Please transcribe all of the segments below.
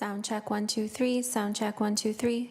Sound check 1 2 3. Sound check 1 2 3.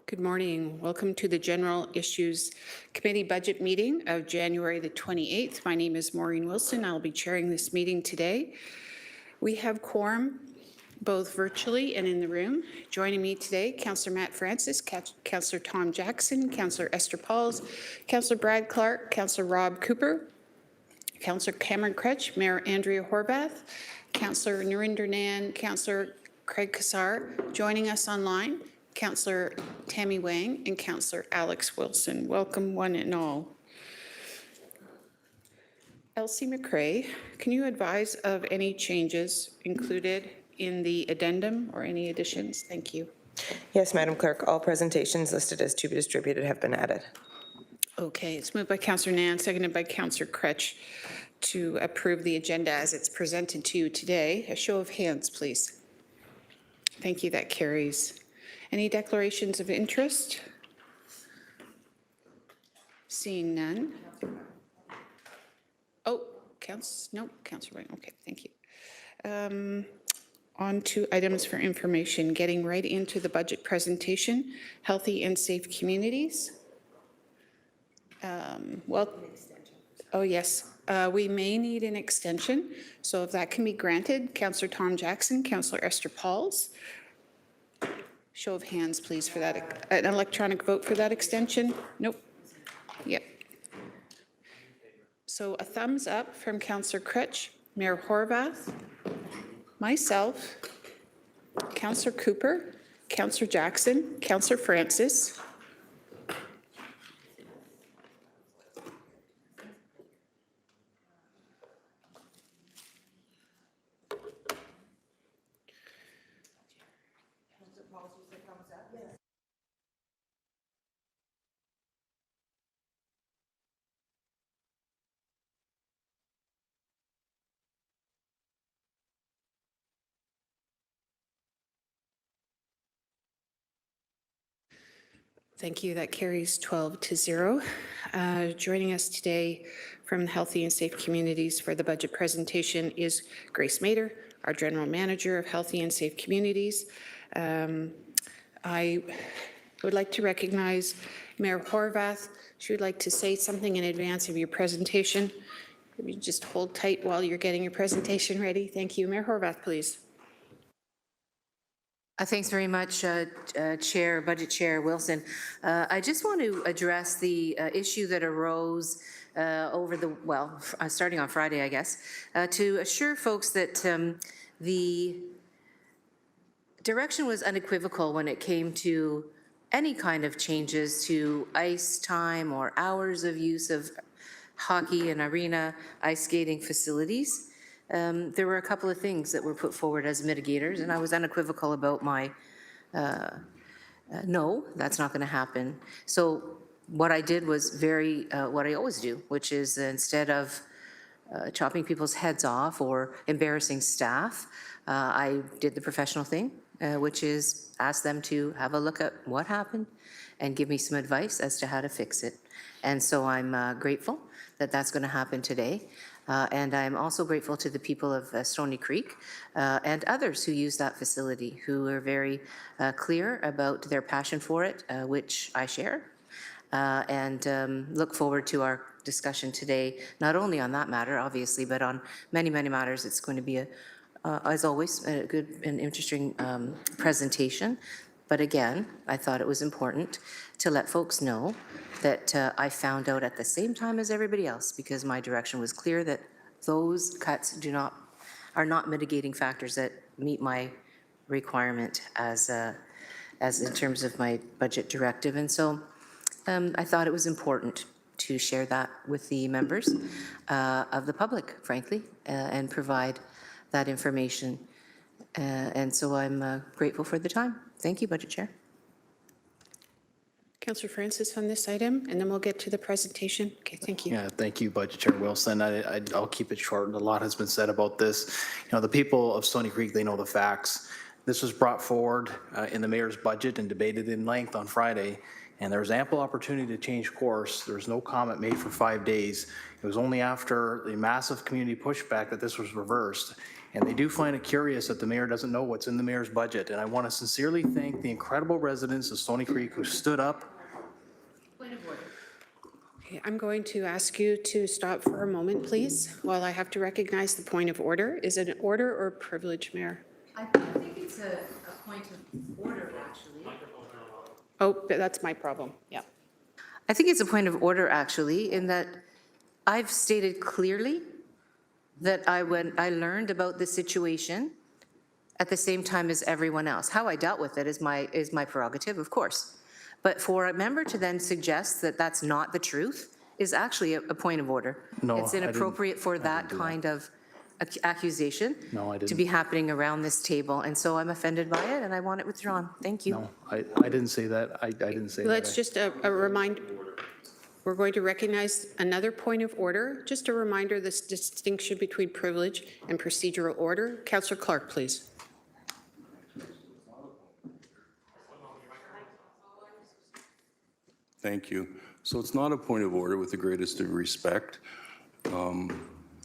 Good morning. Welcome to the General Issues Committee budget meeting of January the 28th. My name is Maureen Wilson. I'll be chairing this meeting today. We have quorum both virtually and in the room. Joining me today, Councillor Matt Francis, Councillor Tom Jackson, Councillor Esther Pauls, Councillor Brad Clark, Councillor Rob Cooper, Councillor Cameron Kretsch, Mayor Andrea Horvath, Councillor Narinder Nan, Councillor Craig Kassar. Joining us online, Councillor Tammy Wang and Councillor Alex Wilson. Welcome one and all. Elsie McCrae, can you advise of any changes included in the addendum or any additions? Thank you. Yes, Madam Clerk. All presentations listed as to be distributed have been added. Okay, it's moved by Councillor Nan, seconded by Councillor Kretsch to approve the agenda as it's presented to you today. A show of hands, please. Thank you. That carries. Any declarations of interest? Seeing none. Oh, Councillor Wang. Okay, thank you. On to items for information, getting right into the budget presentation, healthy and safe communities. Oh yes, we may need an extension. So if that can be granted, Councillor Tom Jackson, Councillor Esther Pauls. Show of hands, please, for that. An electronic vote for that extension? Nope. Yep. So a thumbs up from Councillor Kretsch, Mayor Horvath, myself, Councillor Cooper, Councillor Jackson, Councillor Francis, Thank you. That carries 12-0. Joining us today from Healthy and Safe Communities for the budget presentation is Grace Mader, our General Manager of Healthy and Safe Communities. I would like to recognize Mayor Horvath. She would like to say something in advance of your presentation. If you just hold tight while you're getting your presentation ready. Thank you. Mayor Horvath, please. Thanks very much, Budget Chair Wilson. I just want to address the issue that arose starting on Friday, I guess, to assure folks that the direction was unequivocal when it came to any kind of changes to ice time or hours of use of hockey and arena ice skating facilities. There were a couple of things that were put forward as mitigators, and I was unequivocal about my no, that's not going to happen. So what I did was what I always do, which is instead of chopping people's heads off or embarrassing staff, I did the professional thing, which is ask them to have a look at what happened and give me some advice as to how to fix it. And so I'm grateful that that's going to happen today. And I'm also grateful to the people of Stoney Creek and others who use that facility, who are very clear about their passion for it, which I share, and look forward to our discussion today, not only on that matter, obviously, but on many, many matters. It's going to be, as always, a good and interesting presentation. But again, I thought it was important to let folks know that I found out at the same time as everybody else, because my direction was clear that those cuts are not mitigating factors that meet my requirement as in terms of my budget directive. And so I thought it was important to share that with the members of the public, frankly, and provide that information. And so I'm grateful for the time. Thank you, Budget Chair. Councillor Francis on this item, and then we'll get to the presentation. Okay, thank you. Yeah, thank you, Budget Chair Wilson. I'll keep it short. A lot has been said about this. You know, the people of Stoney Creek, they know the facts. This was brought forward in the mayor's budget and debated in length on Friday, and there was ample opportunity to change course. There was no comment made for 5 days. It was only after the massive community pushback that this was reversed. And they do find it curious that the mayor doesn't know what's in the mayor's budget. And I want to sincerely thank the incredible residents of Stony Creek who stood up. Okay, I'm going to ask you to stop for a moment, please, while I have to recognize the point of order. Is it an order or privilege, Mayor? I think it's a point of order, actually. Oh, that's my problem, yeah. I think it's a point of order, actually, in that I've stated clearly that when I learned about the situation at the same time as everyone else. How I dealt with it is my prerogative, of course. But for a member to then suggest that that's not the truth is actually a point of order. No, It's I didn't- inappropriate for that do that. kind of accusation No, I to didn't. be happening around this table. And so I'm offended by it, and I want it withdrawn. Thank you. No, I didn't say that. I didn't say that. Let's just a remind, we're going to recognize another point of order. Just a reminder, this distinction between privilege and procedural order. Councillor Clark, please. Thank you. So it's not a point of order, with the greatest of respect.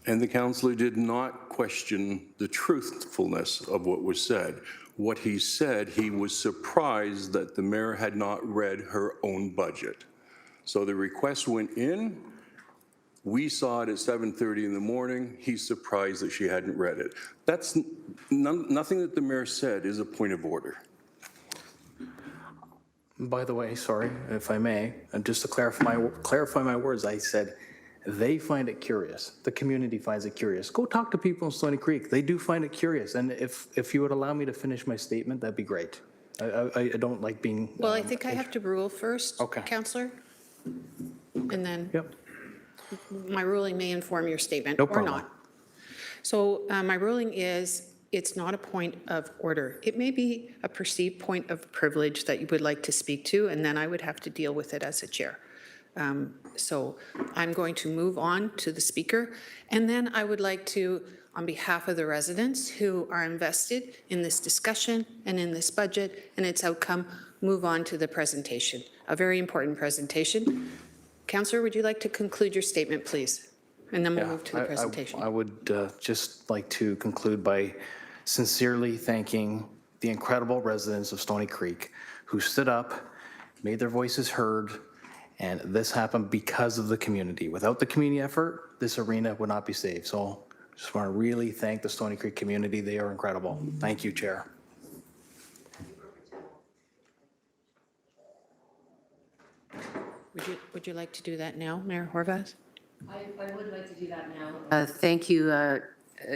And the councillor did not question the truthfulness of what was said. What he said, he was surprised that the mayor had not read her own budget. So the request went in. We saw it at 7:30 in the morning. He's surprised that she hadn't read it. That's nothing that the mayor said is a point of order. By the way, sorry, if I may, and just to clarify my words, I said they find it curious. The community finds it curious. Go talk to people in Stony Creek. They do find it curious. And if you would allow me to finish my statement, that'd be great. I don't like being. Well, I think I have to rule first, Okay. Councillor. And then Yep. my ruling may inform your statement No or problem. not. So my ruling is it's not a point of order. It may be a perceived point of privilege that you would like to speak to, and then I would have to deal with it as a chair. So I'm going to move on to the speaker, and then I would like to, on behalf of the residents who are invested in this discussion and in this budget and its outcome, move on to the presentation, a very important presentation. Councillor, would you like to conclude your statement, please? And then we'll move to the presentation. I would just like to conclude by sincerely thanking the incredible residents of Stony Creek who stood up, made their voices heard, and this happened because of the community. Without the community effort, this arena would not be safe. So I just want to really thank the Stony Creek community. They are incredible. Thank you, Chair. Would you like to do that now, Mayor Horvath? I would like to do that now. Thank you,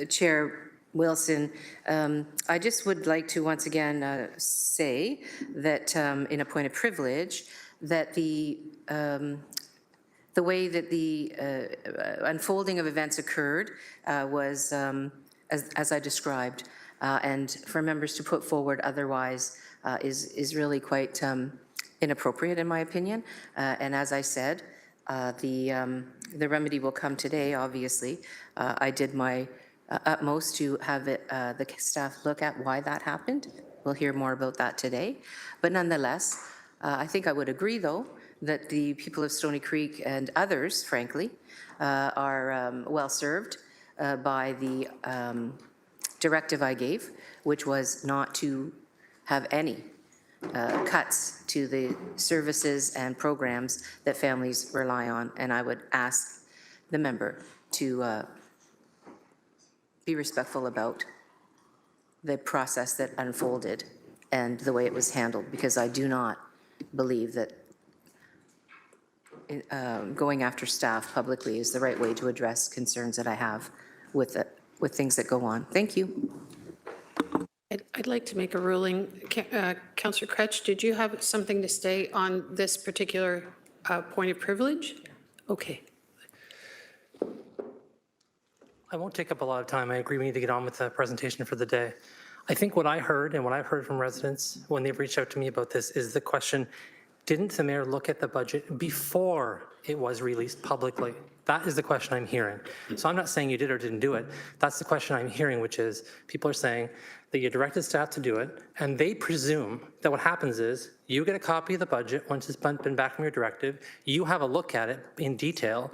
Chair Wilson. I just would like to once again say that in a point of privilege, that the way that the unfolding of events occurred was as I described, and for members to put forward otherwise is really quite inappropriate in my opinion. And as I said, the remedy will come today, obviously. I did my utmost to have the staff look at why that happened. We'll hear more about that today. But nonetheless, I think I would agree, though, that the people of Stony Creek and others, frankly, are well served by the directive I gave, which was not to have any cuts to the services and programs that families rely on. And I would ask the member to be respectful about the process that unfolded and the way it was handled, because I do not believe that going after staff publicly is the right way to address concerns that I have with things that go on. Thank you. I'd like to make a ruling. Councillor Kretsch, did you have something to say on this particular point of privilege? Okay. I won't take up a lot of time. I agree we need to get on with the presentation for the day. I think what I heard and what I've heard from residents when they've reached out to me about this is the question, didn't the mayor look at the budget before it was released publicly? That is the question I'm hearing. So I'm not saying you did or didn't do it. That's the question I'm hearing, which is people are saying that you directed staff to do it, and they presume that what happens is you get a copy of the budget once it's been back from your directive, you have a look at it in detail,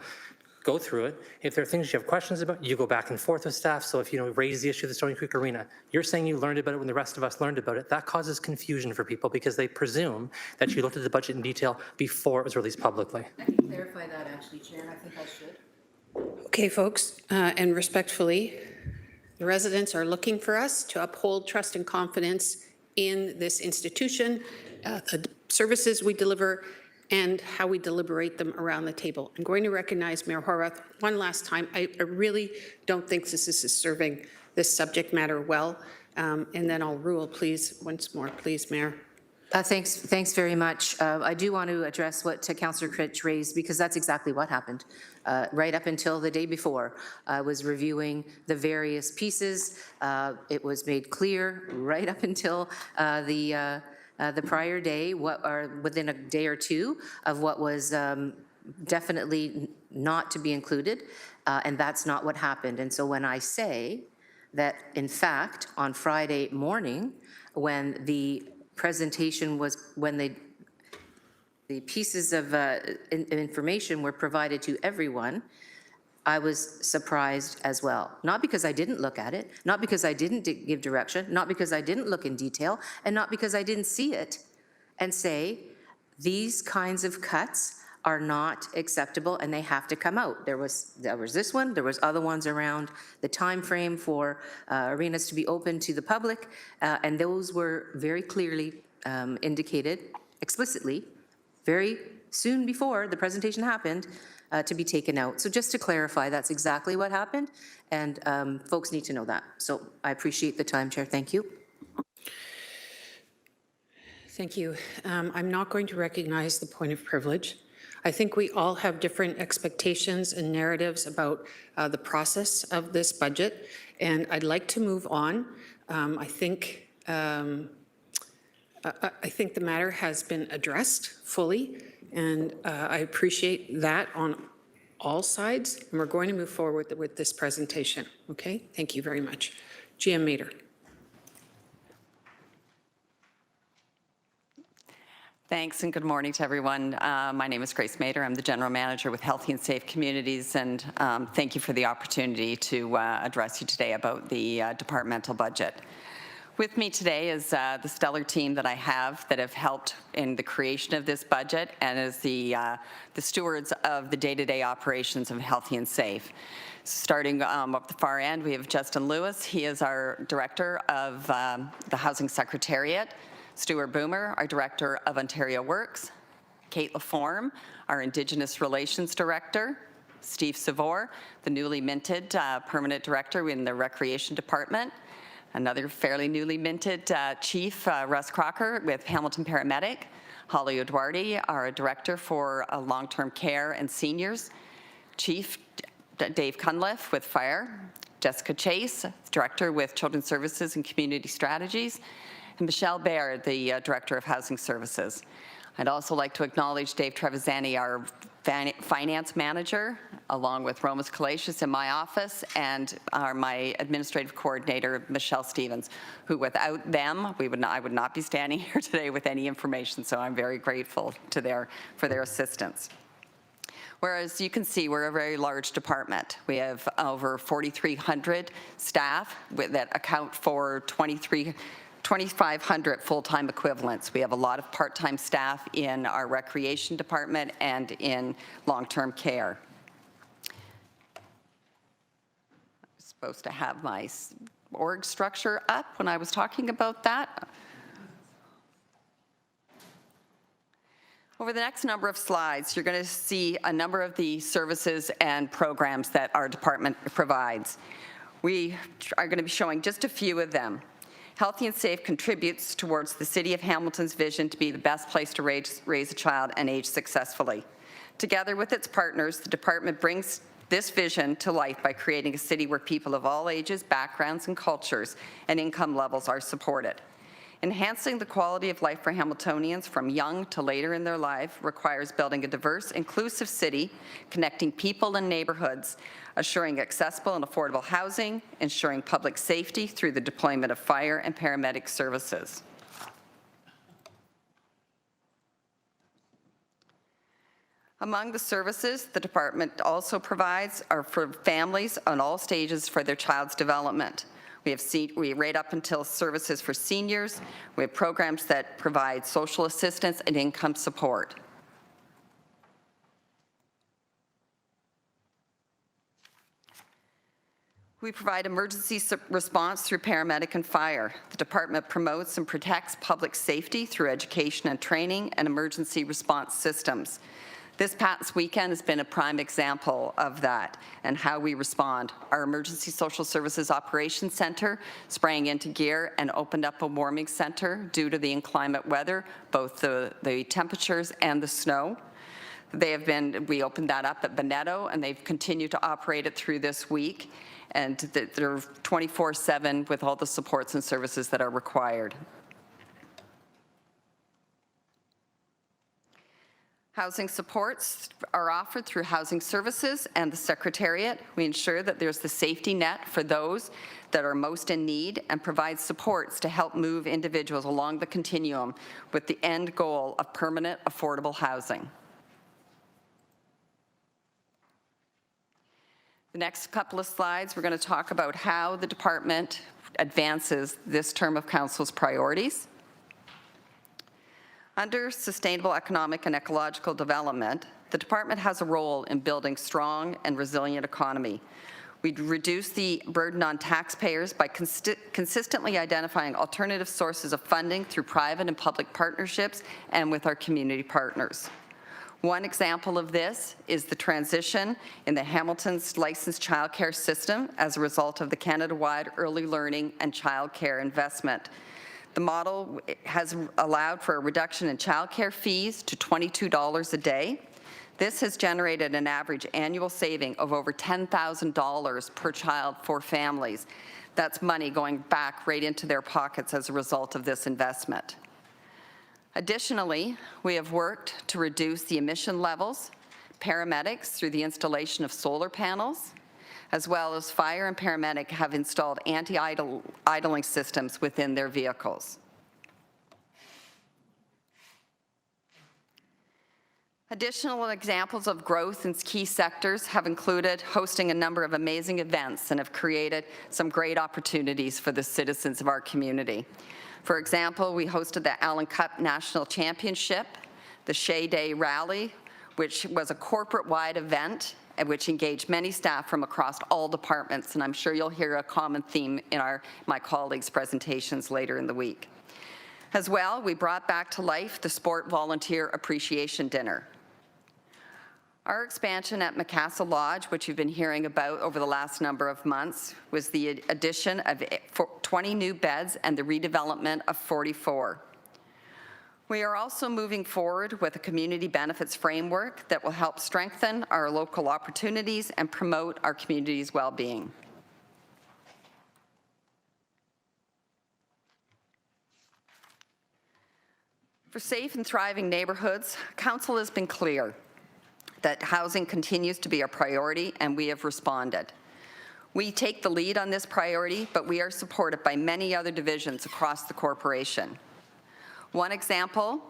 go through it. If there are things you have questions about, you go back and forth with staff. So if you raise the issue of the Stony Creek Arena, you're saying you learned about it when the rest of us learned about it. That causes confusion for people because they presume that you looked at the budget in detail before it was released publicly. I can clarify that actually, Chair, and I think I should. Okay, folks, and respectfully, the residents are looking for us to uphold trust and confidence in this institution, the services we deliver, and how we deliberate them around the table. I'm going to recognize Mayor Horwath one last time. I really don't think this is serving this subject matter well. And then I'll rule, please, once more, please, Mayor. Thanks very much. I do want to address what Councillor Critch raised, because that's exactly what happened. Right up until the day before, I was reviewing the various pieces. It was made clear right up until the prior day, or within a day or two, of what was definitely not to be included, and that's not what happened. And so when I say that, in fact, on Friday morning, when the presentation was, when the pieces of information were provided to everyone, I was surprised as well. Not because I didn't look at it, not because I didn't give direction, not because I didn't look in detail, and not because I didn't see it and say, these kinds of cuts are not acceptable and they have to come out. There was this one, there was other ones around the time frame for arenas to be open to the public, and those were very clearly indicated explicitly very soon before the presentation happened to be taken out. So just to clarify, that's exactly what happened, and folks need to know that. So I appreciate the time, Chair. Thank you. Thank you. I'm not going to recognize the point of privilege. I think we all have different expectations and narratives about the process of this budget, and I'd like to move on. I think the matter has been addressed fully, and I appreciate that on all sides, and we're going to move forward with this presentation. Okay? Thank you very much. GM Mader. Thanks and good morning to everyone. My name is Grace Mader. I'm the General Manager with Healthy and Safe Communities, and thank you for the opportunity to address you today about the departmental budget. With me today is the stellar team that I have that have helped in the creation of this budget and as the stewards of the day-to-day operations of Healthy and Safe. Starting up the far end, we have Justin Lewis. He is our Director of the Housing Secretariat. Stuart Boomer, our Director of Ontario Works. Kate Laforme, our Indigenous Relations Director. Steve Savor, the newly minted Permanent Director in the Recreation Department. Another fairly newly minted Chief, Russ Crocker with Hamilton Paramedic. Holly O'Duarty, our Director for Long-Term Care and Seniors. Chief Dave Cunliffe with Fire. Jessica Chase, Director with Children's Services and Community Strategies. And Michelle Baird, the Director of Housing Services. I'd also like to acknowledge Dave Trevisani, our Finance Manager, along with Romas Kalacius in my office, and my Administrative Coordinator, Michelle Stevens, who without them, I would not be standing here today with any information, so I'm very grateful to for their assistance. Whereas you can see, we're a very large department. We have over 4,300 staff that account for 2,500 full-time equivalents. We have a lot of part-time staff in our recreation department and in long-term care. I'm supposed to have my org structure up when I was talking about that. Over the next number of slides, you're going to see a number of the services and programs that our department provides. We are going to be showing just a few of them. Healthy and Safe contributes towards the City of Hamilton's vision to be the best place to raise a child and age successfully. Together with its partners, the department brings this vision to life by creating a city where people of all ages, backgrounds, and cultures and income levels are supported. Enhancing the quality of life for Hamiltonians from young to later in their life requires building a diverse, inclusive city, connecting people and neighborhoods, assuring accessible and affordable housing, ensuring public safety through the deployment of fire and paramedic services. Among the services the department also provides are for families on all stages for their child's development. We rate up until services for seniors. We have programs that provide social assistance and income support. We provide emergency response through paramedic and fire. The department promotes and protects public safety through education and training and emergency response systems. This past weekend has been a prime example of that and how we respond. Our Emergency Social Services Operations Center sprang into gear and opened up a warming center due to the inclement weather, both the temperatures and the snow. We opened that up at Bonetto, and they've continued to operate it through this week. And they're 24/7 with all the supports and services that are required. Housing supports are offered through Housing Services and the Secretariat. We ensure that there's the safety net for those that are most in need and provide supports to help move individuals along the continuum with the end goal of permanent affordable housing. The next couple of slides, we're going to talk about how the department advances this term of council's priorities. Under sustainable economic and ecological development, the department has a role in building strong and resilient economy. We reduce the burden on taxpayers by consistently identifying alternative sources of funding through private and public partnerships and with our community partners. One example of this is the transition in the Hamilton's licensed childcare system as a result of the Canada-wide early learning and childcare investment. The model has allowed for a reduction in childcare fees to $22 a day. This has generated an average annual saving of over $10,000 per child for families. That's money going back right into their pockets as a result of this investment. Additionally, we have worked to reduce the emission levels, paramedics through the installation of solar panels, as well as fire and paramedic have installed anti-idling systems within their vehicles. Additional examples of growth in key sectors have included hosting a number of amazing events and have created some great opportunities for the citizens of our community. For example, we hosted the Allen Cup National Championship, the Shea Day Rally, which was a corporate-wide event and which engaged many staff from across all departments, and I'm sure you'll hear a common theme in my colleagues' presentations later in the week. As well, we brought back to life the Sport Volunteer Appreciation Dinner. Our expansion at Macassa Lodge, which you've been hearing about over the last number of months, was the addition of 20 new beds and the redevelopment of 44. We are also moving forward with a community benefits framework that will help strengthen our local opportunities and promote our community's well-being. For safe and thriving neighborhoods, Council has been clear that housing continues to be a priority, and we have responded. We take the lead on this priority, but we are supported by many other divisions across the corporation. One example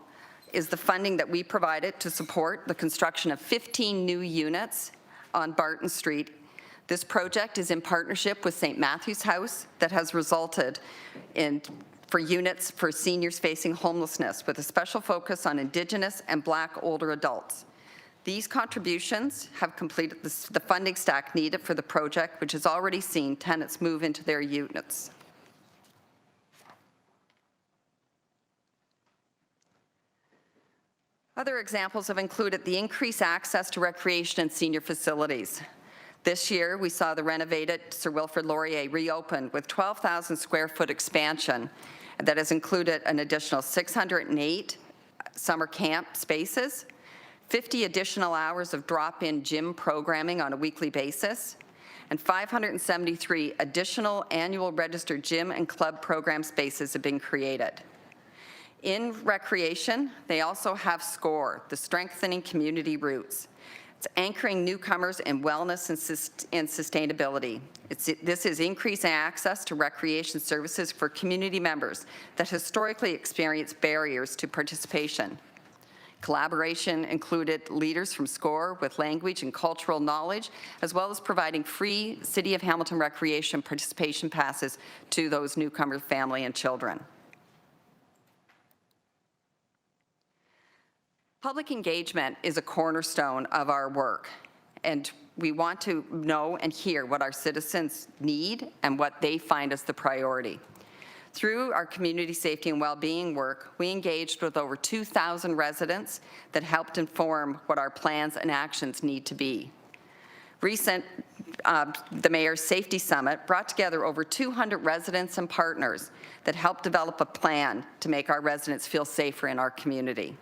is the funding that we provided to support the construction of 15 new units on Barton Street. This project is in partnership with St. Matthew's House that has resulted in units for seniors facing homelessness with a special focus on Indigenous and Black older adults. These contributions have completed the funding stack needed for the project, which has already seen tenants move into their units. Other examples have included the increased access to recreation and senior facilities. This year, we saw the renovated Sir Wilfrid Laurier reopen with 12,000 square foot expansion that has included an additional 608 summer camp spaces, 50 additional hours of drop-in gym programming on a weekly basis, and 573 additional annual registered gym and club program spaces have been created. In recreation, they also have SCORE, the Strengthening Community Roots. It's anchoring newcomers in wellness and sustainability. This is increasing access to recreation services for community members that historically experience barriers to participation. Collaboration included leaders from SCORE with language and cultural knowledge, as well as providing free City of Hamilton recreation participation passes to those newcomer family and children. Public engagement is a cornerstone of our work, and we want to know and hear what our citizens need and what they find as the priority. Through our community safety and well-being work, we engaged with over 2,000 residents that helped inform what our plans and actions need to be. The Mayor's Safety Summit brought together over 200 residents and partners that helped develop a plan to make our residents feel safer in our community.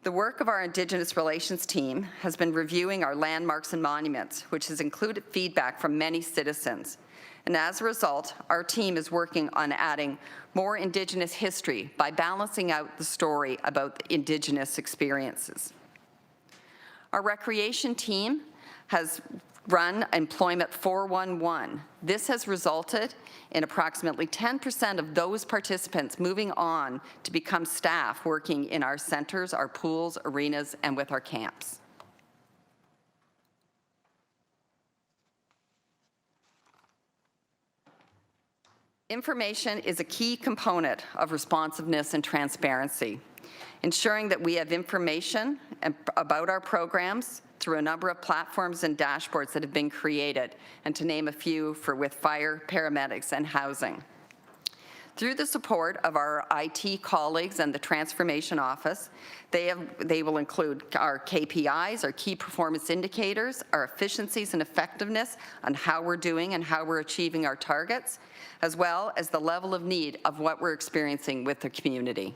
The work of our Indigenous Relations team has been reviewing our landmarks and monuments, which has included feedback from many citizens. And as a result, our team is working on adding more Indigenous history by balancing out the story about the Indigenous experiences. Our recreation team has run Employment 411. This has resulted in approximately 10% of those participants moving on to become staff working in our centers, our pools, arenas, and with our camps. Information is a key component of responsiveness and transparency. Ensuring that we have information about our programs through a number of platforms and dashboards that have been created, and to name a few with fire, paramedics, and housing. Through the support of our IT colleagues and the Transformation Office, they will include our KPIs, our key performance indicators, our efficiencies and effectiveness on how we're doing and how we're achieving our targets, as well as the level of need of what we're experiencing with the community.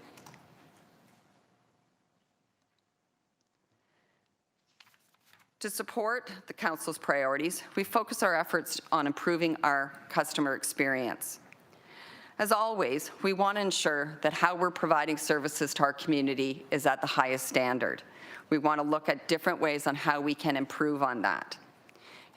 To support the Council's priorities, we focus our efforts on improving our customer experience. As always, we want to ensure that how we're providing services to our community is at the highest standard. We want to look at different ways on how we can improve on that.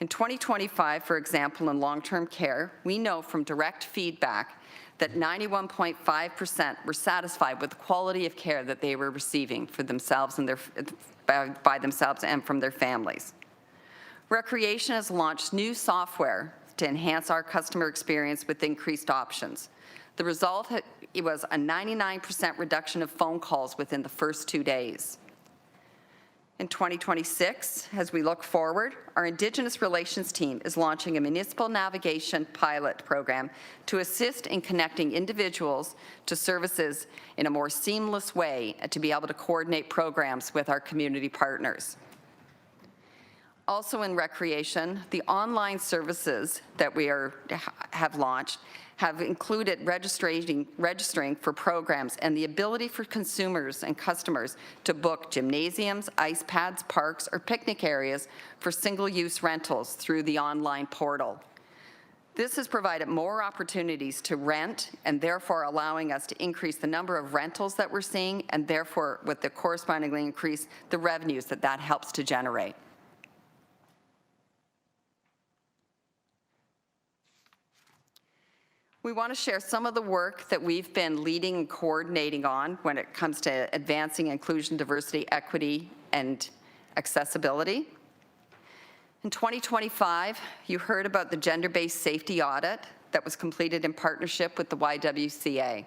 In 2025, for example, in long-term care, we know from direct feedback that 91.5% were satisfied with the quality of care that they were receiving for themselves and by themselves and from their families. Recreation has launched new software to enhance our customer experience with increased options. The result was a 99% reduction of phone calls within the first 2 days. In 2026, as we look forward, our Indigenous Relations team is launching a municipal navigation pilot program to assist in connecting individuals to services in a more seamless way and to be able to coordinate programs with our community partners. Also in recreation, the online services that we have launched have included registering for programs and the ability for consumers and customers to book gymnasiums, ice pads, parks, or picnic areas for single-use rentals through the online portal. This has provided more opportunities to rent and therefore allowing us to increase the number of rentals that we're seeing and therefore with the correspondingly increase the revenues that helps to generate. We want to share some of the work that we've been leading and coordinating on when it comes to advancing inclusion, diversity, equity, and accessibility. In 2025, you heard about the gender-based safety audit that was completed in partnership with the YWCA.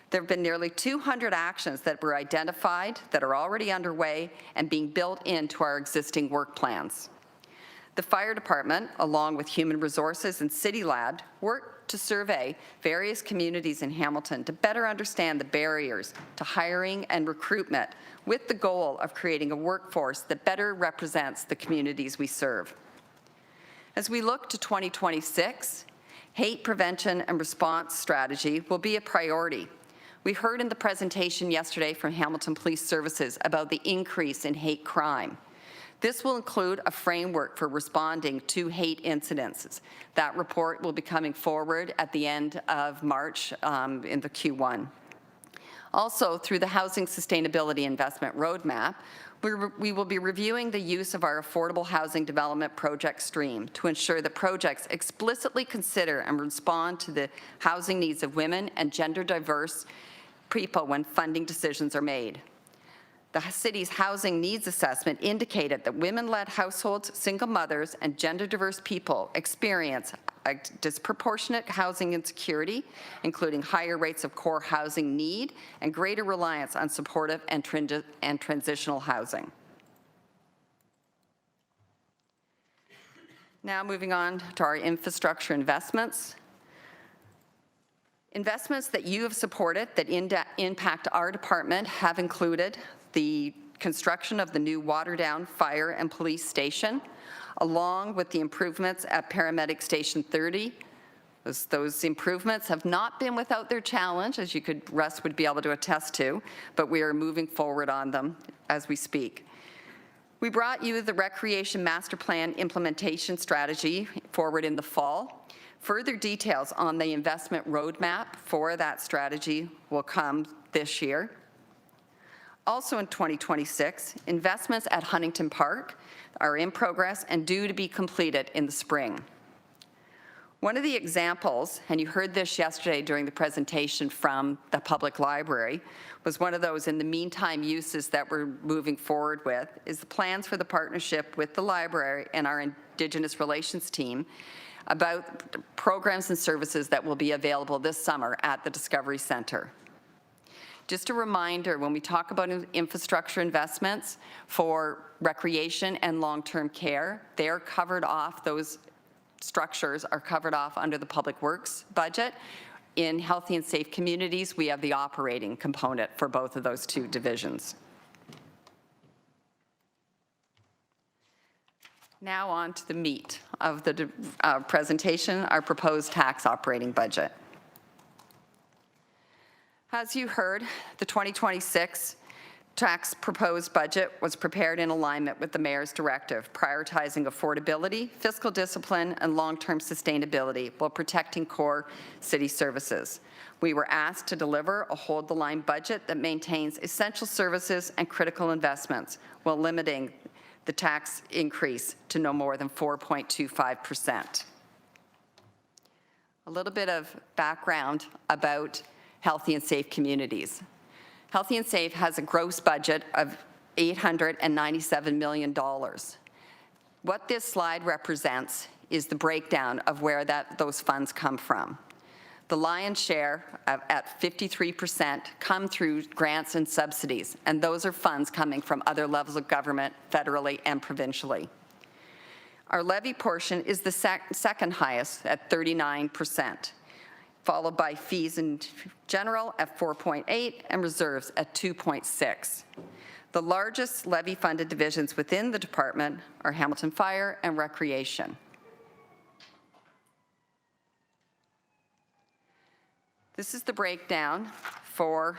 There have been nearly 200 actions that were identified that are already underway and being built into our existing work plans. The fire department, along with Human Resources and City Lab, worked to survey various communities in Hamilton to better understand the barriers to hiring and recruitment with the goal of creating a workforce that better represents the communities we serve. As we look to 2026, hate prevention and response strategy will be a priority. We heard in the presentation yesterday from Hamilton Police Services about the increase in hate crime. This will include a framework for responding to hate incidences. That report will be coming forward at the end of March in the Q1. Also, through the Housing Sustainability Investment Roadmap, we will be reviewing the use of our affordable housing development project stream to ensure that projects explicitly consider and respond to the housing needs of women and gender diverse people when funding decisions are made. The city's housing needs assessment indicated that women-led households, single mothers, and gender-diverse people experience a disproportionate housing insecurity, including higher rates of core housing need and greater reliance on supportive and transitional housing. Now moving on to our infrastructure investments. Investments that you have supported that impact our department have included the construction of the new Waterdown Fire and Police Station, along with the improvements at Paramedic Station 30. Those improvements have not been without their challenge, as Russ would be able to attest to, but we are moving forward on them as we speak. We brought you the Recreation Master Plan implementation strategy forward in the fall. Further details on the investment roadmap for that strategy will come this year. Also in 2026, investments at Huntington Park are in progress and due to be completed in the spring. One of the examples, and you heard this yesterday during the presentation from the public library, was one of those in the meantime uses that we're moving forward with, is the plans for the partnership with the library and our Indigenous relations team about programs and services that will be available this summer at the Discovery Centre. Just a reminder, when we talk about infrastructure investments for recreation and long-term care, they are covered off, those structures are covered off under the Public Works budget. In Healthy and Safe Communities, we have the operating component for both of those two divisions. Now on to the meat of the presentation, our proposed tax operating budget. As you heard, the 2026 tax proposed budget was prepared in alignment with the Mayor's directive, prioritizing affordability, fiscal discipline, and long-term sustainability while protecting core city services. We were asked to deliver a hold-the-line budget that maintains essential services and critical investments while limiting the tax increase to no more than 4.25%. A little bit of background about Healthy and Safe Communities. Healthy and Safe has a gross budget of $897 million. What this slide represents is the breakdown of where those funds come from. The lion's share at 53% come through grants and subsidies, and those are funds coming from other levels of government, federally and provincially. Our levy portion is the second highest at 39%. Followed by fees in general at 4.8 and reserves at 2.6. The largest levy-funded divisions within the department are Hamilton Fire and Recreation. This is the breakdown for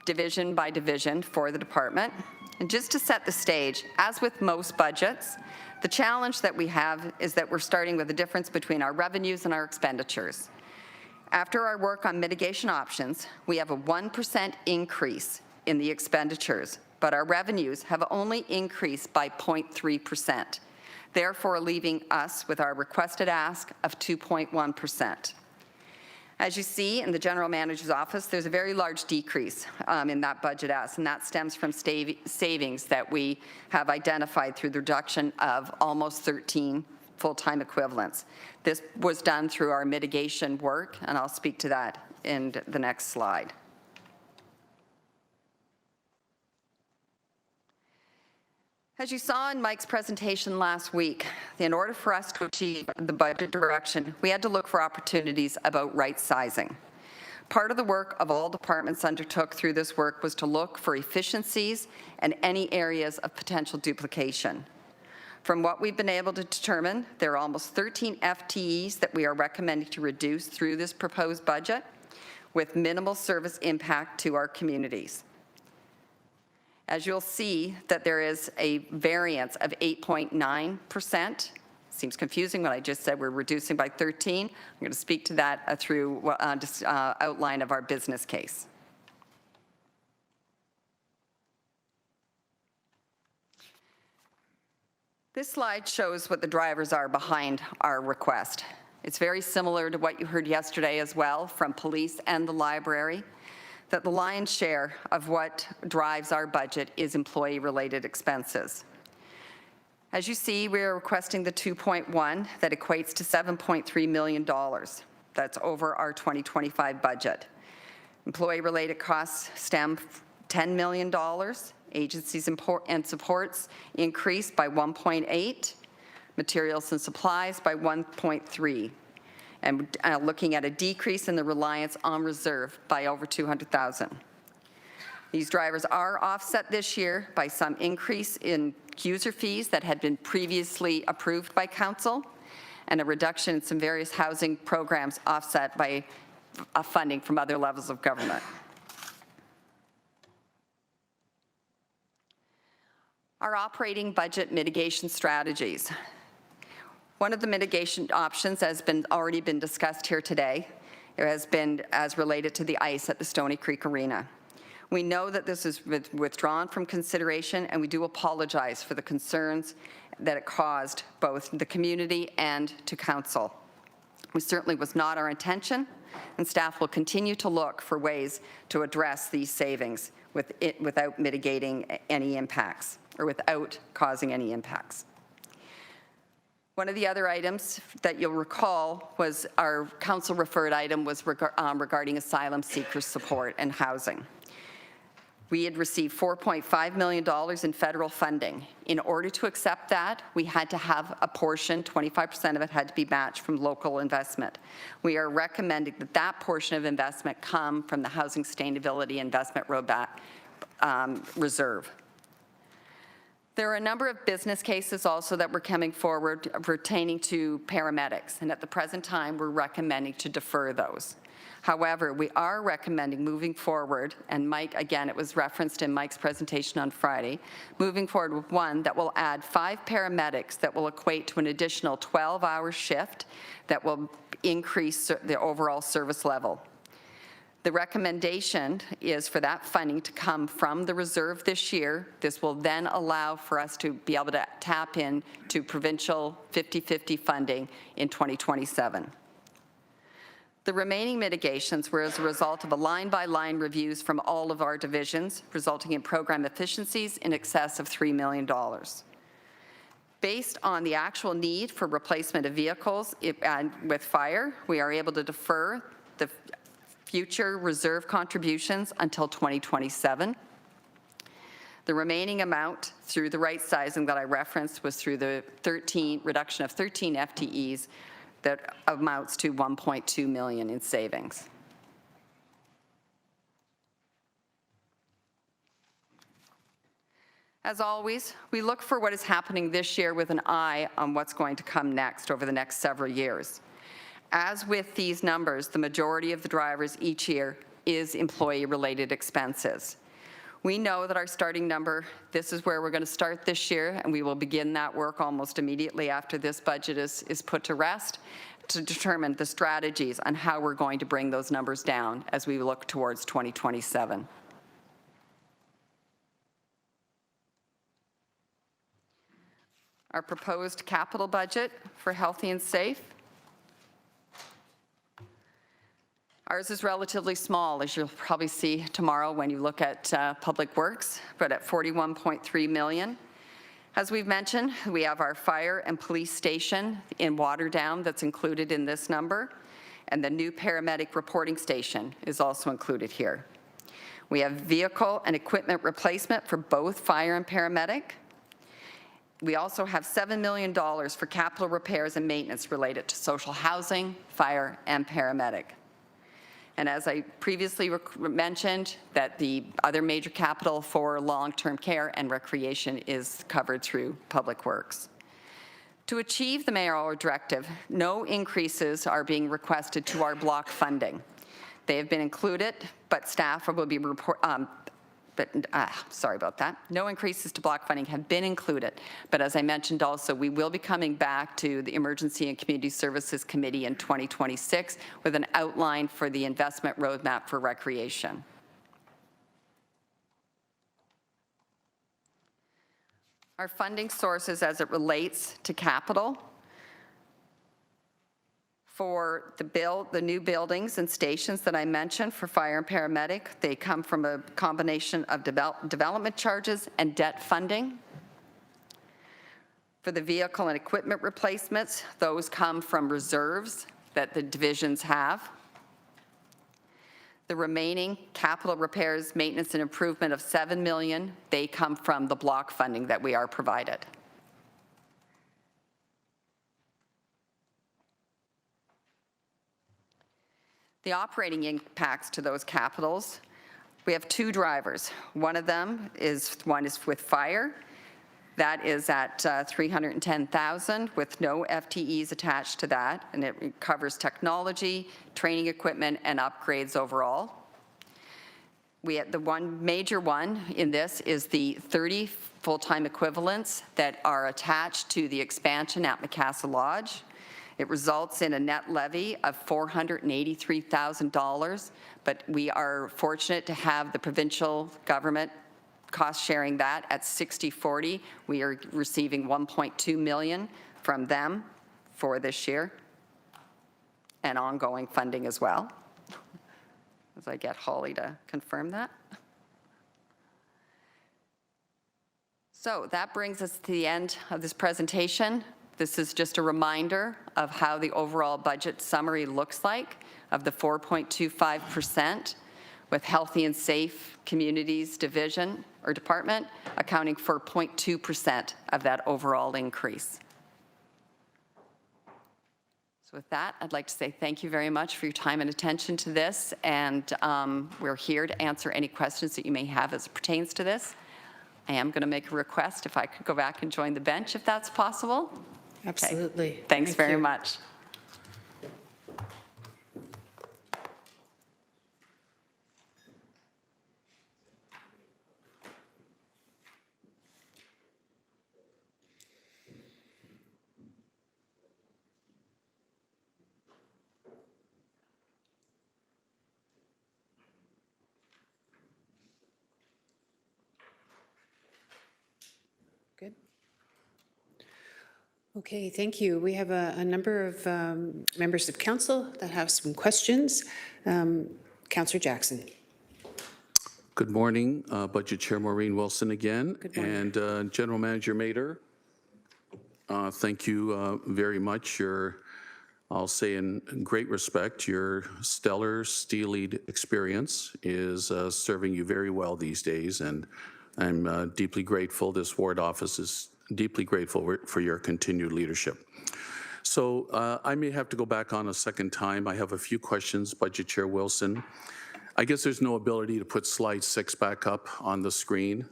division by division for the department. And just to set the stage, as with most budgets, the challenge that we have is that we're starting with a difference between our revenues and our expenditures. After our work on mitigation options, we have a 1% increase in the expenditures, but our revenues have only increased by 0.3%, therefore leaving us with our requested ask of 2.1%. As you see in the General Manager's office, there's a very large decrease in that budget ask, and that stems from savings that we have identified through the reduction of almost 13 full-time equivalents. This was done through our mitigation work, and I'll speak to that in the next slide. As you saw in Mike's presentation last week, in order for us to achieve the budget direction, we had to look for opportunities about right-sizing. Part of the work of all departments undertook through this work was to look for efficiencies and any areas of potential duplication. From what we've been able to determine, there are almost 13 FTEs that we are recommending to reduce through this proposed budget with minimal service impact to our communities. As you'll see that there is a variance of 8.9%. Seems confusing when I just said we're reducing by 13. I'm going to speak to that through outline of our business case. This slide shows what the drivers are behind our request. It's very similar to what you heard yesterday as well from police and the library. that the lion's share of what drives our budget is employee-related expenses. As you see, we are requesting the 2.1 that equates to $7.3 million. That's over our 2025 budget. Employee-related costs stem $10 million. Agencies and supports increased by 1.8. Materials and supplies by 1.3. And looking at a decrease in the reliance on reserve by over 200,000. These drivers are offset this year by some increase in user fees that had been previously approved by council, and a reduction in some various housing programs offset by funding from other levels of government. Our operating budget mitigation strategies. One of the mitigation options has already been discussed here today. It has been as related to the ice at the Stoney Creek Arena. We know that this is withdrawn from consideration, and we do apologize for the concerns that it caused both the community and to council. It certainly was not our intention, and staff will continue to look for ways to address these savings without mitigating any impacts or without causing any impacts. One of the other items that you'll recall was our council-referred item was regarding asylum seeker support and housing. We had received $4.5 million in federal funding. In order to accept that, we had to have a portion, 25% of it had to be matched from local investment. We are recommending that that portion of investment come from the Housing Sustainability Investment Roadmap Reserve. There are a number of business cases also that were coming forward pertaining to paramedics, and at the present time, we're recommending to defer those. However, we are recommending moving forward, and Mike, again, it was referenced in Mike's presentation on Friday, moving forward with one that will add 5 paramedics that will equate to an additional 12-hour shift that will increase the overall service level. The recommendation is for that funding to come from the reserve this year. This will then allow for us to be able to tap into provincial 50-50 funding in 2027. The remaining mitigations were as a result of a line-by-line reviews from all of our divisions, resulting in program efficiencies in excess of $3 million. Based on the actual need for replacement of vehicles and with fire, we are able to defer the future reserve contributions until 2027. The remaining amount through the right sizing that I referenced was through the reduction of 13 FTEs that amounts to $1.2 million in savings. As always, we look for what is happening this year with an eye on what's going to come next over the next several years. As with these numbers, the majority of the drivers each year is employee-related expenses. We know that our starting number, this is where we're going to start this year, and we will begin that work almost immediately after this budget is put to rest to determine the strategies on how we're going to bring those numbers down as we look towards 2027. Our proposed capital budget for Healthy and Safe. Ours is relatively small, as you'll probably see tomorrow when you look at Public Works, but at $41.3 million. As we've mentioned, we have our fire and police station in Waterdown that's included in this number, and the new paramedic reporting station is also included here. We have vehicle and equipment replacement for both fire and paramedic. We also have $7 million for capital repairs and maintenance related to social housing, fire, and paramedic. And as I previously mentioned, that the other major capital for long-term care and recreation is covered through Public Works. To achieve the mayoral directive, no increases are being requested to our block funding. They have been included, but staff will be sorry about that. No increases to block funding have been included, but as I mentioned also, we will be coming back to the Emergency and Community Services Committee in 2026 with an outline for the investment roadmap for recreation. Our funding sources as it relates to capital. For the new buildings and stations that I mentioned for fire and paramedic, they come from a combination of development charges and debt funding. For the vehicle and equipment replacements, those come from reserves that the divisions have. The remaining capital repairs, maintenance, and improvement of $7 million, they come from the block funding that we are provided. The operating impacts to those capitals, we have two drivers. One is with fire. That is at $310,000 with no FTEs attached to that, and it covers technology, training equipment, and upgrades overall. The one major one in this is the 30 full-time equivalents that are attached to the expansion at Macassa Lodge. It results in a net levy of $483,000, but we are fortunate to have the provincial government cost sharing that at 60-40. We are receiving $1.2 million from them for this year and ongoing funding as well. As I get Holly to confirm that. So that brings us to the end of this presentation. This is just a reminder of how the overall budget summary looks like of the 4.25%, with Healthy and Safe Communities Division or Department accounting for 0.2% of that overall increase. So with that, I'd like to say thank you very much for your time and attention to this, and we're here to answer any questions that you may have as it pertains to this. I am going to make a request if I could go back and join the bench if that's possible. Absolutely. Okay. Thanks very much. Good. Okay, thank you. We have a number of members of council that have some questions. Councillor Jackson. Good morning, Budget Chair Maureen Wilson again. Good morning. And General Manager Mader, thank you very much. I'll say in great respect, your stellar steelied experience is serving you very well these days, and I'm deeply grateful. This ward office is deeply grateful for your continued leadership. So I may have to go back on a second time. I have a few questions, Budget Chair Wilson. I guess there's no ability to put slide 6 back up on the screen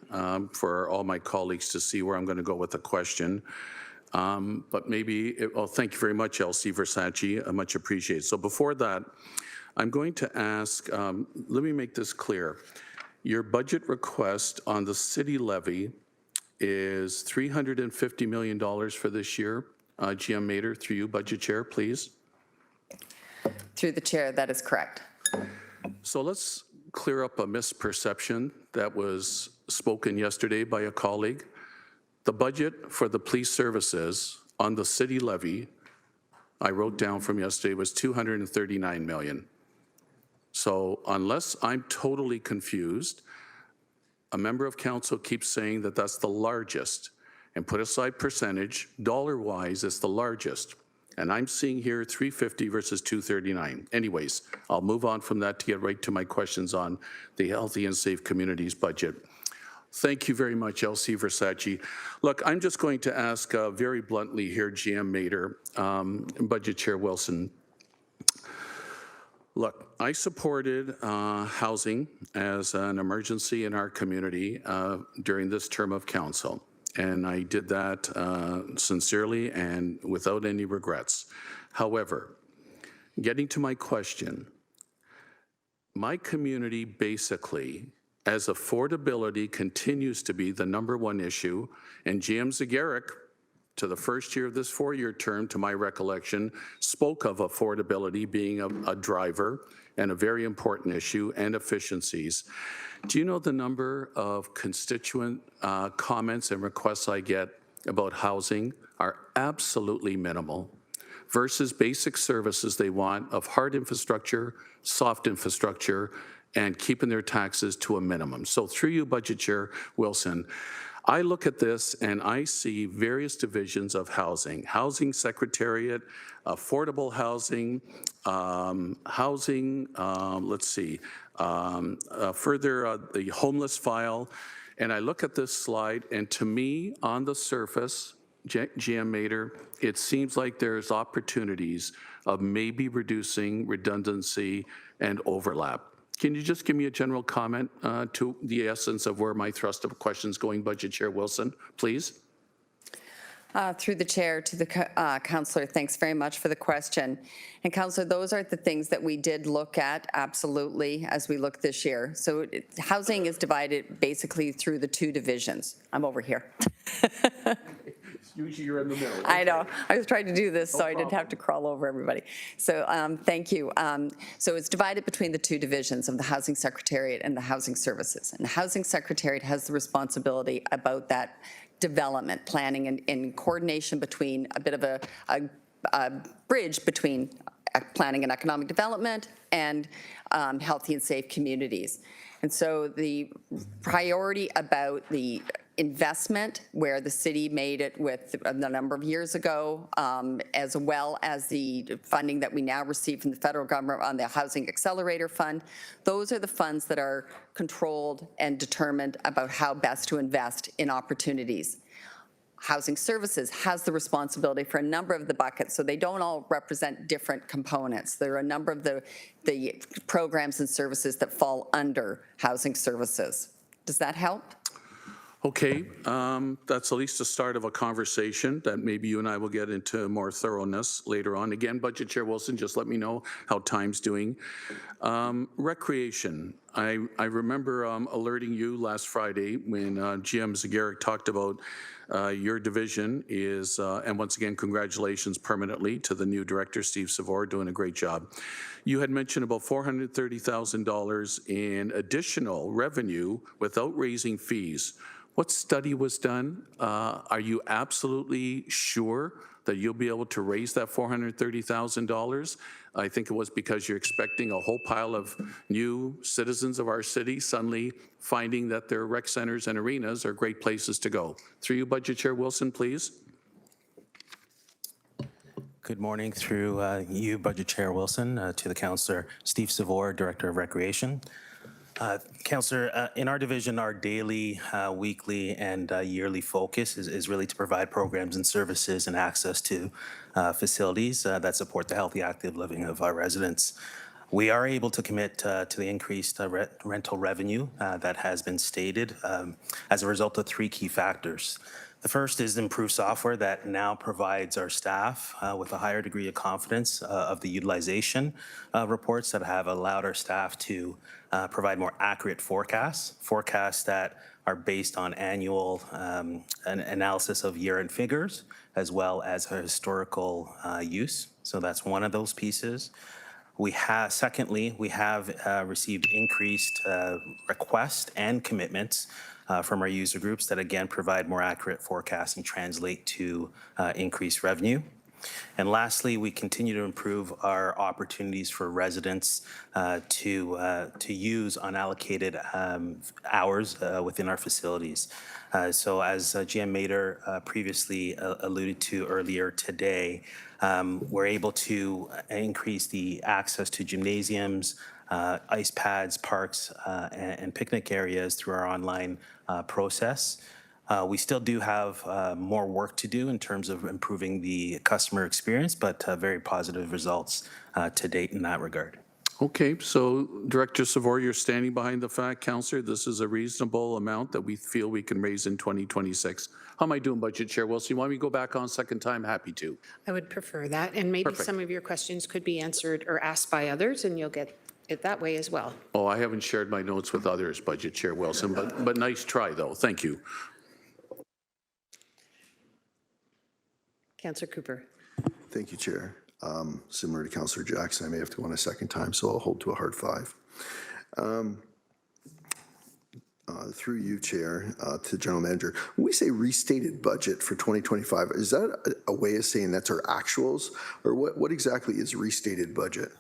for all my colleagues to see where I'm going to go with the question. But maybe, thank you very much, Elsie Versace, much appreciated. So before that, I'm going to ask, let me make this clear. Your budget request on the city levy is $350 million for this year. GM Mader, through you, Budget Chair, please. Through the chair, that is correct. So let's clear up a misperception that was spoken yesterday by a colleague. The budget for the police services on the city levy, I wrote down from yesterday, was $239 million. So unless I'm totally confused, a member of council keeps saying that that's the largest, and put aside percentage, dollar-wise, it's the largest. And I'm seeing here 350 versus 239. Anyways, I'll move on from that to get right to my questions on the Healthy and Safe Communities budget. Thank you very much, Elsie Versace. Look, I'm just going to ask very bluntly here, GM Mader, Budget Chair Wilson. Look, I supported housing as an emergency in our community during this term of council. And I did that sincerely and without any regrets. However, getting to my question, my community basically, as affordability continues to be the #1 issue, and GM Zegeric, to the first year of this 4-year term, to my recollection, spoke of affordability being a driver and a very important issue, and efficiencies. Do you know the number of constituent comments and requests I get about housing are absolutely minimal? versus basic services they want of hard infrastructure, soft infrastructure, and keeping their taxes to a minimum. So through you, Budget Chair Wilson, I look at this and I see various divisions of housing, housing secretariat, affordable housing, further the homeless file. And I look at this slide, and to me, on the surface, GM Mater, it seems like there's opportunities of maybe reducing redundancy and overlap. Can you just give me a general comment to the essence of where my thrust of questions going, Budget Chair Wilson, please? Through the chair to the councillor, thanks very much for the question. And councillor, those are the things that we did look at absolutely as we look this year. So housing is divided basically through the two divisions. I'm over here. Usually you're in the middle. I know. I was trying to do this so I didn't have to crawl over everybody. So thank you. So it's divided between the two divisions of the Housing Secretariat and the Housing Services. And the Housing Secretariat has the responsibility about that development planning and in coordination between a bit of a bridge between planning and economic development and healthy and safe communities. And so the priority about the investment, where the city made it with a number of years ago, as well as the funding that we now receive from the federal government on the Housing Accelerator Fund, those are the funds that are controlled and determined about how best to invest in opportunities. Housing Services has the responsibility for a number of the buckets, so they don't all represent different components. There are a number of the programs and services that fall under Housing Services. Does that help? Okay, that's at least the start of a conversation that maybe you and I will get into more thoroughness later on. Again, Budget Chair Wilson, just let me know how time's doing. Recreation. I remember alerting you last Friday when GM Zagaric talked about your division is, and once again, congratulations permanently to the new director, Steve Savor, doing a great job. You had mentioned about $430,000 in additional revenue without raising fees. What study was done? Are you absolutely sure that you'll be able to raise that $430,000? I think it was because you're expecting a whole pile of new citizens of our city suddenly finding that their rec centers and arenas are great places to go. Through you, Budget Chair Wilson, please. Good morning through you, Budget Chair Wilson, to the Councillor Steve Savor, Director of Recreation. Councillor, in our division, our daily, weekly, and yearly focus is really to provide programs and services and access to facilities that support the healthy, active living of our residents. We are able to commit to the increased rental revenue that has been stated as a result of three key factors. The first is improved software that now provides our staff with a higher degree of confidence of the utilization reports that have allowed our staff to provide more accurate forecasts that are based on annual analysis of year-end figures, as well as historical use. So that's one of those pieces. Secondly, we have received increased requests and commitments from our user groups that again provide more accurate forecasts and translate to increased revenue. And lastly, we continue to improve our opportunities for residents to use unallocated hours within our facilities. So as GM Mater previously alluded to earlier today, we're able to increase the access to gymnasiums, ice pads, parks, and picnic areas through our online process. We still do have more work to do in terms of improving the customer experience, but very positive results to date in that regard. Okay, so Director Savor, you're standing behind the fact, Councillor, this is a reasonable amount that we feel we can raise in 2026. How am I doing, Budget Chair Wilson? You want me to go back on second time? Happy to. I would prefer that, and maybe Perfect. some of your questions could be answered or asked by others, and you'll get it that way as well. Oh, I haven't shared my notes with others, Budget Chair Wilson, but nice try, though. Thank you. Councillor Cooper. Thank you, Chair. Similar to Councillor Jackson, I may have to go on a second time, so I'll hold to a hard 5. through you, Chair, to the General Manager. When we say restated budget for 2025, is that a way of saying that's our actuals? Or what exactly is restated budget?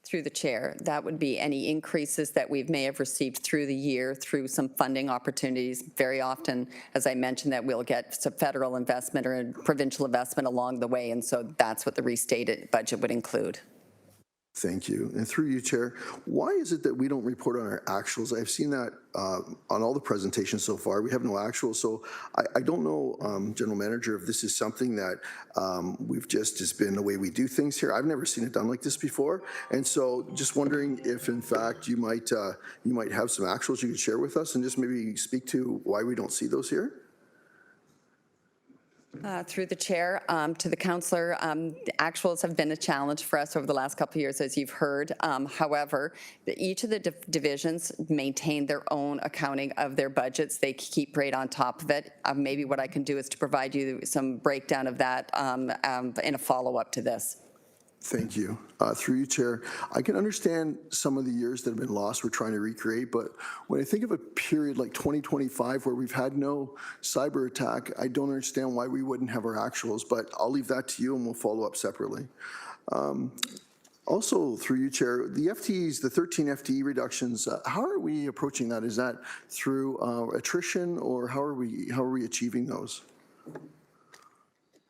Through the chair, that would be any increases that we may have received through the year through some funding opportunities. Very often, as I mentioned, that we'll get some federal investment or provincial investment along the way, and so that's what the restated budget would include. Thank you. And through you, Chair, why is it that we don't report on our actuals? I've seen that on all the presentations so far. We have no actuals. So I don't know, General Manager, if this is something that we've just has been the way we do things here. I've never seen it done like this before. And so just wondering if, in fact, you might have some actuals you could share with us and just maybe speak to why we don't see those here. Through the chair, to the councillor, the actuals have been a challenge for us over the last couple of years, as you've heard. However, each of the divisions maintain their own accounting of their budgets. They keep right on top of it. Maybe what I can do is to provide you some breakdown of that in a follow-up to this. Thank you. Through you, Chair, I can understand some of the years that have been lost we're trying to recreate, but when I think of a period like 2025 where we've had no cyber attack, I don't understand why we wouldn't have our actuals, but I'll leave that to you and we'll follow up separately. Also, through you, Chair, the FTEs, the 13 FTE reductions, how are we approaching that? Is that through attrition, or how are we achieving those?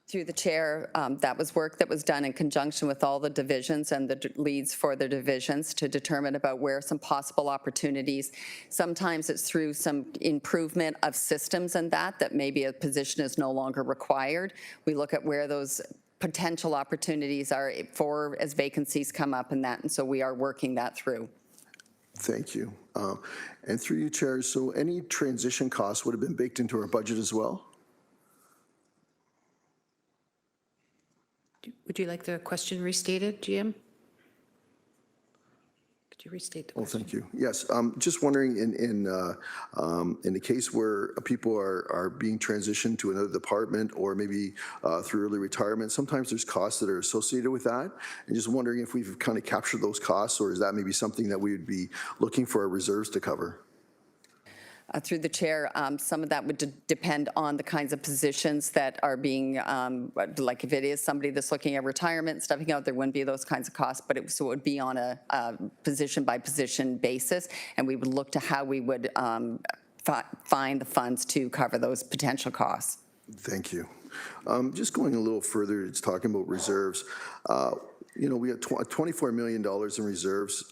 Through the chair, that was work that was done in conjunction with all the divisions and the leads for the divisions to determine about where some possible opportunities. Sometimes it's through some improvement of systems and that maybe a position is no longer required. We look at where those potential opportunities are for as vacancies come up and that, and so we are working that through. Thank you. And through you, Chair, so any transition costs would have been baked into our budget as well? Would you like the question restated, GM? Could you restate the Oh, question? thank you. Yes, just wondering in the case where people are being transitioned to another department or maybe through early retirement, sometimes there's costs that are associated with that. And just wondering if we've kind of captured those costs, or is that maybe something that we would be looking for our reserves to cover? Through the chair, some of that would depend on the kinds of positions that are being, like if it is somebody that's looking at retirement, stuffing out, there wouldn't be those kinds of costs, but it would be on a position by position basis, and we would look to how we would find the funds to cover those potential costs. Thank you. Just going a little further, it's talking about reserves. You know, we have $24 million in reserves.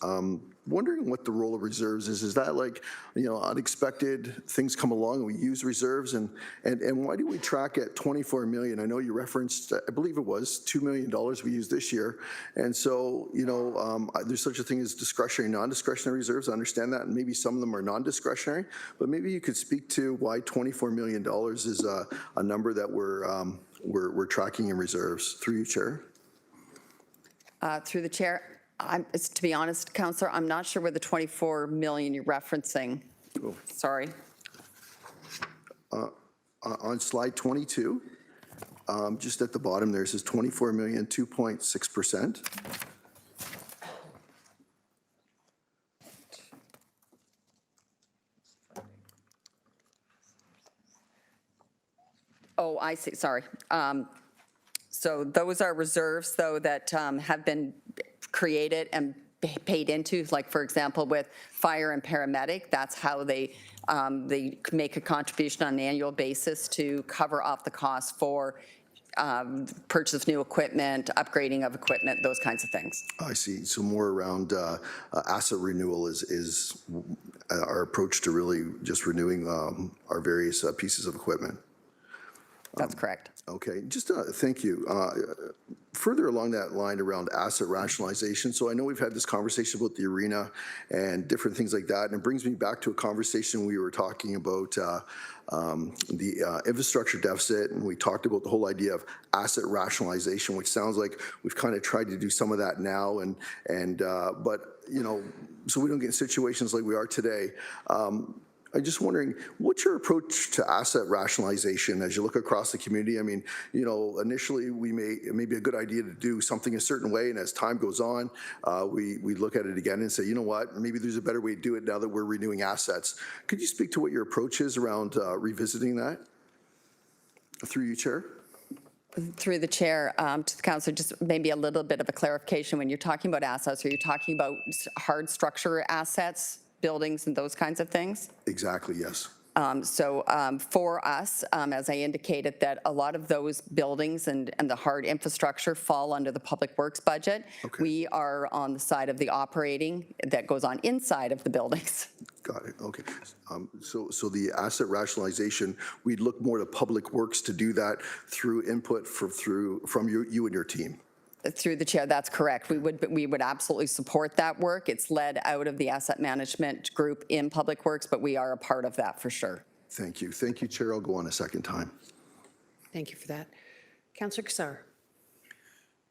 Wondering what the role of reserves is. Is that like, you know, unexpected things come along and we use reserves? And why do we track at 24 million? I know you referenced, I believe it was $2 million we used this year. And so, you know, there's such a thing as discretionary, non-discretionary reserves. I understand that. And maybe some of them are non-discretionary, but maybe you could speak to why $24 million is a number that we're tracking in reserves. Through you, Chair. Through the chair, to be honest, Councillor, I'm not sure where the 24 million you're referencing. Oh. Sorry. On slide 22, just at the bottom there, it says 24 million, 2.6%. Oh, I see, sorry. So those are reserves, though, that have been created and paid into, like, for example, with fire and paramedic, that's how they make a contribution on an annual basis to cover off the costs for purchase of new equipment, upgrading of equipment, those kinds of things. I see. So more around asset renewal is our approach to really just renewing our various pieces of equipment. That's correct. Okay, just thank you. Further along that line around asset rationalization, so I know we've had this conversation about the arena and different things like that, and it brings me back to a conversation we were talking about the infrastructure deficit, and we talked about the whole idea of asset rationalization, which sounds like we've kind of tried to do some of that now, but you know, so we don't get in situations like we are today. I'm just wondering, what's your approach to asset rationalization as you look across the community? I mean, you know, initially it may be a good idea to do something a certain way, and as time goes on, we look at it again and say, you know what, maybe there's a better way to do it now that we're renewing assets. Could you speak to what your approach is around revisiting that? Through you, Chair. Through the chair, to the councillor, just maybe a little bit of a clarification. When you're talking about assets, are you talking about hard structure assets, buildings and those kinds of things? Exactly, yes. For us, as I indicated, that a lot of those buildings and the hard infrastructure fall under the Public Works budget. Okay. We are on the side of the operating that goes on inside of the buildings. Got it, okay. So the asset rationalization, we'd look more to Public Works to do that through input from you and your team. Through the chair, that's correct. We would absolutely support that work. It's led out of the asset management group in Public Works, but we are a part of that for sure. Thank you. Thank you, Chair. I'll go on a second time. Thank you for that. Councillor Kassar.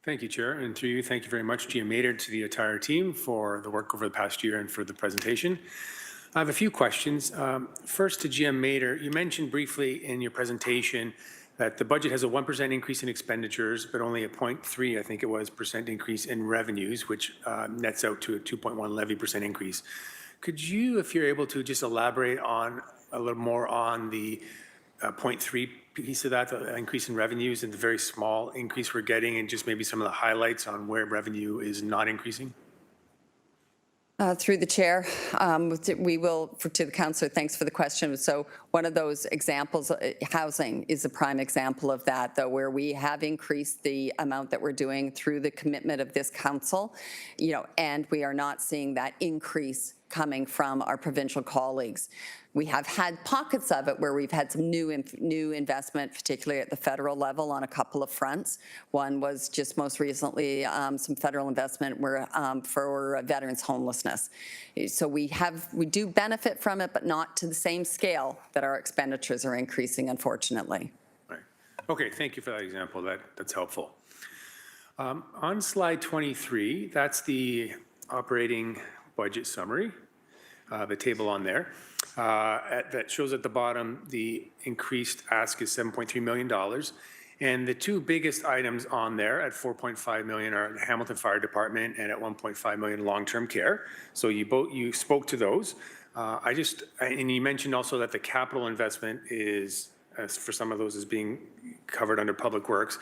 Thank you, Chair. And through you, thank you very much, Gia Maynard, to the entire team for the work over the past year and for the presentation. I have a few questions. First to Gia Maynard, you mentioned briefly in your presentation that the budget has a 1% increase in expenditures, but only a 0.3, I think it was, % increase in revenues, which nets out to a 2.1 levy % increase. Could you, if you're able to, just elaborate on a little more on the 0.3 piece of that, the increase in revenues and the very small increase we're getting, and just maybe some of the highlights on where revenue is not increasing? Through the chair, we will, to the councillor, thanks for the question. So one of those examples, housing is a prime example of that, though, where we have increased the amount that we're doing through the commitment of this council, you know, and we are not seeing that increase coming from our provincial colleagues. We have had pockets of it where we've had some new investment, particularly at the federal level on a couple of fronts. One was just most recently some federal investment for veterans homelessness. So we do benefit from it, but not to the same scale that our expenditures are increasing, unfortunately. Right. Okay, thank you for that example. That's helpful. On slide 23, that's the operating budget summary, the table on there. That shows at the bottom the increased ask is $7.3 million. And the two biggest items on there at $4.5 million are the Hamilton Fire Department and at $1.5 million long-term care. So you spoke to those. And you mentioned also that the capital investment is, for some of those, is being covered under Public Works.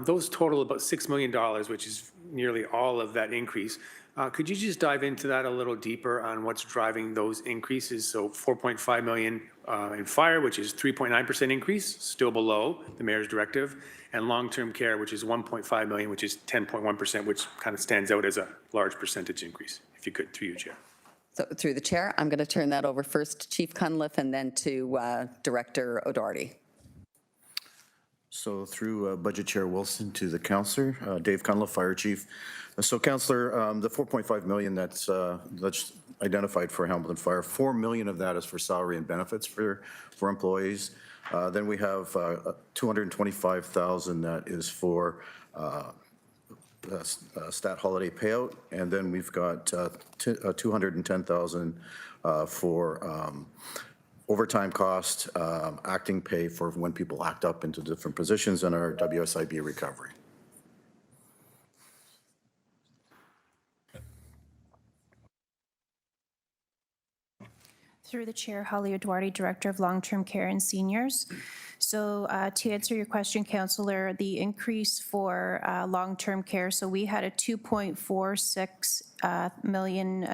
Those total about $6 million, which is nearly all of that increase. Could you just dive into that a little deeper on what's driving those increases? So 4.5 million in fire, which is 3.9% increase, still below the mayor's directive, and long-term care, which is 1.5 million, which is 10.1%, which kind of stands out as a large percentage increase. If you could, through you, Chair. So through the chair, I'm going to turn that over first to Chief Cunliffe and then to Director O'Doherty. So through Budget Chair Wilson to the councillor, Dave Cunliffe, Fire Chief. So councillor, the 4.5 million that's identified for Hamilton Fire, 4 million of that is for salary and benefits for employees. Then we have 225,000 that is for stat holiday payout, and then we've got 210,000 for overtime cost, acting pay for when people act up into different positions, and our WSIB recovery. Through the chair, Holly O'Doherty, Director of Long-Term Care and Seniors. So to answer your question, Councillor, the increase for long-term care, so we had a $2.46 million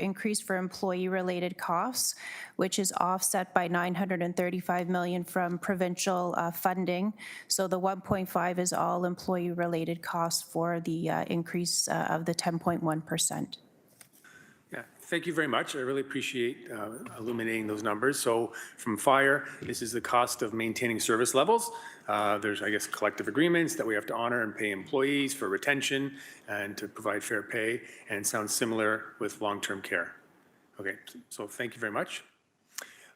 increase for employee-related costs, which is offset by $935 million from provincial funding. So the 1.5 is all employee-related costs for the increase of the 10.1%. Yeah, thank you very much. I really appreciate illuminating those numbers. So from fire, this is the cost of maintaining service levels. There's, I guess, collective agreements that we have to honor and pay employees for retention and to provide fair pay, and it sounds similar with long-term care. Okay, so thank you very much.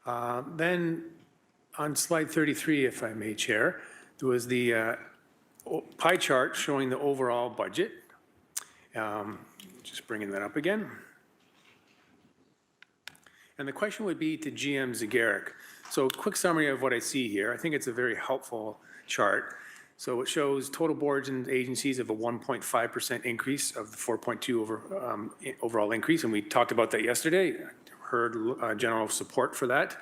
Then on slide 33, if I may, Chair, there was the pie chart showing the overall budget. Just bringing that up again. And the question would be to GM Zagaric. So quick summary of what I see here. I think it's a very helpful chart. So it shows total boards and agencies of a 1.5% increase of the 4.2 overall increase. And we talked about that yesterday, heard general support for that.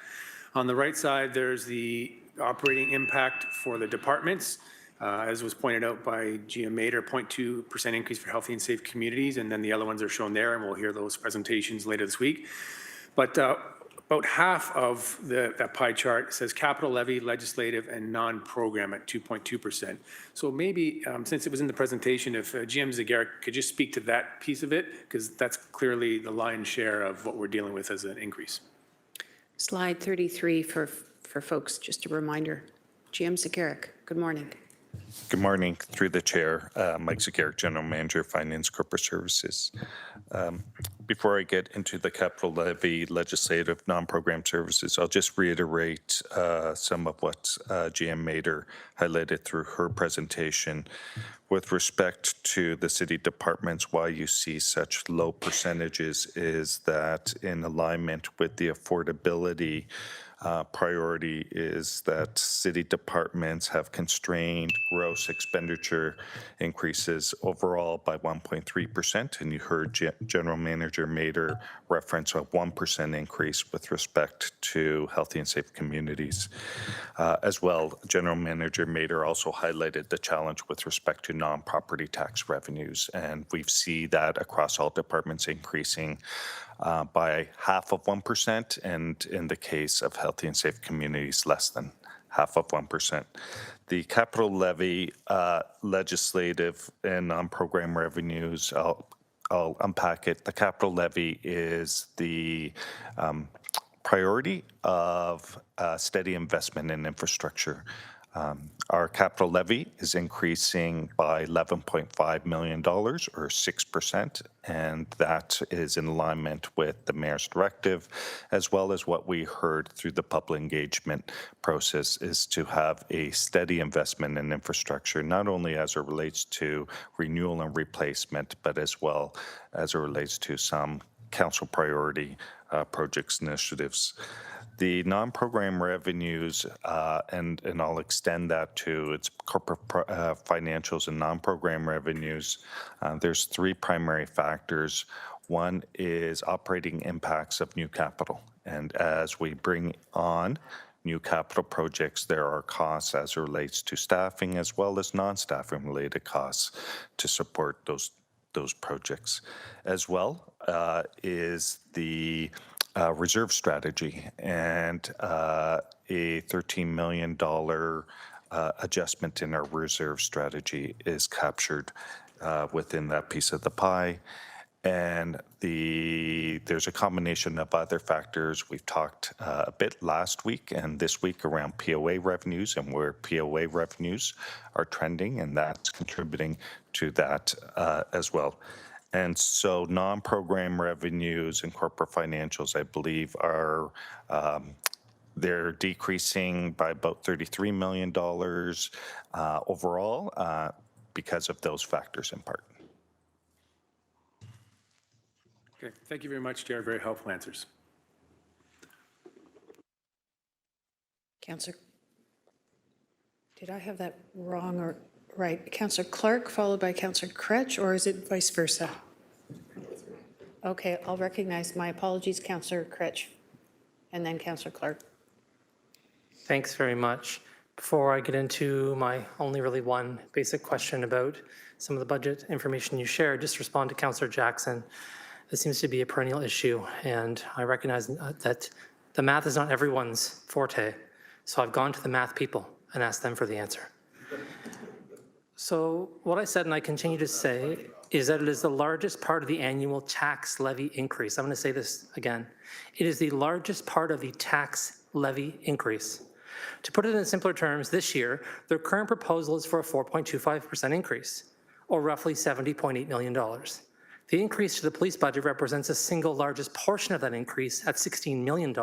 On the right side, there's the operating impact for the departments. As was pointed out by GM Mader, 0.2% increase for healthy and safe communities, and then the other ones are shown there, and we'll hear those presentations later this week. But about half of that pie chart says capital levy, legislative, and non-program at 2.2%. So maybe, since it was in the presentation, if GM Zagaric could just speak to that piece of it, because that's clearly the lion's share of what we're dealing with as an increase. Slide 33 for folks, just a reminder. GM Zagaric, good morning. Good morning, through the chair, Mike Zagaric, General Manager, Finance Corporate Services. Before I get into the capital levy, legislative, non-program services, I'll just reiterate some of what GM Mader highlighted through her presentation. With respect to the city departments, why you see such low percentages is that in alignment with the affordability priority is that city departments have constrained gross expenditure increases overall by 1.3%. And you heard General Manager Mader reference a 1% increase with respect to healthy and safe communities. As well, General Manager Mader also highlighted the challenge with respect to non-property tax revenues. And we see that across all departments increasing by half of 1%, and in the case of healthy and safe communities, less than half of 1%. The capital levy, legislative, and non-program revenues, I'll unpack it. The capital levy is the priority of steady investment in infrastructure. Our capital levy is increasing by $11.5 million, or 6%, and that is in alignment with the mayor's directive, as well as what we heard through the public engagement process, is to have a steady investment in infrastructure, not only as it relates to renewal and replacement, but as well as it relates to some council priority projects initiatives. The non-program revenues, and I'll extend that to its corporate financials and non-program revenues, there's three primary factors. One is operating impacts of new capital. And as we bring on new capital projects, there are costs as it relates to staffing as well as non-staffing related costs to support those projects. As well is the reserve strategy, and a $13 million adjustment in our reserve strategy is captured within that piece of the pie. And there's a combination of other factors. We've talked a bit last week and this week around POA revenues and where POA revenues are trending, and that's contributing to that as well. And so non-program revenues and corporate financials, I believe, are they're decreasing by about $33 million overall because of those factors in part. Okay, thank you very much, Chair. Very helpful answers. Councillor, did I have that wrong or right? Councillor Clark followed by Councillor Kretsch, or is it vice versa? Okay, I'll recognize, my apologies, Councillor Kretsch, and then Councillor Clark. Thanks very much. Before I get into my only really one basic question about some of the budget information you shared, just respond to Councillor Jackson. This seems to be a perennial issue, and I recognize that the math is not everyone's forte. So I've gone to the math people and asked them for the answer. So what I said, and I continue to say, is that it is the largest part of the annual tax levy increase. I'm going to say this again. It is the largest part of the tax levy increase. To put it in simpler terms, this year, their current proposal is for a 4.25% increase, or roughly $70.8 million. The increase to the police budget represents the single largest portion of that increase at $16 million,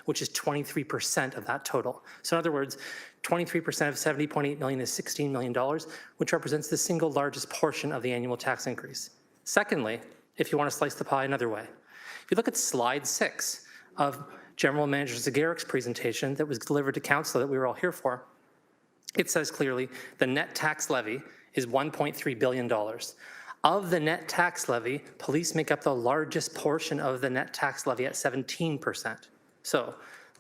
which is 23% of that total. So in other words, 23% of $70.8 million is $16 million, which represents the single largest portion of the annual tax increase. Secondly, if you want to slice the pie another way, if you look at slide 6, of General Manager Zagarik's presentation that was delivered to council that we were all here for, it says clearly the net tax levy is $1.3 billion. Of the net tax levy, police make up the largest portion of the net tax levy at 17%. So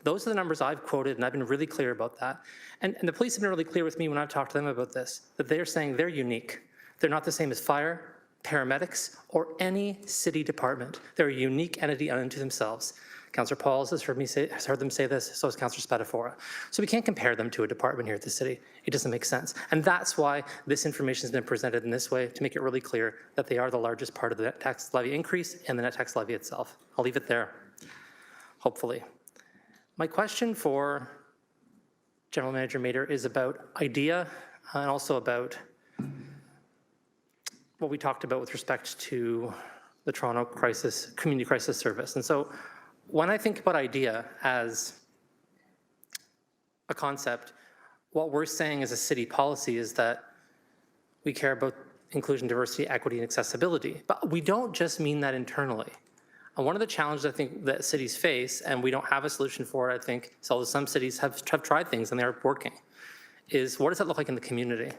those are the numbers I've quoted, and I've been really clear about that. And the police have been really clear with me when I've talked to them about this, that they're saying they're unique. They're not the same as fire, paramedics, or any city department. They're a unique entity unto themselves. Councillor Pauls has heard them say this, so has Councillor Spatafora. So we can't compare them to a department here at the city. It doesn't make sense. And that's why this information has been presented in this way, to make it really clear that they are the largest part of the net tax levy increase and the net tax levy itself. I'll leave it there, hopefully. My question for General Manager Mader is about IDEA and also about what we talked about with respect to the Toronto Community Crisis Service. And so when I think about IDEA as a concept, what we're saying as a city policy is that we care about inclusion, diversity, equity, and accessibility. But we don't just mean that internally. And one of the challenges I think that cities face, and we don't have a solution for it, I think, so some cities have tried things and they're working, is what does that look like in the community?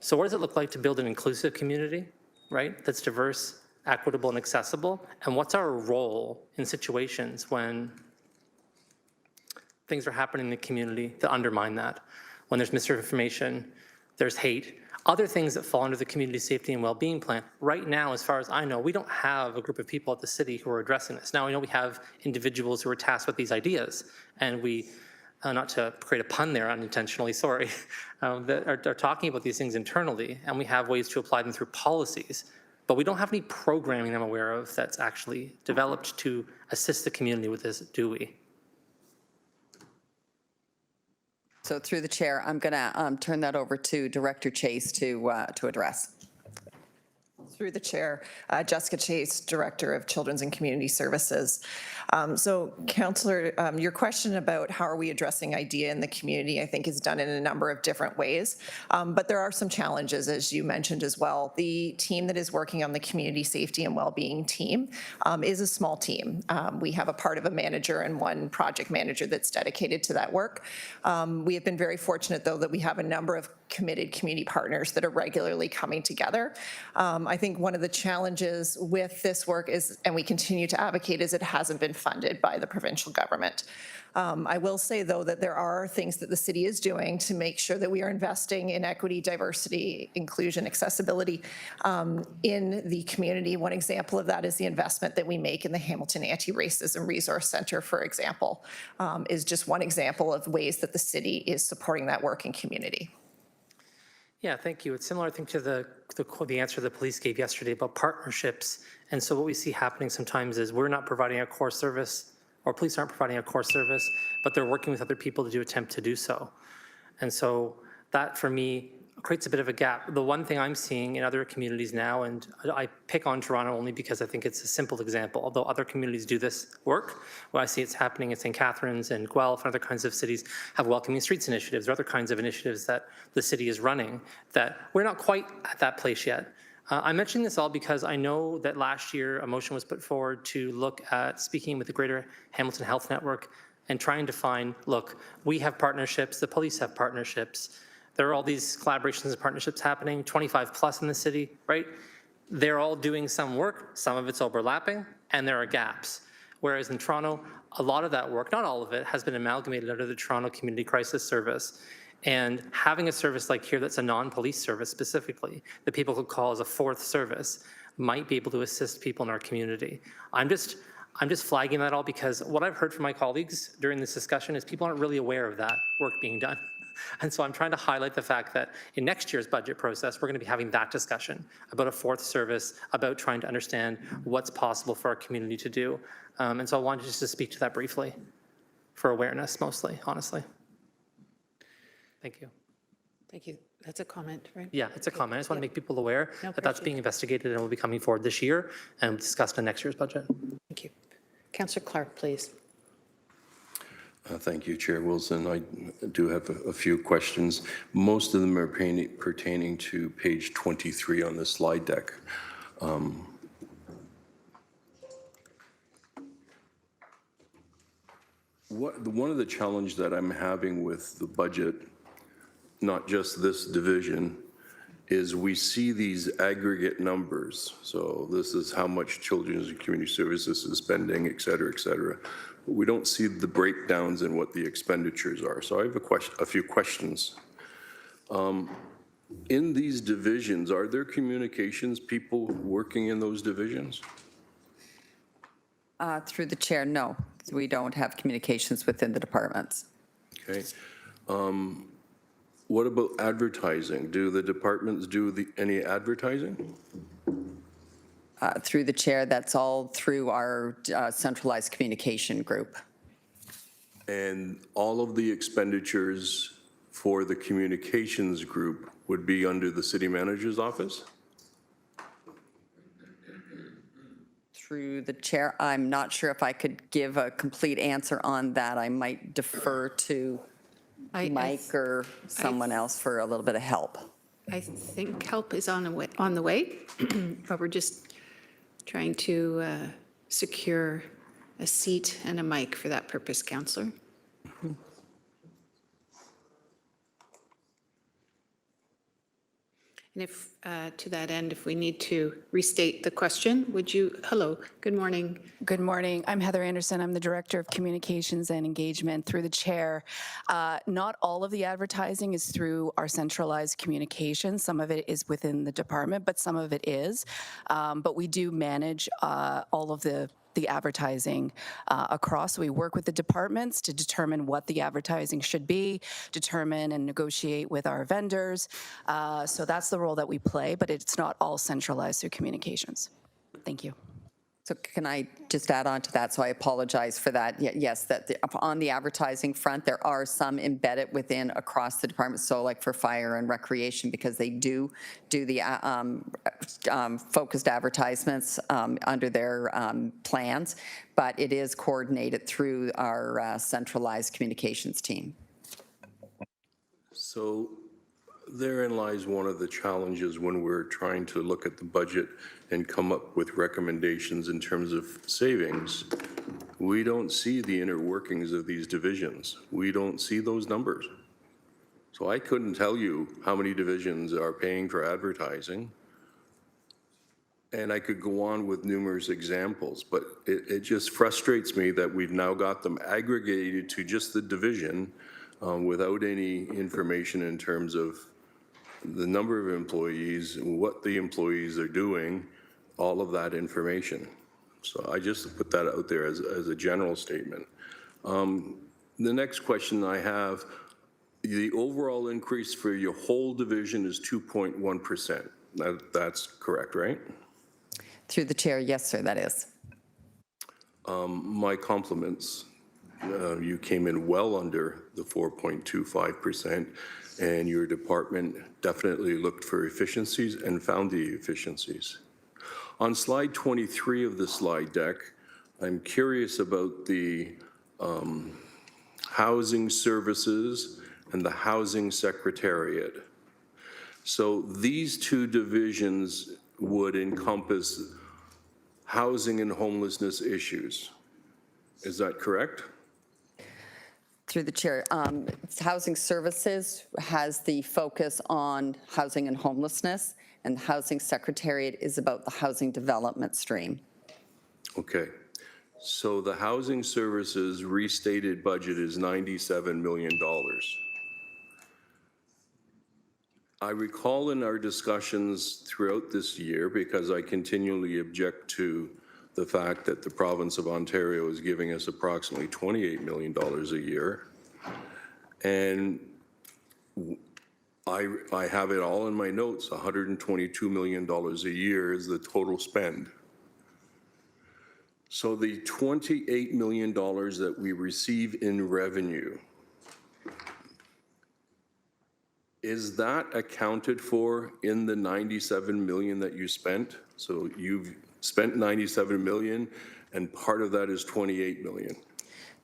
So what does it look like to build an inclusive community, right, that's diverse, equitable, and accessible? And what's our role in situations when things are happening in the community that undermine that? When there's misinformation, there's hate, other things that fall under the community safety and well-being plan. Right now, as far as I know, we don't have a group of people at the city who are addressing this. Now, I know we have individuals who are tasked with these ideas, and we, not to create a pun there unintentionally, sorry, that are talking about these things internally, and we have ways to apply them through policies. But we don't have any programming I'm aware of that's actually developed to assist the community with this, do we? So through the chair, I'm going to turn that over to Director Chase to address. Through the chair, Jessica Chase, Director of Children's and Community Services. So, Councillor, your question about how are we addressing IDEA in the community, I think is done in a number of different ways. But there are some challenges, as you mentioned as well. The team that is working on the community safety and well-being team is a small team. We have a part of a manager and one project manager that's dedicated to that work. We have been very fortunate, though, that we have a number of committed community partners that are regularly coming together. I think one of the challenges with this work is, and we continue to advocate, is it hasn't been funded by the provincial government. I will say, though, that there are things that the city is doing to make sure that we are investing in equity, diversity, inclusion, accessibility in the community. One example of that is the investment that we make in the Hamilton Anti-Racism Resource Center, for example, is just one example of ways that the city is supporting that work in community. Yeah, thank you. It's similar, I think, to the answer the police gave yesterday about partnerships. And so what we see happening sometimes is we're not providing a core service, or police aren't providing a core service, but they're working with other people to attempt to do so. And so that, for me, creates a bit of a gap. The one thing I'm seeing in other communities now, and I pick on Toronto only because I think it's a simple example, although other communities do this work. Well, I see it's happening in St. Catharines and Guelph and other kinds of cities have welcoming streets initiatives or other kinds of initiatives that the city is running that we're not quite at that place yet. I'm mentioning this all because I know that last year a motion was put forward to look at speaking with the Greater Hamilton Health Network and trying to find, look, we have partnerships, the police have partnerships, there are all these collaborations and partnerships happening, 25 plus in the city, right? They're all doing some work, some of it's overlapping, and there are gaps. Whereas in Toronto, a lot of that work, not all of it, has been amalgamated under the Toronto Community Crisis Service. And having a service like here that's a non-police service specifically, that people could call as a fourth service, might be able to assist people in our community. I'm just flagging that all because what I've heard from my colleagues during this discussion is people aren't really aware of that work being done. And so I'm trying to highlight the fact that in next year's budget process, we're going to be having that discussion about a fourth service, about trying to understand what's possible for our community to do. And so I wanted just to speak to that briefly for awareness mostly, honestly. Thank you. Thank you. That's a comment, right? Yeah, it's a comment. I just want to make people aware that that's being investigated and will be coming forward this year and discussed in next year's budget. Thank you. Councillor Clark, please. Thank you, Chair Wilson. I do have a few questions. Most of them are pertaining to page 23 on the slide deck. One of the challenge that I'm having with the budget, not just this division, is we see these aggregate numbers. So this is how much Children's and Community Services is spending, et cetera, et cetera. But we don't see the breakdowns in what the expenditures are. So I have a few questions. In these divisions, are there communications people working in those divisions? Through the chair, no. We don't have communications within the departments. Okay. What about advertising? Do the departments do any advertising? Through the chair, that's all through our centralized communication group. And all of the expenditures for the communications group would be under the city manager's office? Through the chair, I'm not sure if I could give a complete answer on that. I might defer to Mike or someone else for a little bit of help. I think help is on the way, but we're just trying to secure a seat and a mic for that purpose, Councillor. And if, to that end, if we need to restate the question, would you, hello, good morning. Good morning. I'm Heather Anderson. I'm the Director of Communications and Engagement through the chair. Not all of the advertising is through our centralized communications. Some of it is within the department, but some of it is. But we do manage all of the advertising across. We work with the departments to determine what the advertising should be, determine and negotiate with our vendors. So that's the role that we play, but it's not all centralized through communications. Thank you. So can I just add on to that? So I apologize for that. Yes, that on the advertising front, there are some embedded within across the department. So like for fire and recreation, because they do the focused advertisements under their plans, but it is coordinated through our centralized communications team. So therein lies one of the challenges when we're trying to look at the budget and come up with recommendations in terms of savings. We don't see the inner workings of these divisions. We don't see those numbers. So I couldn't tell you how many divisions are paying for advertising. And I could go on with numerous examples, but it just frustrates me that we've now got them aggregated to just the division without any information in terms of the number of employees, what the employees are doing, all of that information. So I just put that out there as a general statement. The next question I have, the overall increase for your whole division is 2.1%. That's correct, right? Through the chair, yes, sir, that is. My compliments. You came in well under the 4.25%, and your department definitely looked for efficiencies and found the efficiencies. On slide 23 of the slide deck, I'm curious about the housing services and the housing secretariat. So these two divisions would encompass housing and homelessness issues. Is that correct? Through the chair, Housing Services has the focus on housing and homelessness, and the Housing Secretariat is about the housing development stream. Okay. So the Housing Services restated budget is $97 million. I recall in our discussions throughout this year, because I continually object to the fact that the province of Ontario is giving us approximately $28 million a year. And I have it all in my notes, $122 million a year is the total spend. So the $28 million that we receive in revenue, is that accounted for in the $97 million that you spent? So you've spent $97 million, and part of that is $28 million.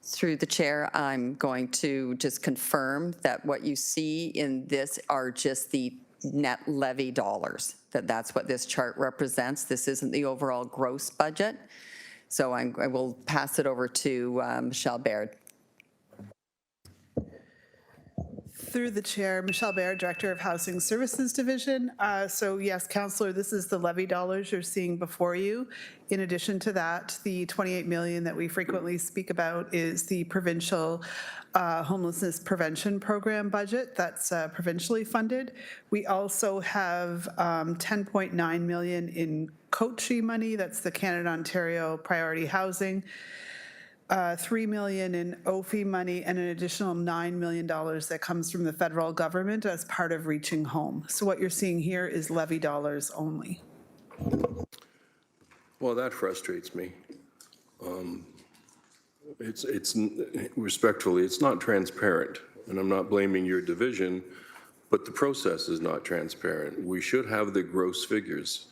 Through the chair, I'm going to just confirm that what you see in this are just the net levy dollars, that's what this chart represents. This isn't the overall gross budget. So I will pass it over to Michelle Baird. Through the chair, Michelle Baer, Director of Housing Services Division. So yes, Councillor, this is the levy dollars you're seeing before you. In addition to that, the 28 million that we frequently speak about is the provincial homelessness prevention program budget that's provincially funded. We also have 10.9 million in COCHI money, that's the Canada-Ontario Priority Housing. 3 million in OFI money and an additional $9 million that comes from the federal government as part of Reaching Home. So what you're seeing here is levy dollars only. Well, that frustrates me. Respectfully, it's not transparent, and I'm not blaming your division, but the process is not transparent. We should have the gross figures.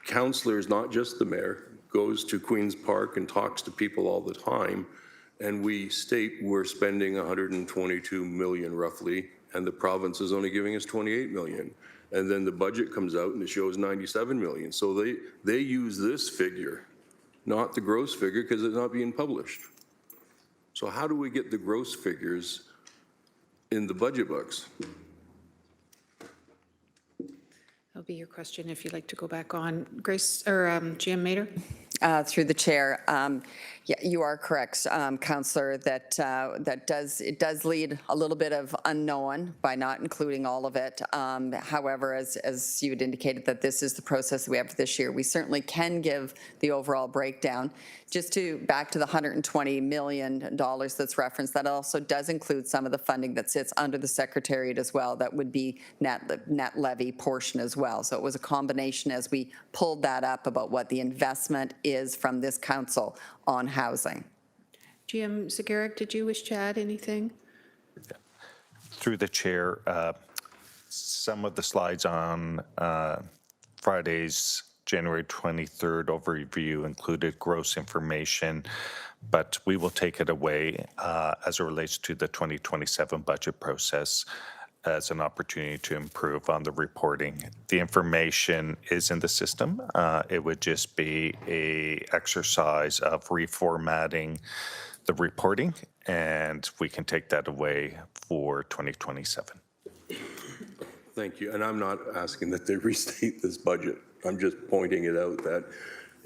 Councillors, not just the mayor, goes to Queen's Park and talks to people all the time, and we state we're spending 122 million roughly, and the province is only giving us 28 million. And then the budget comes out and it shows 97 million. So they use this figure, not the gross figure, because it's not being published. So how do we get the gross figures in the budget books? That'll be your question if you'd like to go back on. Grace, or GM Mater? Through the chair, yeah, you are correct, Councillor, that it does lead a little bit of unknown by not including all of it. However, as you had indicated that this is the process that we have for this year, we certainly can give the overall breakdown. Just back to the $120 million that's referenced, that also does include some of the funding that sits under the Secretariat as well. That would be net levy portion as well. So it was a combination as we pulled that up about what the investment is from this council on housing. GM Zagarek, did you wish to add anything? Through the chair, some of the slides on Friday's January 23rd overview included gross information, but we will take it away as it relates to the 2027 budget process as an opportunity to improve on the reporting. The information is in the system. It would just be an exercise of reformatting the reporting, and we can take that away for 2027. Thank you. And I'm not asking that they restate this budget. I'm just pointing it out that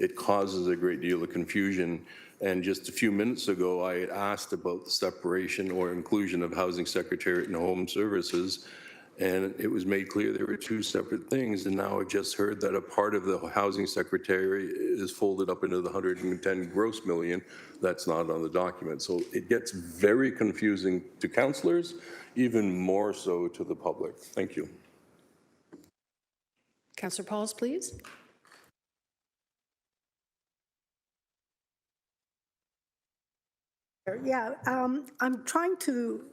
it causes a great deal of confusion. And just a few minutes ago, I had asked about the separation or inclusion of Housing Secretariat and Home Services, and it was made clear there were two separate things. And now I've just heard that a part of the Housing Secretariat is folded up into the 110 gross million. That's not on the document. So it gets very confusing to councillors, even more so to the public. Thank you. Councillor Pauls, please. Yeah, I'm trying to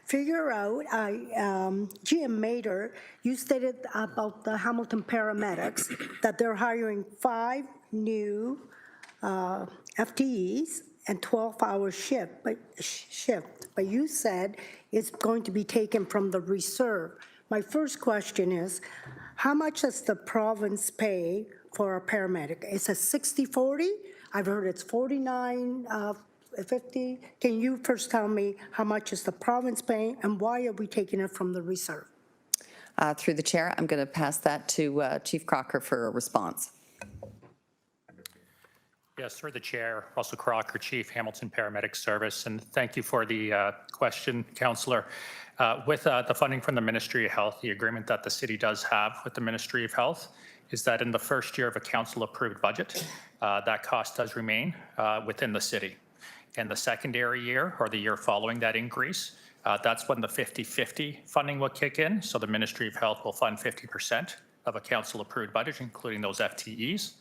figure out, GM Mater, you stated about the Hamilton paramedics that they're hiring 5 new FTEs and 12-hour shift, but you said it's going to be taken from the reserve. My first question is, how much does the province pay for a paramedic? Is it 60-40? I've heard it's 49-50. Can you first tell me how much is the province paying and why are we taking it from the reserve? Through the chair, I'm going to pass that to Chief Crocker for a response. Yes, through the chair, Russell Crocker, Chief, Hamilton Paramedic Service, and thank you for the question, Councillor. With the funding from the Ministry of Health, the agreement that the city does have with the Ministry of Health is that in the first year of a council-approved budget, that cost does remain within the city. In the secondary year, or the year following that increase, that's when the 50-50 funding will kick in. So the Ministry of Health will fund 50% of a council-approved budget, including those FTEs.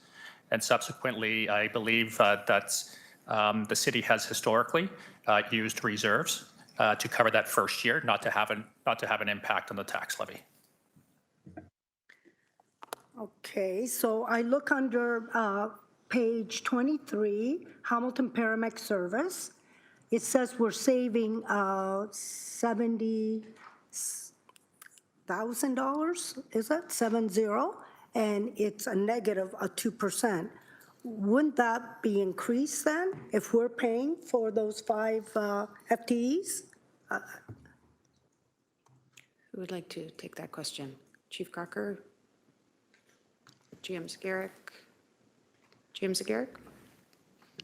And subsequently, I believe that's the city has historically used reserves to cover that first year, not to have an impact on the tax levy. Okay, so I look under page 23, Hamilton Paramedic Service. It says we're saving $70,000, is it? 70, and it's a negative of 2%. Wouldn't that be increased then if we're paying for those 5 FTEs? Who would like to take that question? Chief Crocker? GM Zagarek? GM Zagarek?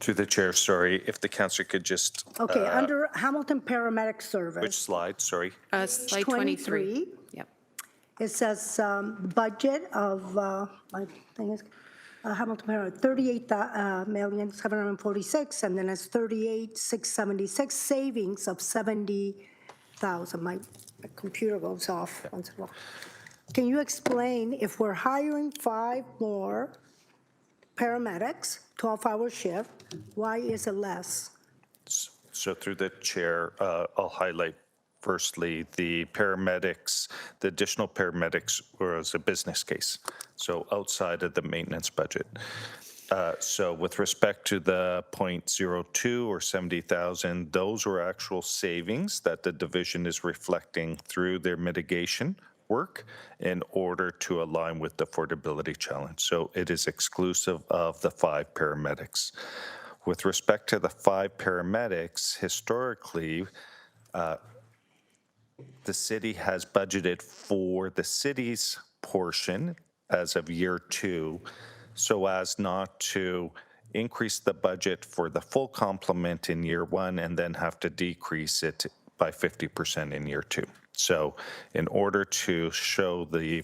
To the chair, sorry, if the councillor could just, Okay, under Hamilton Paramedic Service. which slide, sorry? Slide 23. Yep. It says budget of, my thing is, Hamilton Paramedic, 38,746, and then it's 38,676, savings of 70,000. My computer goes off once in a while. Can you explain if we're hiring 5 more paramedics, 12-hour shift, why is it less? So through the chair, I'll highlight firstly the paramedics, the additional paramedics was a business case, so outside of the maintenance budget. So with respect to the 0.02 or 70,000, those were actual savings that the division is reflecting through their mitigation work in order to align with the affordability challenge. So it is exclusive of the 5 paramedics. With respect to the 5 paramedics, historically, the city has budgeted for the city's portion as of year 2, so as not to increase the budget for the full complement in year 1 and then have to decrease it by 50% in year 2. So in order to show the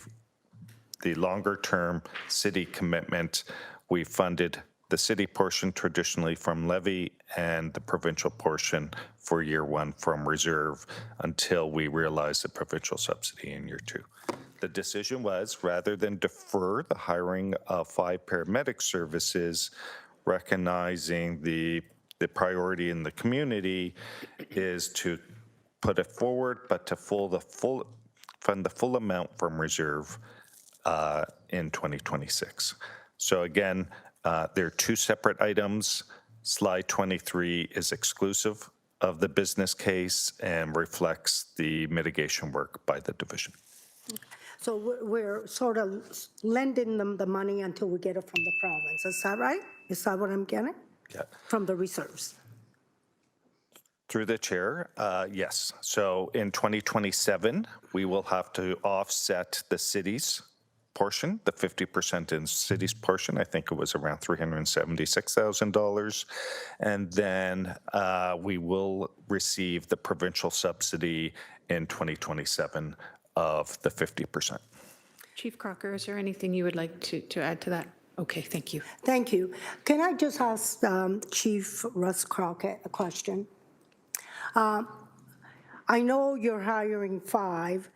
longer-term city commitment, we funded the city portion traditionally from levy and the provincial portion for year 1 from reserve until we realize the provincial subsidy in year 2. The decision was, rather than defer the hiring of 5 paramedic services, recognizing the priority in the community is to put it forward, but to fund the full amount from reserve in 2026. So again, there are 2 separate items. Slide 23 is exclusive of the business case and reflects the mitigation work by the division. So we're sort of lending them the money until we get it from the province. Is that right? Is that what I'm getting? Yeah. From the reserves? Through the chair, yes. So in 2027, we will have to offset the city's portion, the 50% in city's portion. I think it was around $376,000. And then we will receive the provincial subsidy in 2027 of the 50%. Chief Crocker, is there anything you would like to add to that? Okay, thank you. Thank you. Can I just ask Chief Russ Crockett a question? I know you're hiring 5.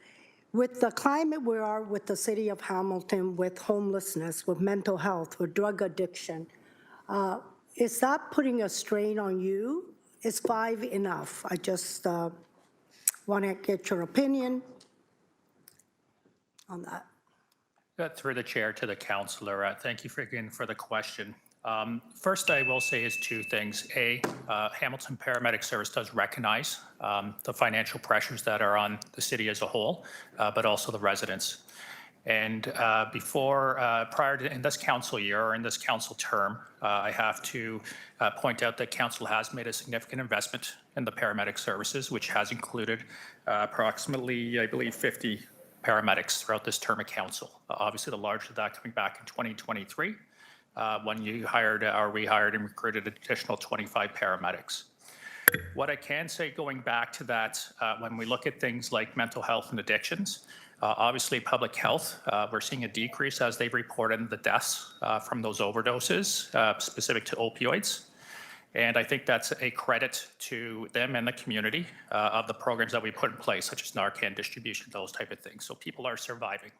With the climate we are with the city of Hamilton, with homelessness, with mental health, with drug addiction, is that putting a strain on you? Is 5 enough? I just want to get your opinion on that. Through the chair to the councillor, thank you again for the question. First, I will say is 2 things. A, Hamilton Paramedic Service does recognize the financial pressures that are on the city as a whole, but also the residents. And prior to in this council year or in this council term, I have to point out that council has made a significant investment in the paramedic services, which has included approximately, I believe, 50 paramedics throughout this term of council. Obviously, the largest of that coming back in 2023. When we hired and recruited an additional 25 paramedics. What I can say going back to that, when we look at things like mental health and addictions, obviously public health, we're seeing a decrease as they've reported the deaths from those overdoses specific to opioids. And I think that's a credit to them and the community of the programs that we put in place, such as Narcan distribution, those type of things. So people are surviving.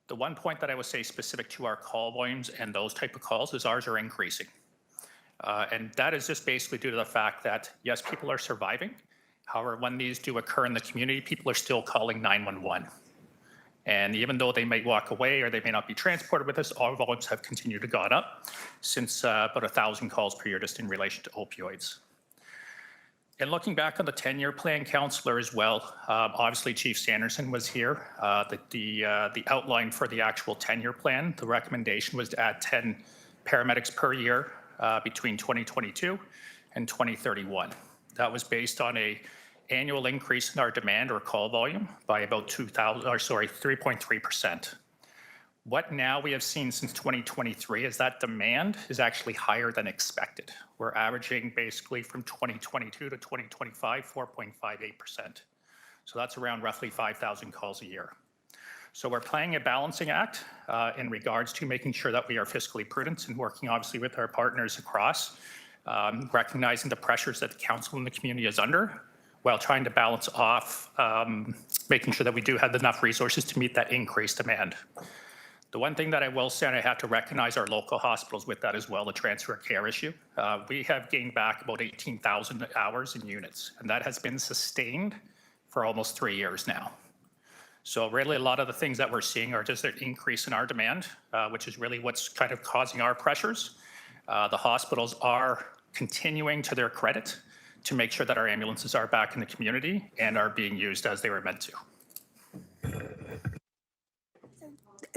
The one point that I would say specific to our call volumes and those type of calls is ours are increasing. And that is just basically due to the fact that, yes, people are surviving. However, when these do occur in the community, people are still calling 911. And even though they may walk away or they may not be transported with us, our volumes have continued to go up since about 1,000 calls per year just in relation to opioids. And looking back on the 10-year plan, councillor, as well, obviously Chief Sanderson was here. The outline for the actual 10-year plan, the recommendation was to add 10 paramedics per year between 2022 and 2031. That was based on a annual increase in our demand or call volume by about 3.3%. What now we have seen since 2023 is that demand is actually higher than expected. We're averaging basically from 2022 to 2025, 4.58%. So that's around roughly 5,000 calls a year. So we're playing a balancing act in regards to making sure that we are fiscally prudent and working obviously with our partners across, recognizing the pressures that the council and the community is under, while trying to balance off making sure that we do have enough resources to meet that increased demand. The one thing that I will say, and I have to recognize our local hospitals with that as well, the transfer of care issue. We have gained back about 18,000 hours in units, and that has been sustained for almost 3 years now. So really a lot of the things that we're seeing are just an increase in our demand, which is really what's kind of causing our pressures. The hospitals are continuing to their credit to make sure that our ambulances are back in the community and are being used as they were meant to.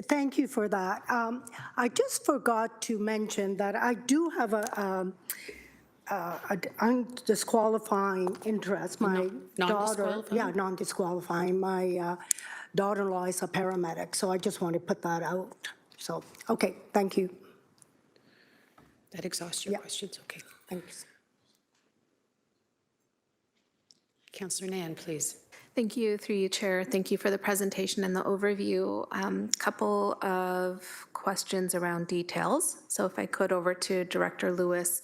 Thank you for that. I just forgot to mention that I do have a undisqualifying interest. My daughter, yeah, non-disqualifying. My daughter-in-law is a paramedic, so I just want to put that out. So, okay, thank you. That exhausts your questions. Okay. Thanks. Councillor Nan, please. Thank you, through you, Chair. Thank you for the presentation and the overview. Couple of questions around details. So if I could, over to Director Lewis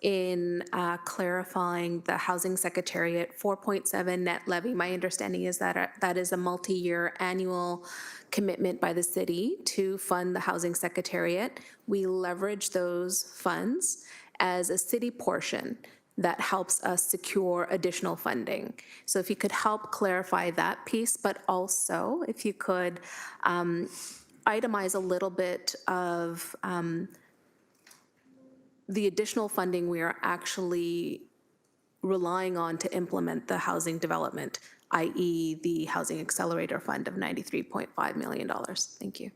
in clarifying the Housing Secretariat 4.7 net levy. My understanding is that that is a multi-year annual commitment by the city to fund the Housing Secretariat. We leverage those funds as a city portion that helps us secure additional funding. So if you could help clarify that piece, but also if you could itemize a little bit of the additional funding we are actually relying on to implement the housing development, i.e. the Housing Accelerator Fund of $93.5 million. Thank you.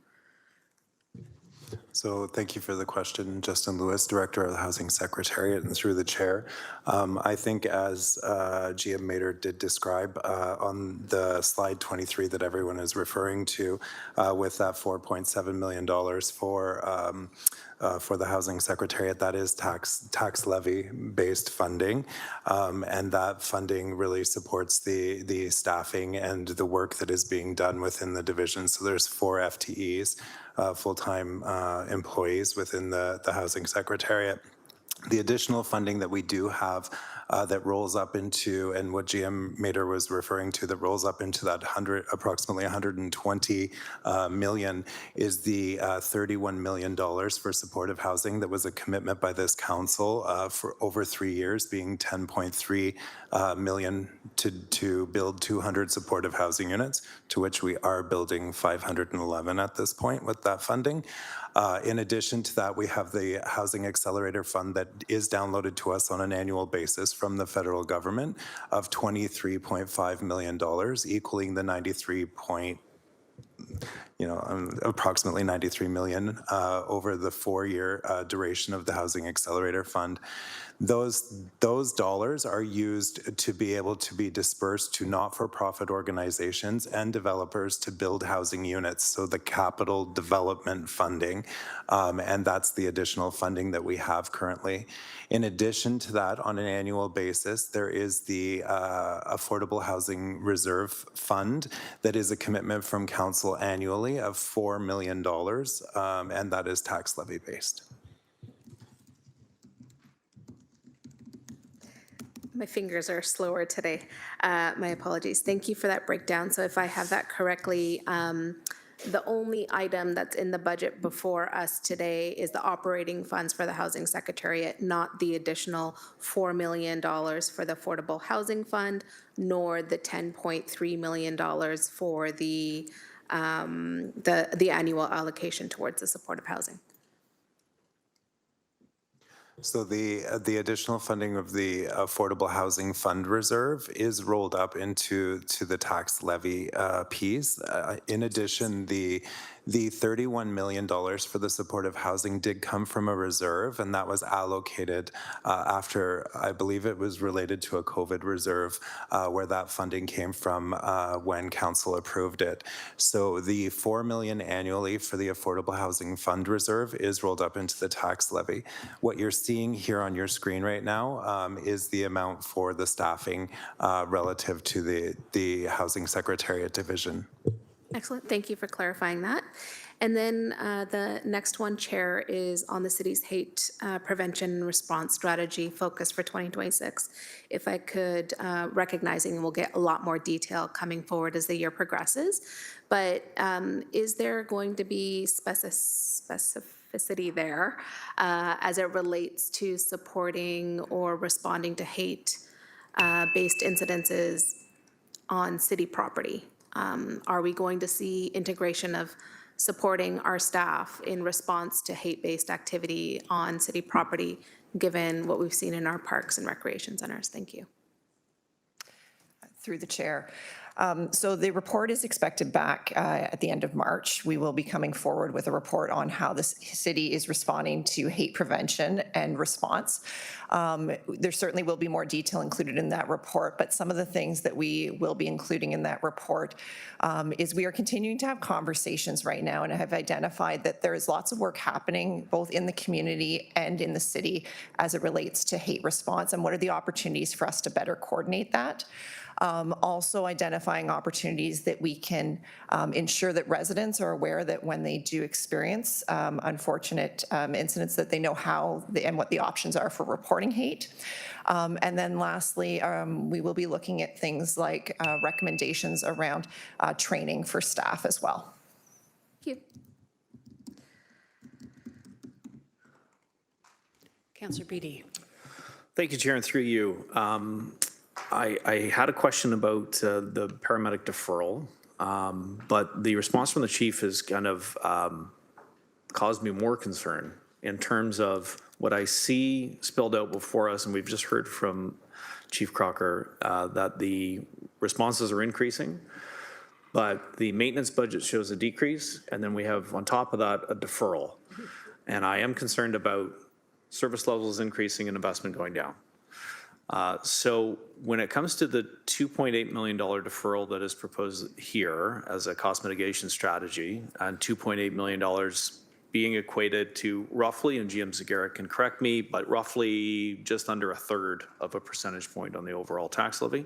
So thank you for the question, Justin Lewis, Director of the Housing Secretariat, and through the chair. I think as GM Mader did describe on the slide 23 that everyone is referring to with that $4.7 million for the Housing Secretariat, that is tax levy based funding, and that funding really supports the staffing and the work that is being done within the division. So there's 4 FTEs, full-time employees within the Housing Secretariat. The additional funding that we do have that rolls up into, and what GM Mader was referring to, that rolls up into that approximately 120 million is the $31 million for supportive housing that was a commitment by this council for over 3 years, being 10.3 million to build 200 supportive housing units, to which we are building 511 at this point with that funding. In addition to that, we have the Housing Accelerator Fund that is downloaded to us on an annual basis from the federal government of $23.5 million, equaling the approximately 93 million over the 4-year duration of the Housing Accelerator Fund. Those dollars are used to be able to be dispersed to not-for-profit organizations and developers to build housing units, so the capital development funding, and that's the additional funding that we have currently. In addition to that, on an annual basis, there is the Affordable Housing Reserve Fund that is a commitment from council annually of $4 million, and that is tax levy based. My fingers are slower today. My apologies. Thank you for that breakdown. So if I have that correctly, the only item that's in the budget before us today is the operating funds for the Housing Secretariat, not the additional $4 million for the Affordable Housing Fund, nor the $10.3 million for the annual allocation towards the supportive housing. So the additional funding of the Affordable Housing Fund Reserve is rolled up into the tax levy piece. In addition, the The $31 million for the supportive housing did come from a reserve, and that was allocated after, I believe it was related to a COVID reserve, where that funding came from when council approved it. So the $4 million annually for the Affordable Housing Fund Reserve is rolled up into the tax levy. What you're seeing here on your screen right now is the amount for the staffing relative to the Housing Secretariat Division. Excellent. Thank you for clarifying that. And then the next one, Chair, is on the city's hate prevention and response strategy focus for 2026. If I could, recognizing we'll get a lot more detail coming forward as the year progresses, but is there going to be specificity there as it relates to supporting or responding to hate-based incidences on city property? Are we going to see integration of supporting our staff in response to hate-based activity on city property, given what we've seen in our parks and recreation centers? Thank you. Through the chair. So the report is expected back at the end of March. We will be coming forward with a report on how the city is responding to hate prevention and response. There certainly will be more detail included in that report, but some of the things that we will be including in that report is we are continuing to have conversations right now and have identified that there is lots of work happening both in the community and in the city as it relates to hate response, and what are the opportunities for us to better coordinate that. Also identifying opportunities that we can ensure that residents are aware that when they do experience unfortunate incidents, that they know how and what the options are for reporting hate. And then lastly, we will be looking at things like recommendations around training for staff as well. Thank you. Councillor Beattie. Thank you, Chair, and through you. I had a question about the paramedic deferral, but the response from the chief has kind of caused me more concern in terms of what I see spilled out before us, and we've just heard from Chief Crocker that the responses are increasing, but the maintenance budget shows a decrease, and then we have on top of that a deferral. And I am concerned about service levels increasing and investment going down. So when it comes to the $2.8 million deferral that is proposed here as a cost mitigation strategy, and $2.8 million being equated to roughly, and GM Zagarek can correct me, but roughly just under a third of a percentage point on the overall tax levy.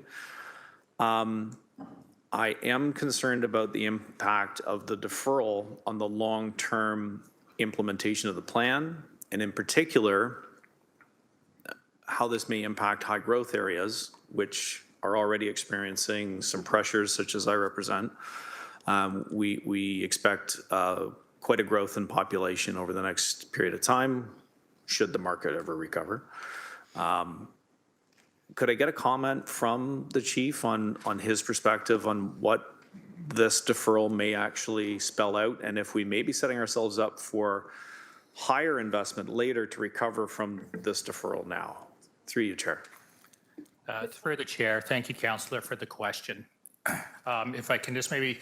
I am concerned about the impact of the deferral on the long-term implementation of the plan, and in particular, how this may impact high growth areas, which are already experiencing some pressures such as I represent. We expect quite a growth in population over the next period of time, should the market ever recover. Could I get a comment from the chief on his perspective on what this deferral may actually spell out, and if we may be setting ourselves up for higher investment later to recover from this deferral now? Through you, Chair. Through the chair, thank you, Councillor, for the question. If I can just maybe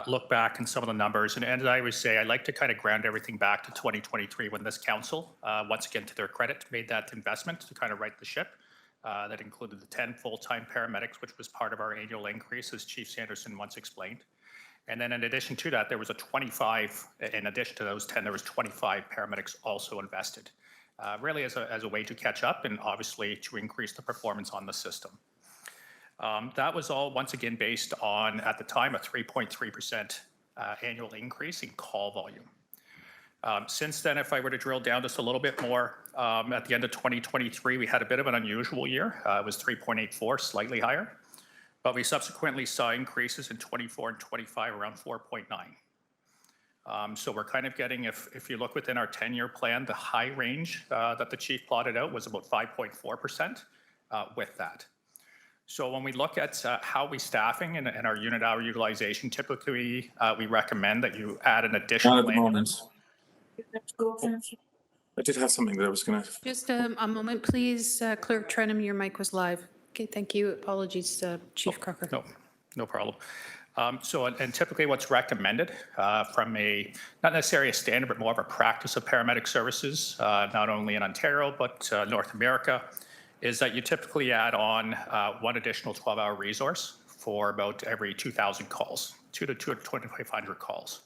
look back in some of the numbers, and as I always say, I like to kind of ground everything back to 2023 when this council, once again to their credit, made that investment to kind of right the ship. That included the 10 full-time paramedics, which was part of our annual increase, as Chief Sanderson once explained. And then in addition to that, there was a 25, in addition to those 10, there was 25 paramedics also invested. Really as a way to catch up and obviously to increase the performance on the system. That was all once again based on, at the time, a 3.3% annual increase in call volume. Since then, if I were to drill down just a little bit more, at the end of 2023, we had a bit of an unusual year. It was 3.84, slightly higher. But we subsequently saw increases in 24 and 25 around 4.9. So we're kind of getting, if you look within our 10-year plan, the high range that the chief plotted out was about 5.4% with that. So when we look at how we staffing and our unit hour utilization, typically we recommend that you add an additional. Not at the moment. I did have something that I was going to. Just a moment, please. Clerk Trenum, your mic was live. Okay, thank you. Apologies, Chief Crocker. No problem. And typically what's recommended from a, not necessarily a standard, but more of a practice of paramedic services, not only in Ontario, but North America, is that you typically add on one additional 12-hour resource for about every 2,000 calls, 2,000 to 2,500 calls.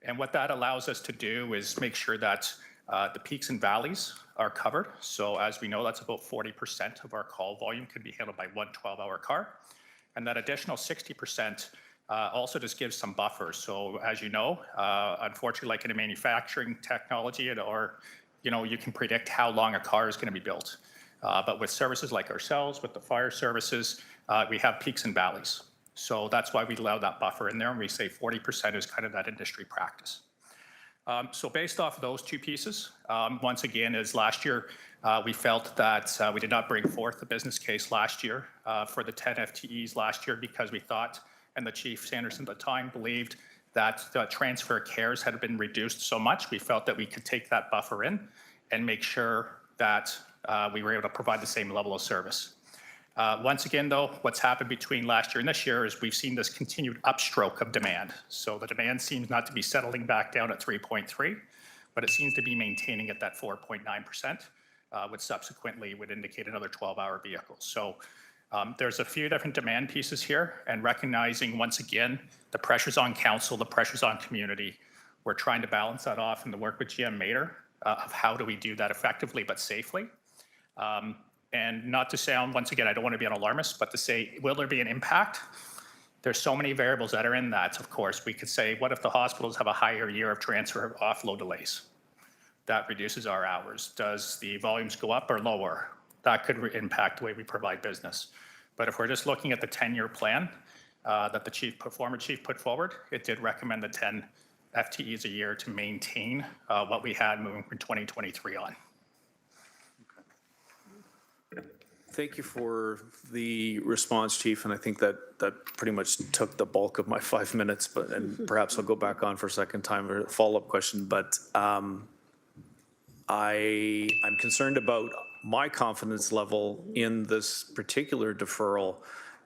And what that allows us to do is make sure that the peaks and valleys are covered. So as we know, that's about 40% of our call volume could be handled by one 12-hour car. And that additional 60% also just gives some buffers. So as you know, unfortunately, like in a manufacturing technology, or you can predict how long a car is going to be built. But with services like ourselves, with the fire services, we have peaks and valleys. So that's why we allow that buffer in there, and we say 40% is kind of that industry practice. So based off of those two pieces, once again, as last year, we felt that we did not bring forth the business case last year for the 10 FTEs last year because we thought, and the Chief Sanderson at the time believed, that the transfer cares had been reduced so much, we felt that we could take that buffer in and make sure that we were able to provide the same level of service. Once again, though, what's happened between last year and this year is we've seen this continued upstroke of demand. So the demand seems not to be settling back down at 3.3, but it seems to be maintaining at that 4.9%, which subsequently would indicate another 12-hour vehicle. So there's a few different demand pieces here, and recognizing, once again, the pressures on council, the pressures on community. We're trying to balance that off in the work with GM Mater of how do we do that effectively but safely. And not to sound, once again, I don't want to be an alarmist, but to say, will there be an impact? There's so many variables that are in that, of course. We could say, what if the hospitals have a higher year of transfer offload delays? That reduces our hours. Does the volumes go up or lower? That could impact the way we provide business. But if we're just looking at the 10-year plan that the former chief put forward, it did recommend the 10 FTEs a year to maintain what we had moving from 2023 on. Thank you for the response, Chief, and I think that pretty much took the bulk of my 5 minutes, and perhaps I'll go back on for a second time or a follow-up question, but I'm concerned about my confidence level in this particular deferral,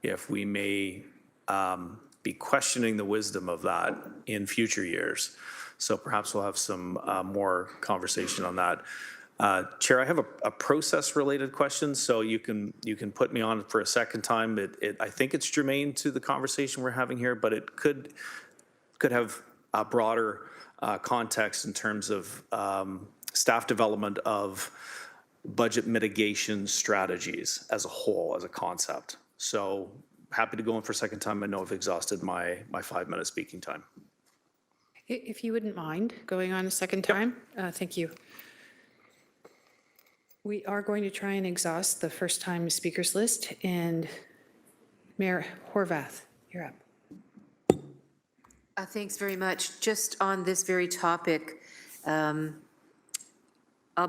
if we may be questioning the wisdom of that in future years. So perhaps we'll have some more conversation on that. Chair, I have a process-related question, so you can put me on for a second time. I think it's germane to the conversation we're having here, but it could have a broader context in terms of staff development of budget mitigation strategies as a whole, as a concept. So happy to go in for a second time. I know I've exhausted my 5-minute speaking time. If you wouldn't mind going on a second time, thank you. We are going to try and exhaust the first-time speakers list, and Mayor Horvath, you're up. Thanks very much. Just on this very topic, I'll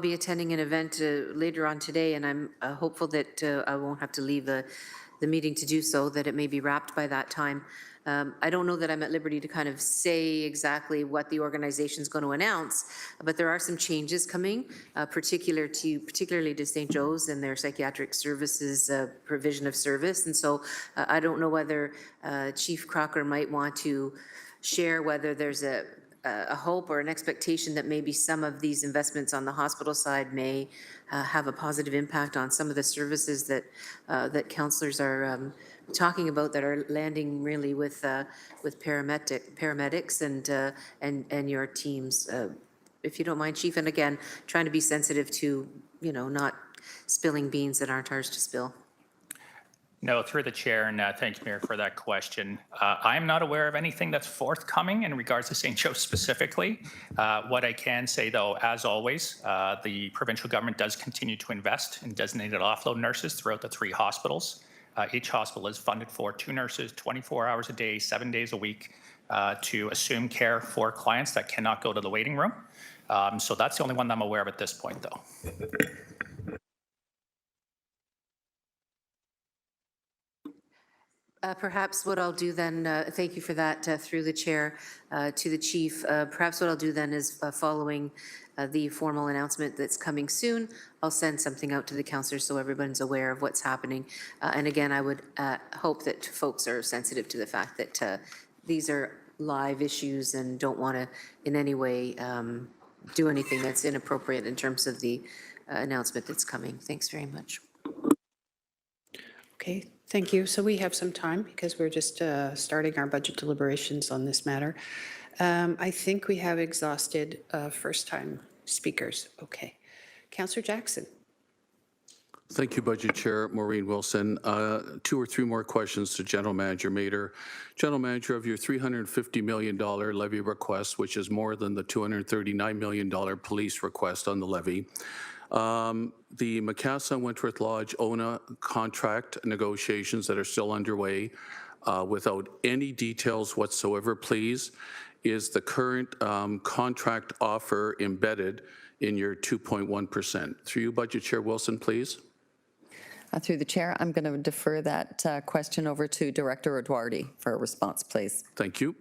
be attending an event later on today, and I'm hopeful that I won't have to leave the meeting to do so, that it may be wrapped by that time. I don't know that I'm at liberty to kind of say exactly what the organization's going to announce, but there are some changes coming, particularly to St. Joe's and their psychiatric services provision of service. And so I don't know whether Chief Crocker might want to share whether there's a hope or an expectation that maybe some of these investments on the hospital side may have a positive impact on some of the services that that councillors are talking about, that are landing really with paramedics and your teams. If you don't mind, Chief, and again, trying to be sensitive to, not spilling beans that aren't ours to spill. No, through the chair, and thanks, Mayor, for that question. I'm not aware of anything that's forthcoming in regards to St. Joe specifically. What I can say, though, as always, the provincial government does continue to invest in designated offload nurses throughout the 3 hospitals. Each hospital is funded for 2 nurses, 24 hours a day, 7 days a week, to assume care for clients that cannot go to the waiting room. So that's the only one that I'm aware of at this point, though. Perhaps what I'll do then, thank you for that, through the chair, to the chief. Perhaps what I'll do then is, following the formal announcement that's coming soon, I'll send something out to the councillors so everyone's aware of what's happening. And again, I would hope that folks are sensitive to the fact that these are live issues and don't want to in any way do anything that's inappropriate in terms of the announcement that's coming. Thanks very much. Okay, thank you. So we have some time because we're just starting our budget deliberations on this matter. I think we have exhausted first-time speakers. Okay. Councillor Jackson. Thank you, Budget Chair Maureen Wilson. 2 or 3 more questions to General Manager Mader. General Manager, of your $350 million levy request, which is more than the $239 million police request on the levy, the Macassa Wentworth Lodge ONA contract negotiations that are still underway, without any details whatsoever, please, is the current contract offer embedded in your 2.1%? Through you, Budget Chair Wilson, please. Through the chair, I'm going to defer that question over to Director Eduardi for a response, please. Thank you.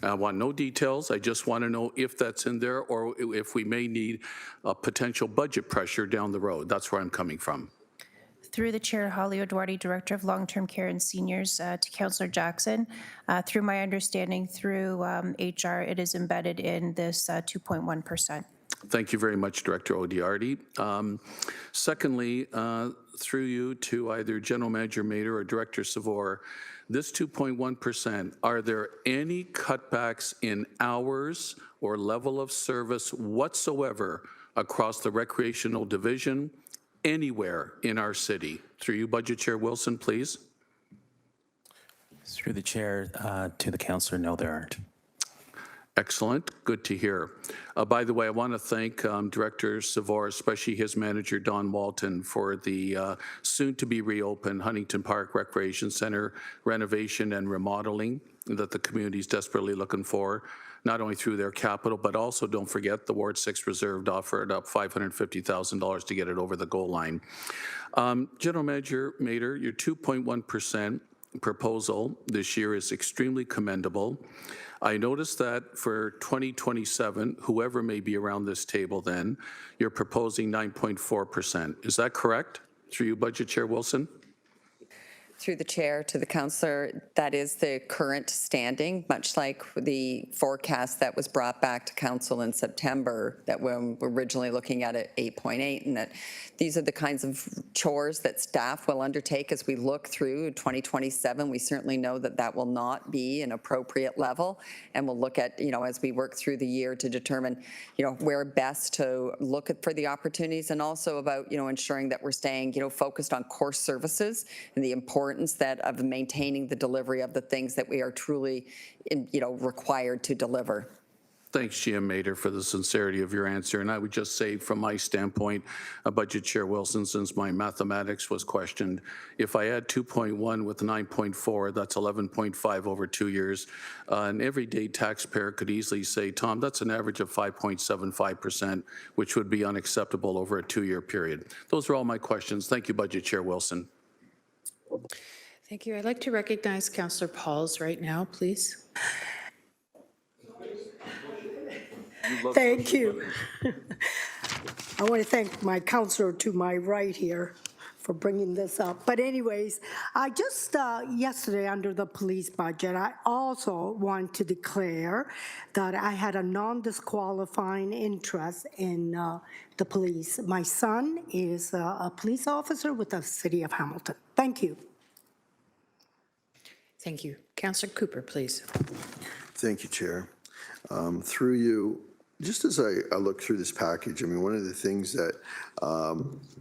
I want no details. I just want to know if that's in there or if we may need a potential budget pressure down the road. That's where I'm coming from. Through the chair, Holly Eduardi, Director of Long-Term Care and Seniors, to Councillor Jackson. Through my understanding, through HR, it is embedded in this 2.1%. Thank you very much, Director Odiardi. Secondly, through you to either General Manager Mader or Director Savor, this 2.1%, are there any cutbacks in hours or level of service whatsoever across the recreational division anywhere in our city? Through you, Budget Chair Wilson, please. Through the chair, to the councillor, no, there aren't. Excellent. Good to hear. By the way, I want to thank Director Savor, especially his manager, Don Walton, for the soon-to-be reopened Huntington Park Recreation Center renovation and remodeling that the community is desperately looking for, not only through their capital, but also, don't forget, the Ward 6 Reserve offered up $550,000 to get it over the goal line. General Manager Mader, your 2.1% proposal this year is extremely commendable. I noticed that for 2027, whoever may be around this table then, you're proposing 9.4%. Is that correct? Through you, Budget Chair Wilson? Through the chair to the councillor, that is the current standing, much like the forecast that was brought back to council in September, that when we're originally looking at it 8.8, and that these are the kinds of chores that staff will undertake as we look through 2027. We certainly know that that will not be an appropriate level, and we'll look at, as we work through the year to determine, where best to look for the opportunities, and also about, ensuring that we're staying, focused on core services and the importance that of maintaining the delivery of the things that we are truly, required to deliver. Thanks, GM Mader, for the sincerity of your answer. And I would just say, from my standpoint, Budget Chair Wilson, since my mathematics was questioned, if I add 2.1 with 9.4, that's 11.5 over 2 years. An everyday taxpayer could easily say, Tom, that's an average of 5.75%, which would be unacceptable over a 2-year period. Those are all my questions. Thank you, Budget Chair Wilson. Thank you. I'd like to recognize Councillor Pauls right now, please. Thank you. I want to thank my counselor to my right here for bringing this up. But anyways, I just, yesterday under the police budget, I also want to declare that I had a non-disqualifying interest in the police. My son is a police officer with the City of Hamilton. Thank you. Thank you. Councillor Cooper, please. Thank you, Chair. Through you, just as I look through this package, I mean, one of the things that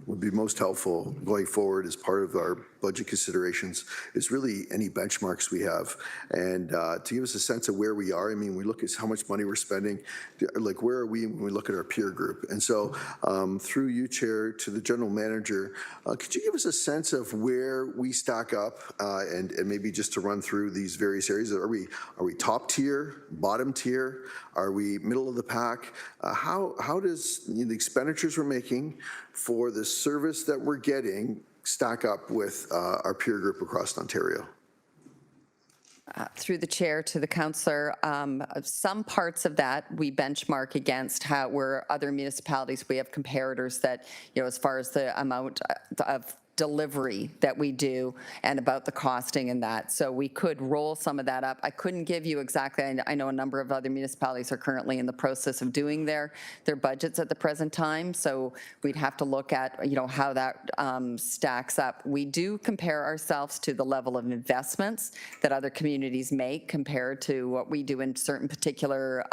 would be most helpful going forward as part of our budget considerations is really any benchmarks we have. And to give us a sense of where we are, I mean, we look at how much money we're spending, like where are we when we look at our peer group? And so through you, Chair, to the General Manager, could you give us a sense of where we stack up and maybe just to run through these various areas? Are we top tier, bottom tier? Are we middle of the pack? How does the expenditures we're making for the service that we're getting stack up with our peer group across Ontario? Through the chair to the councillor, some parts of that we benchmark against how where other municipalities, we have comparators that, as far as the amount of delivery that we do and about the costing and that. So we could roll some of that up. I couldn't give you exactly, I know a number of other municipalities are currently in the process of doing their budgets at the present time. So we'd have to look at, how that stacks up. We do compare ourselves to the level of investments that other communities make compared to what we do in certain particular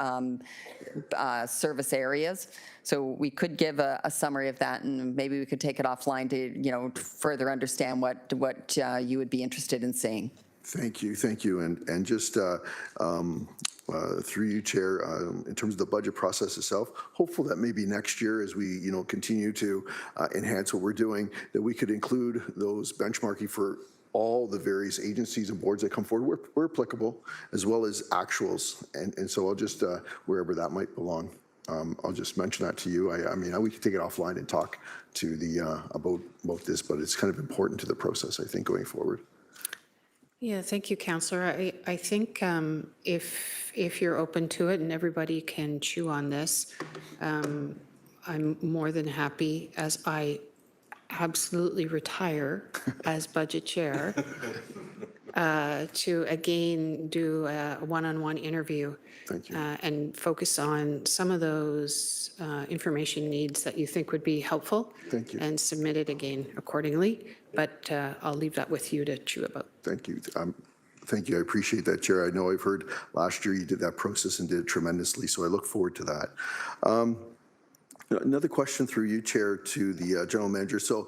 service areas. So we could give a summary of that, and maybe we could take it offline to, further understand what you would be interested in seeing. Thank you. And just through you, Chair, in terms of the budget process itself, hopeful that maybe next year as we, continue to enhance what we're doing, that we could include those benchmarking for all the various agencies and boards that come forward where applicable, as well as actuals. And so I'll just, wherever that might belong, I'll just mention that to you. I mean, we could take it offline and talk to the about this, but it's kind of important to the process, I think, going forward. Yeah, thank you, Councillor. I think if you're open to it and everybody can chew on this, I'm more than happy, as I absolutely retire as budget chair, to again do a one-on-one interview. Thank you. And focus on some of those information needs that you think would be helpful. Thank you. And submit it again accordingly. But I'll leave that with you to chew about. Thank you. Thank you. I appreciate that, Chair. I know I've heard last year you did that process and did it tremendously, so I look forward to that. Another question through you, Chair, to the General Manager. So,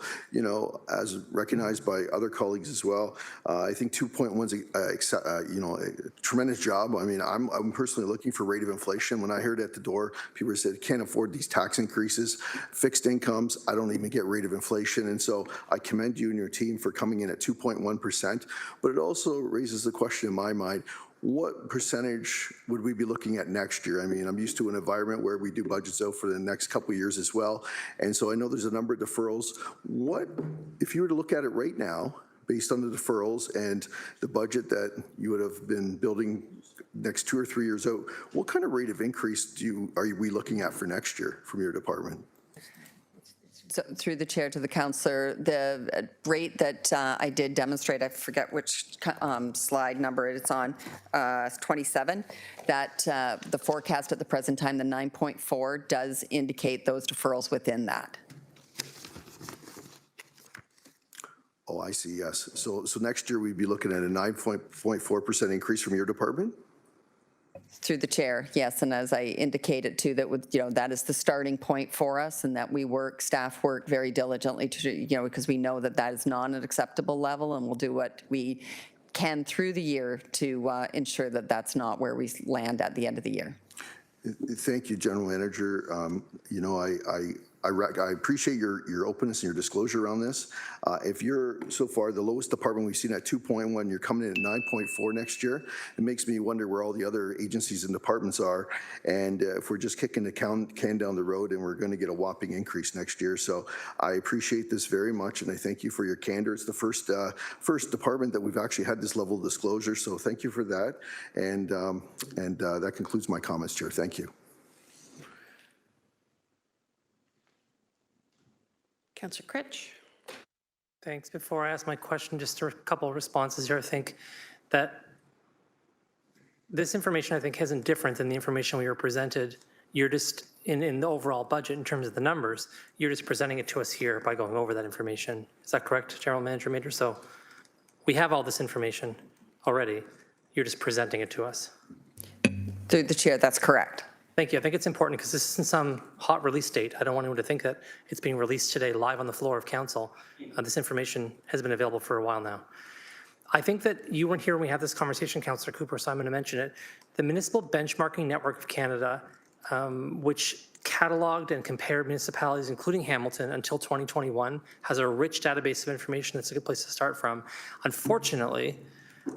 as recognized by other colleagues as well, I think 2.1 is a tremendous job. I mean, I'm personally looking for rate of inflation. When I heard at the door, people said, can't afford these tax increases, fixed incomes, I don't even get rate of inflation. And so I commend you and your team for coming in at 2.1%. But it also raises the question in my mind, what percentage would we be looking at next year? I mean, I'm used to an environment where we do budgets out for the next couple of years as well. And so I know there's a number of deferrals. What, if you were to look at it right now, based on the deferrals and the budget that you would have been building next 2 or 3 years out, what kind of rate of increase are we looking at for next year from your department? So through the chair to the councillor, the rate that I did demonstrate, I forget which slide number it's on, 27, that the forecast at the present time, the 9.4, does indicate those deferrals within that. Oh, I see, yes. So next year we'd be looking at a 9.4% increase from your department? Through the chair, yes, and as I indicated too, that with, that is the starting point for us, and that staff work very diligently to, because we know that that is not an acceptable level, and we'll do what we can through the year to ensure that that's not where we land at the end of the year. Thank you, General Manager. I appreciate your openness and your disclosure around this. If you're so far the lowest department we've seen at 2.1, you're coming in at 9.4 next year. It makes me wonder where all the other agencies and departments are, and if we're just kicking the can down the road and we're going to get a whopping increase next year. So I appreciate this very much, and I thank you for your candor. It's the first department that we've actually had this level of disclosure, so thank you for that. And that concludes my comments, Chair. Thank you. Councillor Critch. Thanks. Before I ask my question, just a couple of responses here. I think that this information, I think, isn't different than the information we were presented. You're just, in the overall budget, in terms of the numbers, you're just presenting it to us here by going over that information. Is that correct, General Manager Major? So we have all this information already. You're just presenting it to us. Through the chair, that's correct. Thank you. I think it's important because this isn't some hot release date. I don't want anyone to think that it's being released today live on the floor of council. This information has been available for a while now. I think that you weren't here when we had this conversation, Councillor Cooper, so I'm going to mention it. The Municipal Benchmarking Network of Canada, which cataloged and compared municipalities, including Hamilton, until 2021, has a rich database of information that's a good place to start from. Unfortunately,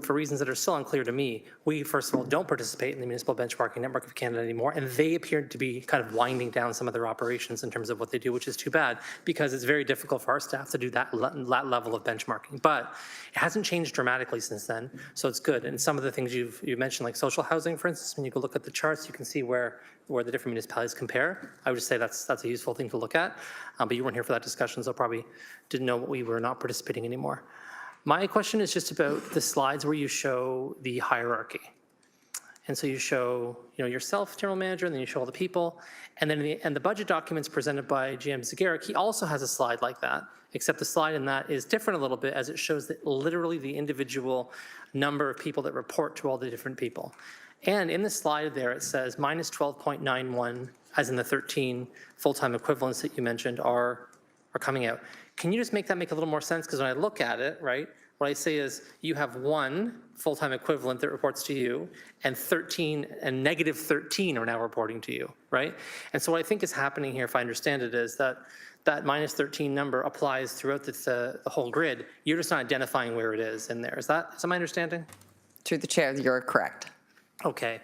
for reasons that are still unclear to me, we, first of all, don't participate in the Municipal Benchmarking Network of Canada anymore, and they appear to be kind of winding down some of their operations in terms of what they do, which is too bad, because it's very difficult for our staff to do that level of benchmarking. But it hasn't changed dramatically since then, so it's good. And some of the things you mentioned, like social housing, for instance, when you go look at the charts, you can see where the different municipalities compare. I would just say that's a useful thing to look at, but you weren't here for that discussion, so probably didn't know we were not participating anymore. My question is just about the slides where you show the hierarchy. And so you show, yourself, general manager, and then you show all the people. And then the budget documents presented by GM Zagaric, he also has a slide like that, except the slide in that is different a little bit, as it shows that literally the individual number of people that report to all the different people. And in the slide there, it says minus 12.91, as in the 13 full-time equivalents that you mentioned are coming out. Can you just make that make a little more sense? Because when I look at it, right, what I say is you have one full-time equivalent that reports to you, and negative 13 are now reporting to you, right? And so what I think is happening here, if I understand it, is that minus 13 number applies throughout the whole grid. You're just not identifying where it is in there. Is that my understanding? Through the chair, you're correct. Okay.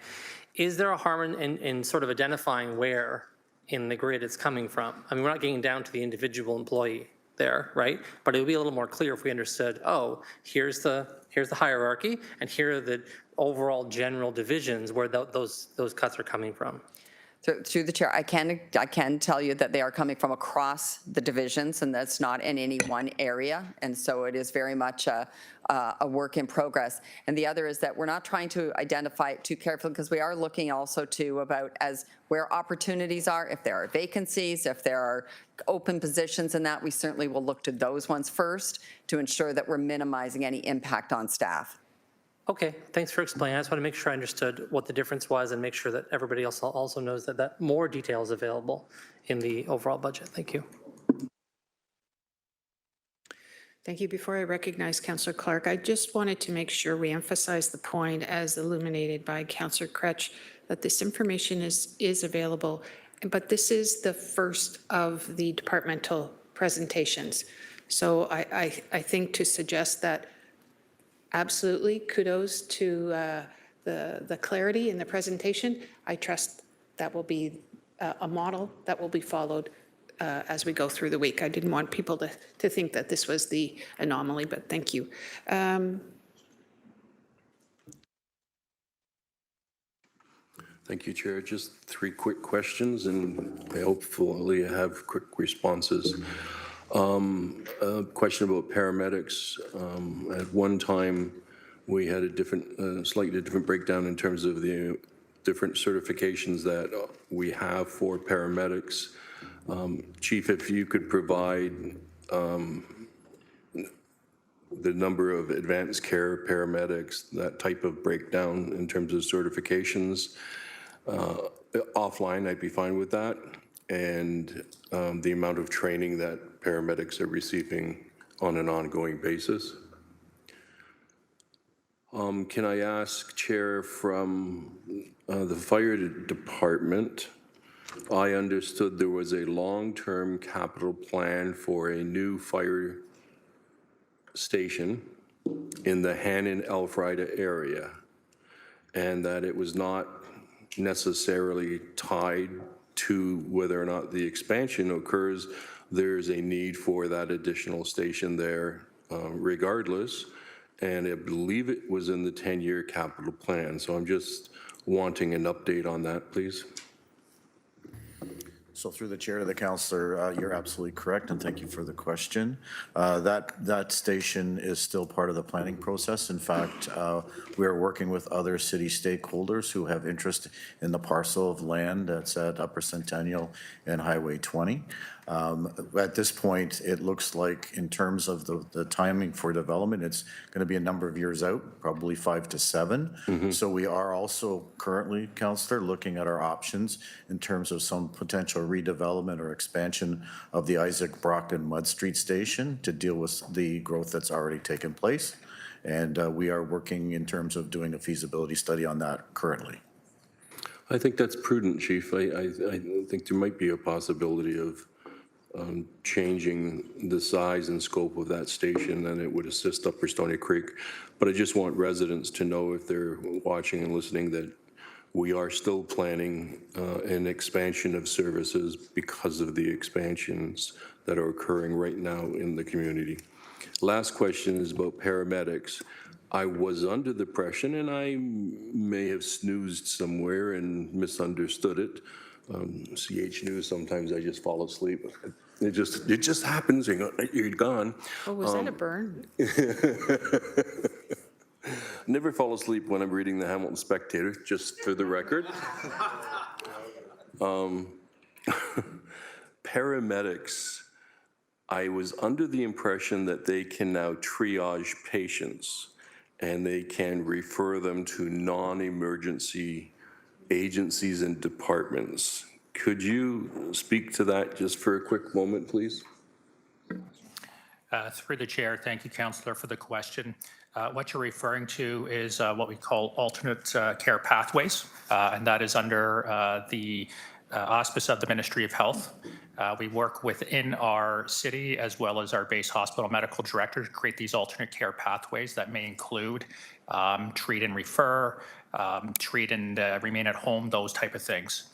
Is there a harm in sort of identifying where in the grid it's coming from? I mean, we're not getting down to the individual employee there, right? But it would be a little more clear if we understood, oh, here's the hierarchy, and here are the overall general divisions where those cuts are coming from. Through the chair, I can tell you that they are coming from across the divisions, and that's not in any one area, and so it is very much a work in progress. And the other is that we're not trying to identify it too carefully, because we are looking also to about as where opportunities are, if there are vacancies, if there are open positions in that, we certainly will look to those ones first to ensure that we're minimizing any impact on staff. Okay, thanks for explaining. I just want to make sure I understood what the difference was and make sure that everybody else also knows that more detail is available in the overall budget. Thank you. Thank you. Before I recognize Councillor Clark, I just wanted to make sure we emphasize the point as illuminated by Councillor Kretsch that this information is available, but this is the first of the departmental presentations. So I think to suggest that absolutely kudos to the clarity in the presentation. I trust that will be a model that will be followed as we go through the week. I didn't want people to think that this was the anomaly, but thank you. Thank you, Chair. Just 3 quick questions, and I hopefully have quick responses. A question about paramedics. At one time, we had a slightly different breakdown in terms of the different certifications that we have for paramedics. Chief, if you could provide the number of advanced care paramedics, that type of breakdown in terms of certifications. Offline, I'd be fine with that. And the amount of training that paramedics are receiving on an ongoing basis. Can I ask, Chair, from the fire department, I understood there was a long-term capital plan for a new fire station in the Hannon-Elfrida area, and that it was not necessarily tied to whether or not the expansion occurs. There's a need for that additional station there regardless, and I believe it was in the 10-year capital plan. So I'm just wanting an update on that, please. So through the chair to the councillor, you're absolutely correct, and thank you for the question. That station is still part of the planning process. In fact, we are working with other city stakeholders who have interest in the parcel of land that's at Upper Centennial and Highway 20. At this point, it looks like in terms of the timing for development, it's going to be a number of years out, probably 5 to 7. So we are also currently, councillor, looking at our options in terms of some potential redevelopment or expansion of the Isaac Brockton Mud Street Station to deal with the growth that's already taken place. And we are working in terms of doing a feasibility study on that currently. I think that's prudent, Chief. I think there might be a possibility of changing the size and scope of that station, and it would assist Upper Stony Creek. But I just want residents to know, if they're watching and listening, that we are still planning an expansion of services because of the expansions that are occurring right now in the community. Last question is about paramedics. I was under the impression, and I may have snoozed somewhere and misunderstood it. CH News, sometimes I just fall asleep. It just happens, you're gone. Oh, was that a burn? Never fall asleep when I'm reading the Hamilton Spectator, just for the record. Paramedics, I was under the impression that they can now triage patients and they can refer them to non-emergency agencies and departments. Could you speak to that just for a quick moment, please? Through the chair, thank you, Councillor, for the question. What you're referring to is what we call alternate care pathways, and that is under the auspice of the Ministry of Health. We work within our city as well as our base hospital medical director to create these alternate care pathways that may include treat and refer, treat and remain at home, those type of things.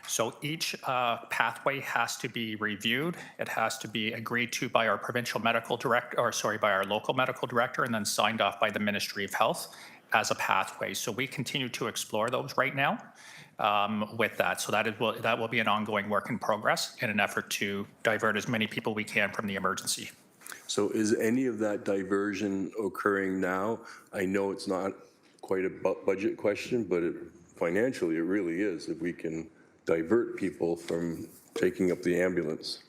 So each pathway has to be reviewed. It has to be agreed to by our provincial medical director, or sorry, by our local medical director, and then signed off by the Ministry of Health as a pathway. So we continue to explore those right now with that. So that will be an ongoing work in progress in an effort to divert as many people we can from the emergency. So is any of that diversion occurring now? I know it's not quite a budget question, but financially it really is, if we can divert people from taking up the ambulance.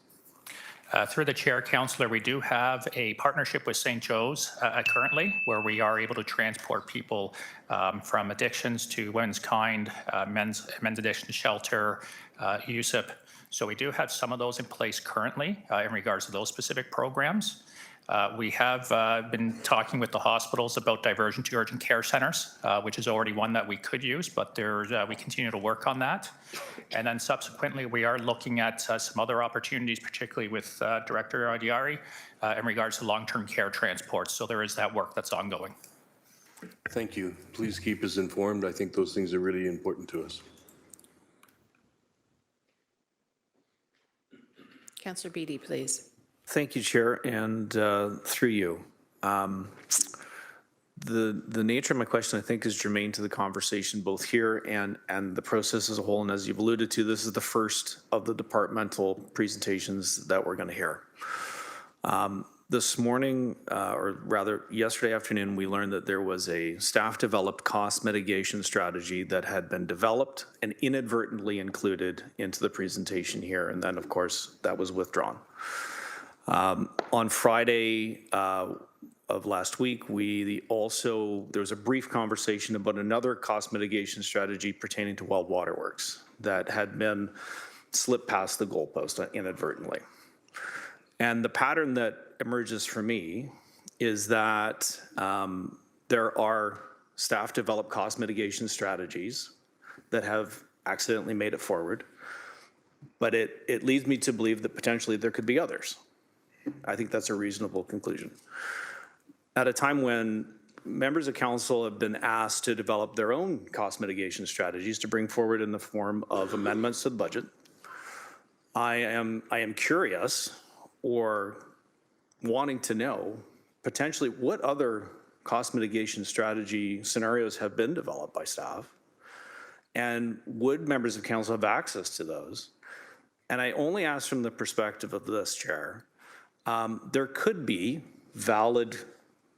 Through the chair, Councillor, we do have a partnership with St. Joe's currently, where we are able to transport people from addictions to Women's Kind, men's addiction shelter, USIP. So we do have some of those in place currently in regards to those specific programs. We have been talking with the hospitals about diversion to urgent care centers, which is already one that we could use, but we continue to work on that. And then subsequently, we are looking at some other opportunities, particularly with Director Audiari, in regards to long-term care transport. So there is that work that's ongoing. Thank you. Please keep us informed. I think those things are really important to us. Councillor Beattie, please. Thank you, Chair, and through you. The nature of my question, I think, is germane to the conversation both here and the process as a whole. And as you've alluded to, this is the first of the departmental presentations that we're going to hear. This morning, or rather yesterday afternoon, we learned that there was a staff-developed cost mitigation strategy that had been developed and inadvertently included into the presentation here. And then, of course, that was withdrawn. On Friday of last week, there was a brief conversation about another cost mitigation strategy pertaining to Well Waterworks that had been slipped past the goalpost inadvertently. And the pattern that emerges for me is that there are staff-developed cost mitigation strategies that have accidentally made it forward, but it leads me to believe that potentially there could be others. I think that's a reasonable conclusion. At a time when members of council have been asked to develop their own cost mitigation strategies to bring forward in the form of amendments to the budget, I am curious, or wanting to know potentially what other cost mitigation strategy scenarios have been developed by staff, and would members of council have access to those? And I only ask from the perspective of this chair. There could be valid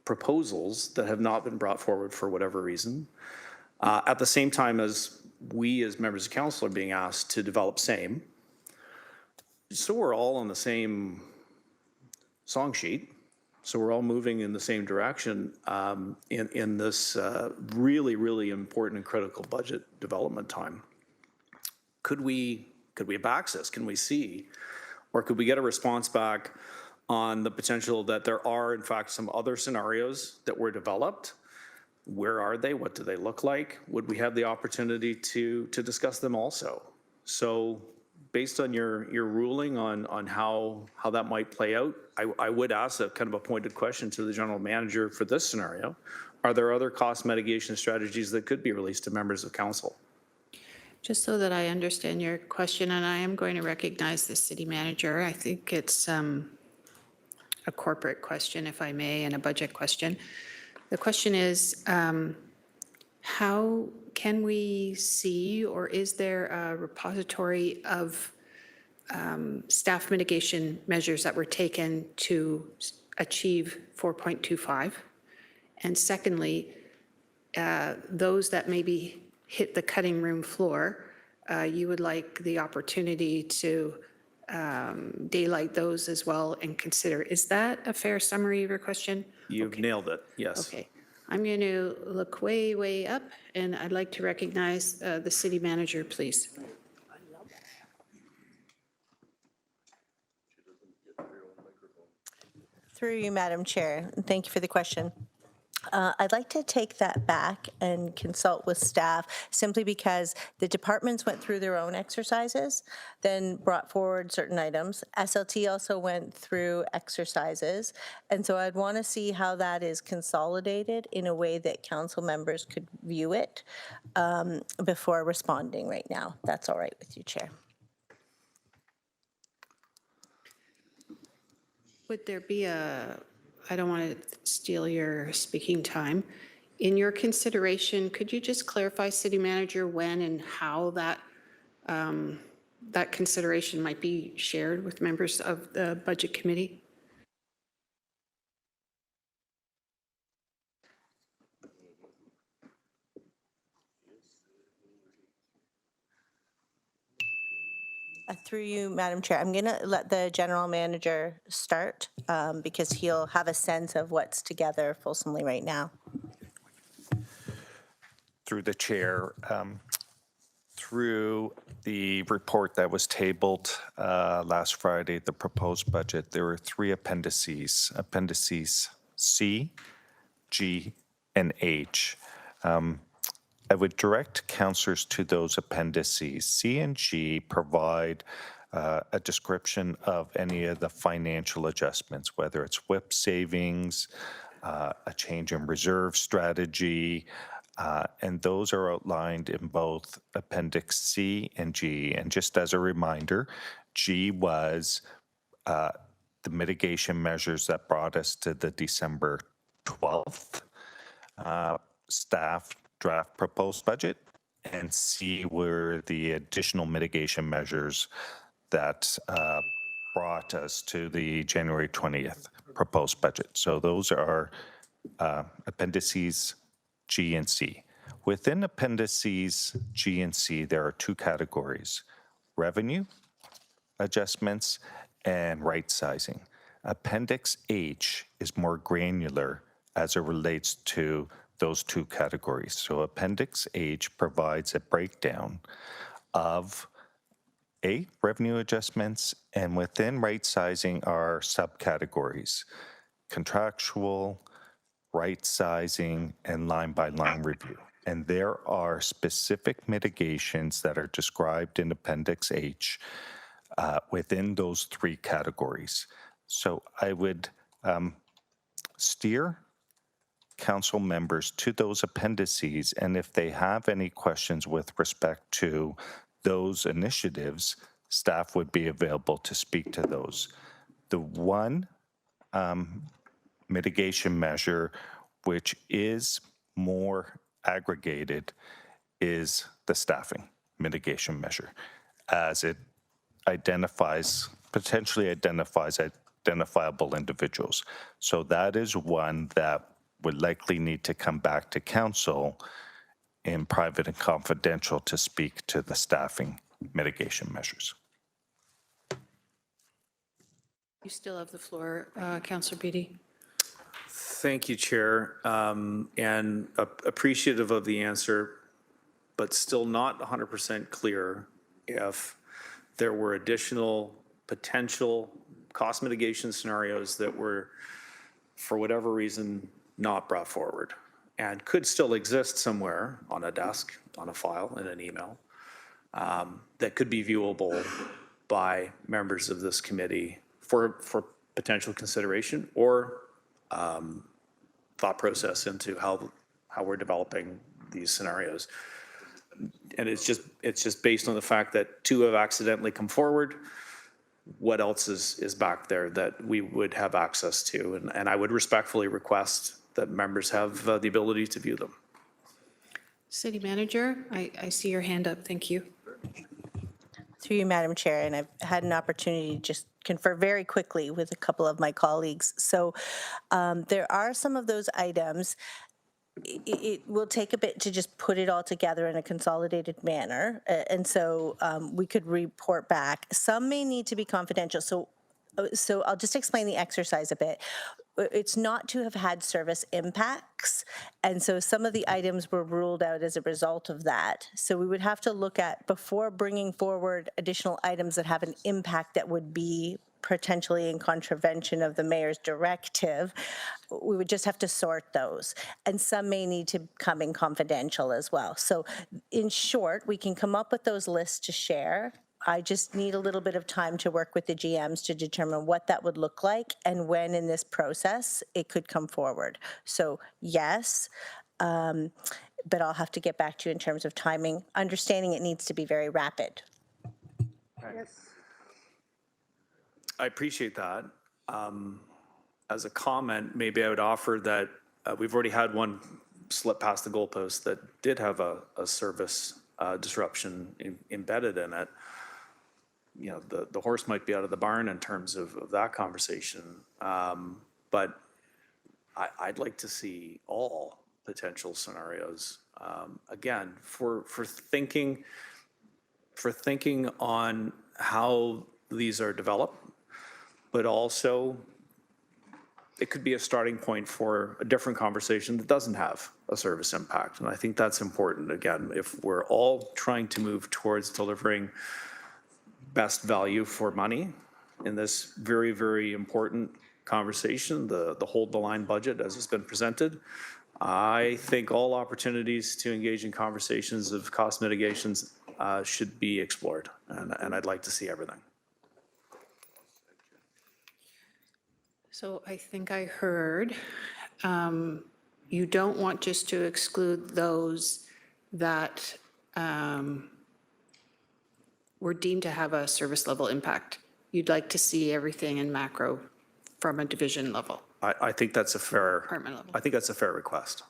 proposals that have not been brought forward for whatever reason, at the same time as we as members of council are being asked to develop same. So we're all on the same song sheet. So we're all moving in the same direction in this really, really important and critical budget development time. Could we have access? Can we see? Or could we get a response back on the potential that there are, in fact, some other scenarios that were developed? Where are they? What do they look like? Would we have the opportunity to discuss them also? So based on your ruling on how that might play out, I would ask a kind of a pointed question to the general manager for this scenario. Are there other cost mitigation strategies that could be released to members of council? Just so that I understand your question, and I am going to recognize the city manager, I think it's a corporate question, if I may, and a budget question. The question is, how can we see, or is there a repository of staff mitigation measures that were taken to achieve 4.25? And secondly, those that maybe hit the cutting room floor, you would like the opportunity to daylight those as well and consider. Is that a fair summary of your question? You've nailed it, yes. Okay. I'm going to look way, way up, and I'd like to recognize the city manager, please. Through you, Madam Chair, and thank you for the question. I'd like to take that back and consult with staff simply because the departments went through their own exercises, then brought forward certain items. SLT also went through exercises. And so I'd want to see how that is consolidated in a way that council members could view it before responding right now. That's all right with you, Chair. Would there be I don't want to steal your speaking time. In your consideration, could you just clarify, City Manager, when and how that that consideration might be shared with members of the Budget Committee? Through you, Madam Chair, I'm going to let the general manager start because he'll have a sense of what's together fulsomely right now. Through the chair, through the report that was tabled last Friday, the proposed budget, there were 3 appendices, appendices C, G, and H. I would direct councillors to those appendices. C and G provide a description of any of the financial adjustments, whether it's WIP savings, a change in reserve strategy, and those are outlined in both Appendix C and G. And just as a reminder, G was the mitigation measures that brought us to the December 12th staff draft proposed budget, and C were the additional mitigation measures that brought us to the January 20th proposed budget. So those are appendices G and C. Within appendices G and C, there are 2 categories: revenue adjustments and right sizing. Appendix H is more granular as it relates to those 2 categories. So Appendix H provides a breakdown of revenue adjustments, and within right sizing are subcategories: contractual, right sizing, and line by line review. And there are specific mitigations that are described in Appendix H within those 3 categories. So I would steer council members to those appendices, and if they have any questions with respect to those initiatives, staff would be available to speak to those. The one mitigation measure which is more aggregated is the staffing mitigation measure, as it potentially identifies identifiable individuals. So that is one that would likely need to come back to council in private and confidential to speak to the staffing mitigation measures. You still have the floor, Councillor Beattie. Thank you, Chair, and appreciative of the answer, but still not 100% clear if there were additional potential cost mitigation scenarios that were, for whatever reason, not brought forward and could still exist somewhere on a desk, on a file, in an email, that could be viewable by members of this committee for potential consideration or thought process into how we're developing these scenarios. And it's just based on the fact that 2 have accidentally come forward. What else is back there that we would have access to? And I would respectfully request that members have the ability to view them. City Manager, I see your hand up. Thank you. Through you, Madam Chair, and I've had an opportunity to just confer very quickly with a couple of my colleagues. So there are some of those items. It will take a bit to just put it all together in a consolidated manner, and so we could report back. Some may need to be confidential, so I'll just explain the exercise a bit. It's not to have had service impacts, and so some of the items were ruled out as a result of that. So we would have to look at, before bringing forward additional items that have an impact that would be potentially in contravention of the mayor's directive, we would just have to sort those. And some may need to come in confidential as well. So in short, we can come up with those lists to share. I just need a little bit of time to work with the GMs to determine what that would look like and when in this process it could come forward. So yes, but I'll have to get back to you in terms of timing, understanding it needs to be very rapid. Yes. I appreciate that. As a comment, maybe I would offer that we've already had one slip past the goalpost that did have a service disruption embedded in it. You know, the horse might be out of the barn in terms of that conversation. But I'd like to see all potential scenarios. Again, for thinking on how these are developed, but also it could be a starting point for a different conversation that doesn't have a service impact. And I think that's important. Again, if we're all trying to move towards delivering best value for money in this very, very important conversation, the hold the line budget as it's been presented, I think all opportunities to engage in conversations of cost mitigations should be explored. And I'd like to see everything. So I think I heard you don't want just to exclude those that were deemed to have a service level impact. You'd like to see everything in macro from a division level. I think that's a fair, Department level. I think that's a fair request.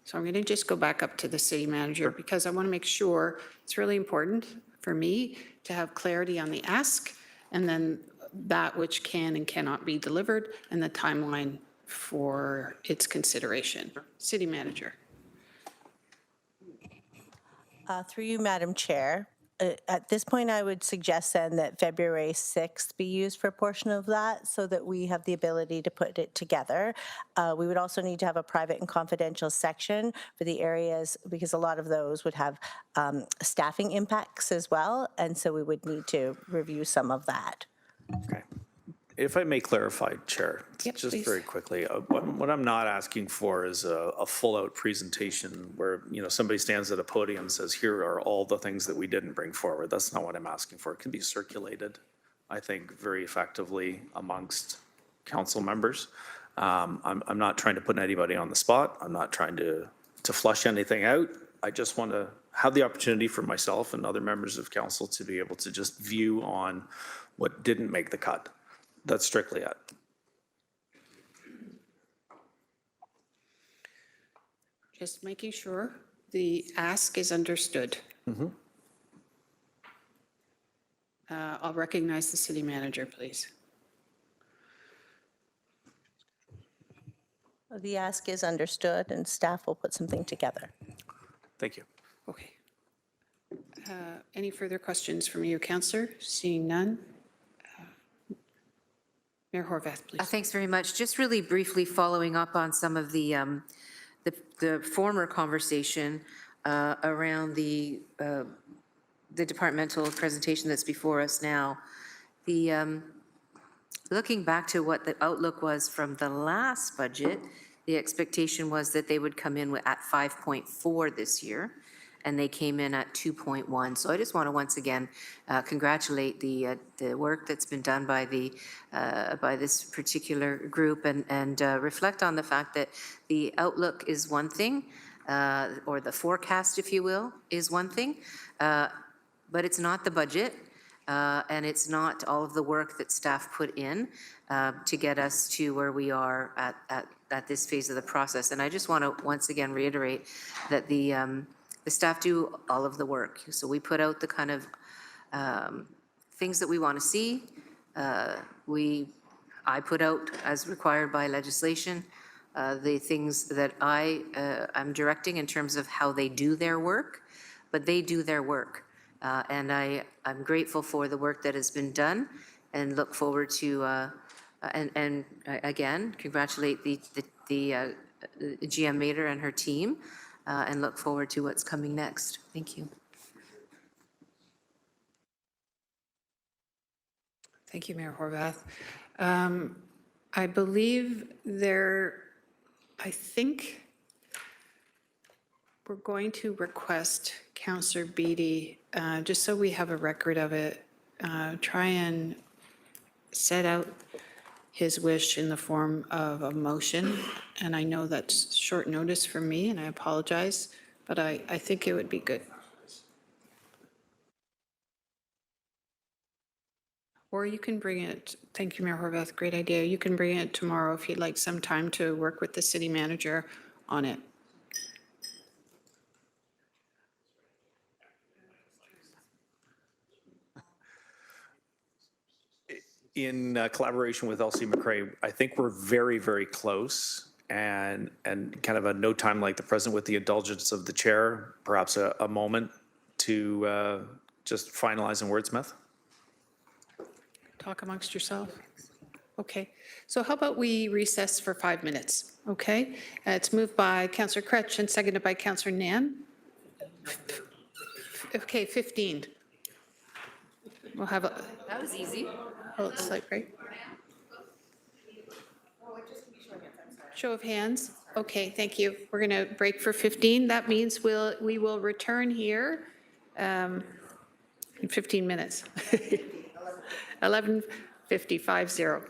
So I'm going to just go back up to the city manager because I want to make sure it's really important for me to have clarity on the ask and then that which can and cannot be delivered and the timeline for its consideration. City manager. Through you, Madam Chair. At this point, I would suggest then that February 6th be used for a portion of that so that we have the ability to put it together. We would also need to have a private and confidential section for the areas because a lot of those would have staffing impacts as well. And so we would need to review some of that. Okay. If I may clarify, Chair, Yep, just please. very quickly, what I'm not asking for is a full-out presentation where, you know, somebody stands at a podium and says, here are all the things that we didn't bring forward. That's not what I'm asking for. It can be circulated, I think, very effectively amongst council members. I'm not trying to put anybody on the spot. I'm not trying to flush anything out. I just want to have the opportunity for myself and other members of council to be able to just view on what didn't make the cut. That's strictly it. Just making sure the ask is understood. I'll recognize the city manager, please. The ask is understood and staff will put something together. Thank you. Okay. Any further questions from you, Councillor? Seeing none. Mayor Horvath, please. Thanks very much. Just really briefly following up on some of the former conversation around the departmental presentation that's before us now. Looking back to what the outlook was from the last budget, the expectation was that they would come in at 5.4 this year. and they came in at 2.1. So I just want to once again congratulate the work that's been done by this particular group and reflect on the fact that the outlook is one thing, or the forecast, if you will, is one thing, but it's not the budget. And it's not all of the work that staff put in to get us to where we are at this phase of the process. And I just want to once again reiterate that the staff do all of the work. So we put out the kind of things that we want to see. I put out, as required by legislation, the things that I'm directing in terms of how they do their work, but they do their work. And I'm grateful for the work that has been done and look forward to, and again, congratulate the GM Mater and her team and look forward to what's coming next. Thank you. Thank you, Mayor Horvath. I believe I think we're going to request Councillor Beattie, just so we have a record of it, try and set out his wish in the form of a motion. And I know that's short notice for me, and I apologize, but I think it would be good. Or you can bring it, thank you, Mayor Horvath, great idea. You can bring it tomorrow if you'd like some time to work with the city manager on it. In collaboration with Elsie McCray, I think we're very, very close, and kind of a no time like the present, with the indulgence of the chair, perhaps a moment to just finalize and wordsmith. Talk amongst yourself. Okay, so how about we recess for 5 minutes, okay? It's moved by Councillor Kretsch and seconded by Councillor Nan. Okay, 15. We'll have a That was easy. slight break. Show of hands. Okay, thank you. We're going to break for 15. That means we will return here in 15 minutes. 11:50.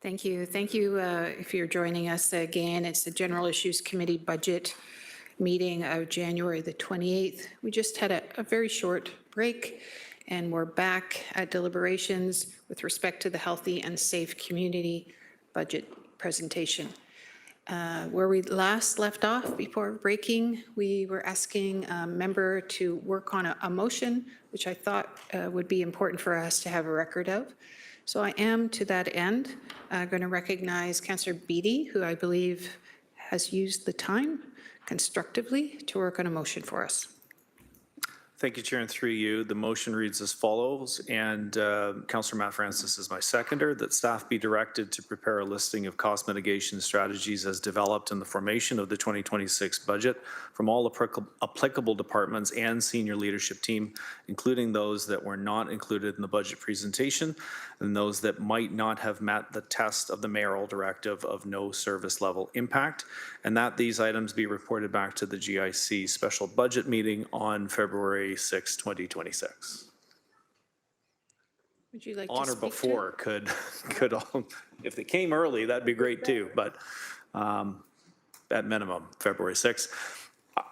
Thank you. Thank you if you're joining us again. It's the General Issues Committee budget meeting of January the 28th. We just had a very short break, and we're back at deliberations with respect to the Healthy and Safe Community budget presentation. Where we last left off before breaking, we were asking a member to work on a motion, which I thought would be important for us to have a record of. So I am, to that end, going to recognize Councillor Beattie, who I believe has used the time constructively to work on a motion for us. Thank you, Chair, and through you. The motion reads as follows, and Councillor Matt Francis is my seconder, that staff be directed to prepare a listing of cost mitigation strategies as developed in the formation of the 2026 budget from all applicable departments and senior leadership team, including those that were not included in the budget presentation and those that might not have met the test of the mayoral directive of no service level impact, and that these items be reported back to the GIC special budget meeting on February 6, 2026. Would you like to On or speak to it? before could all, if they came early, that'd be great too, but at minimum, February 6th.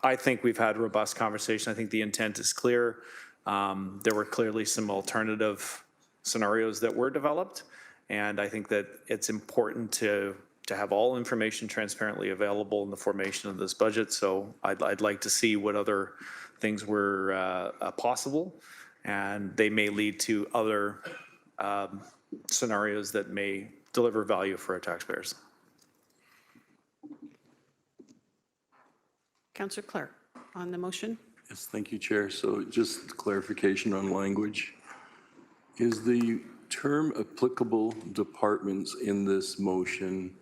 I think we've had robust conversation. I think the intent is clear. There were clearly some alternative scenarios that were developed, and I think that it's important to have all information transparently available in the formation of this budget. So I'd like to see what other things were possible, and they may lead to other scenarios that may deliver value for our taxpayers. Councillor Clark, on the motion. Yes, thank you, Chair. So just clarification on language. Is the term applicable departments in this motion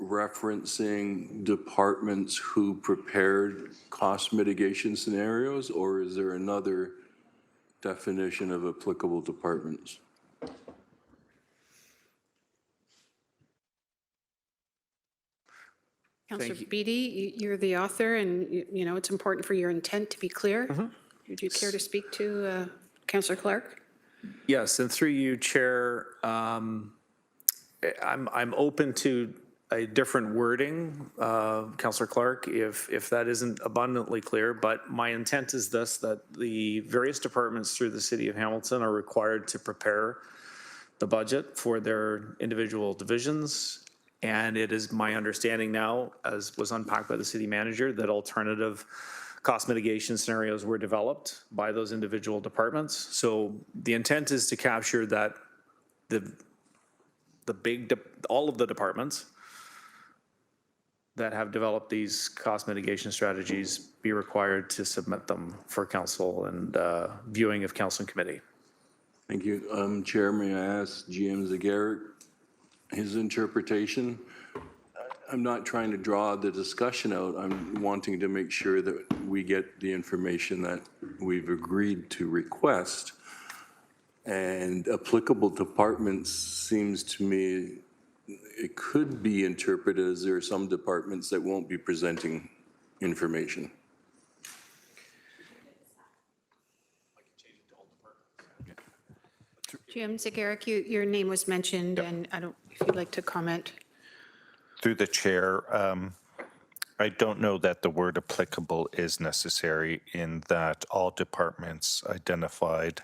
referencing departments who prepared cost mitigation scenarios, or is there another definition of applicable departments? Councillor Beattie, you're the author, and you know it's important for your intent to be clear. Would you care to speak to Councillor Clark? Yes, and through you, Chair, I'm open to a different wording, Councillor Clark, if that isn't abundantly clear, but my intent is this, that the various departments through the City of Hamilton are required to prepare the budget for their individual divisions, and it is my understanding now, as was unpacked by the City Manager, that alternative cost mitigation scenarios were developed by those individual departments. So the intent is to capture that all of the departments that have developed these cost mitigation strategies be required to submit them for council and viewing of council and committee. Thank you. Chair, may I ask GM Zagarek his interpretation? I'm not trying to draw the discussion out. I'm wanting to make sure that we get the information that we've agreed to request. And applicable departments seems to me it could be interpreted as there are some departments that won't be presenting information. Jim Zagarek, your name was mentioned, and I don't, if you'd like to comment. Through the chair, I don't know that the word applicable is necessary in that all departments identified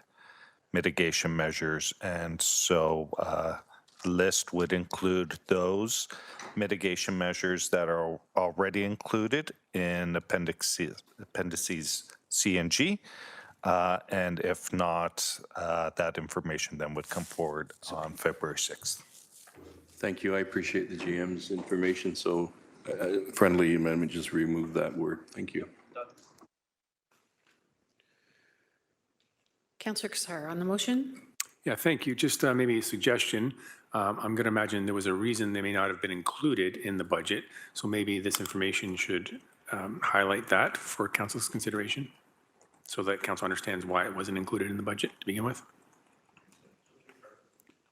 mitigation measures, and so the list would include those mitigation measures that are already included in appendices C and G, and if not, that information then would come forward on February 6th. Thank you. I appreciate the GM's information. So friendly amendment, just remove that word. Thank you. Councillor Kassar, on the motion. Yeah, thank you. Just maybe a suggestion. I'm going to imagine there was a reason they may not have been included in the budget. So maybe this information should highlight that for council's consideration so that council understands why it wasn't included in the budget to begin with.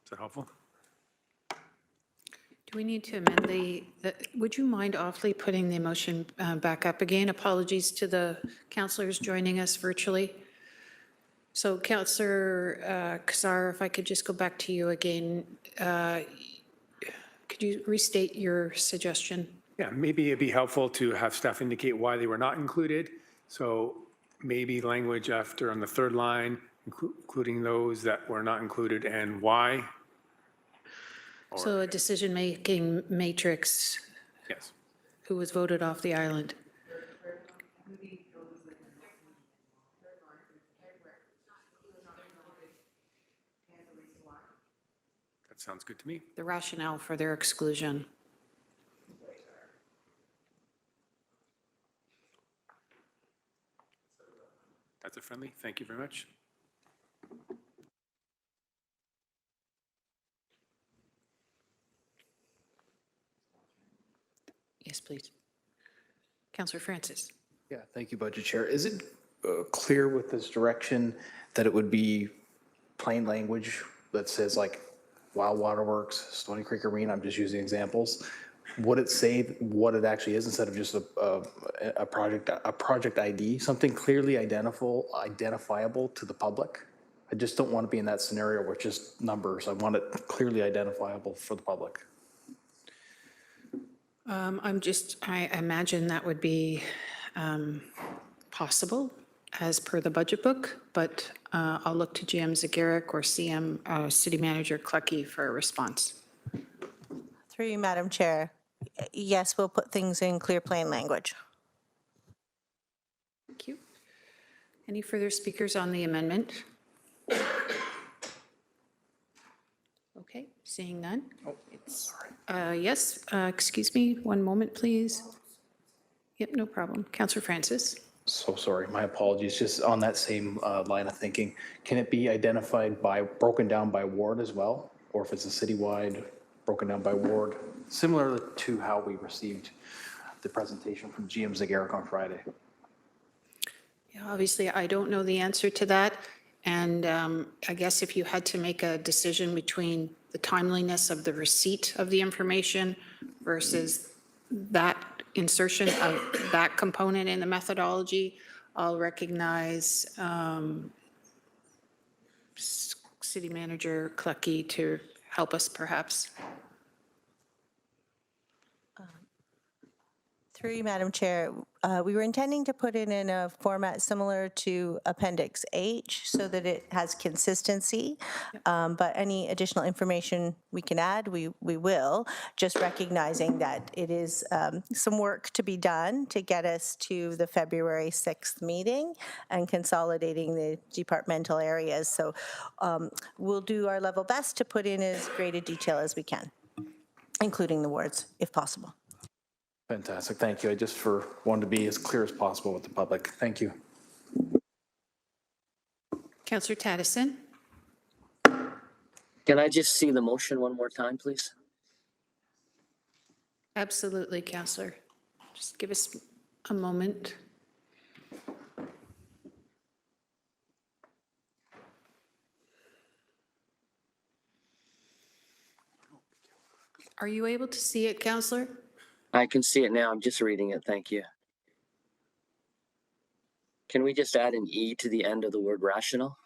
Is that helpful? Do we need to amend would you mind awfully putting the motion back up again? Apologies to the councillors joining us virtually. So Councillor Kazar, if I could just go back to you again, could you restate your suggestion? Yeah, maybe it'd be helpful to have staff indicate why they were not included. So maybe language after on the third line, including those that were not included and why. So a decision-making matrix, Yes. who was voted off the island? That sounds good to me. The rationale for their exclusion. That's a friendly. Thank you very much. Yes, please. Councillor Francis. Yeah, thank you, Budget Chair. Is it clear with this direction that it would be plain language that says like Wild Waterworks, Stony Creek Arena, I'm just using examples? Would it say what it actually is instead of just a project ID, something clearly identifiable to the public? I just don't want to be in that scenario where it's just numbers. I want it clearly identifiable for the public. I imagine that would be possible as per the budget book, but I'll look to GM Zagarek or CM, City Manager Clucky for a response. Through you, Madam Chair. Yes, we'll put things in clear, plain language. Thank you. Any further speakers on the amendment? Okay, seeing none. Oh, sorry. Yes, excuse me, one moment, please. Yep, no problem. Councillor Francis. So sorry, my apologies. Just on that same line of thinking, can it be identified by, broken down by ward as well? Or if it's a citywide, broken down by ward, similar to how we received the presentation from GM Zagarek on Friday? Yeah, obviously, I don't know the answer to that. And I guess if you had to make a decision between the timeliness of the receipt of the information versus that insertion of that component in the methodology, I'll recognize City Manager Clucky to help us perhaps. Through you, Madam Chair, we were intending to put it in a format similar to Appendix H so that it has consistency, but any additional information we can add, we will, just recognizing that it is some work to be done to get us to the February 6th meeting and consolidating the departmental areas. So we'll do our level best to put in as great a detail as we can, including the words, if possible. Fantastic, thank you. I just wanted to be as clear as possible with the public. Thank you. Councillor Taddison. Can I just see the motion one more time, please? Absolutely, Councillor. Just give us a moment. Are you able to see it, Councillor? I can see it now. I'm just reading it. Thank you. Can we just add an E to the end of the word rational?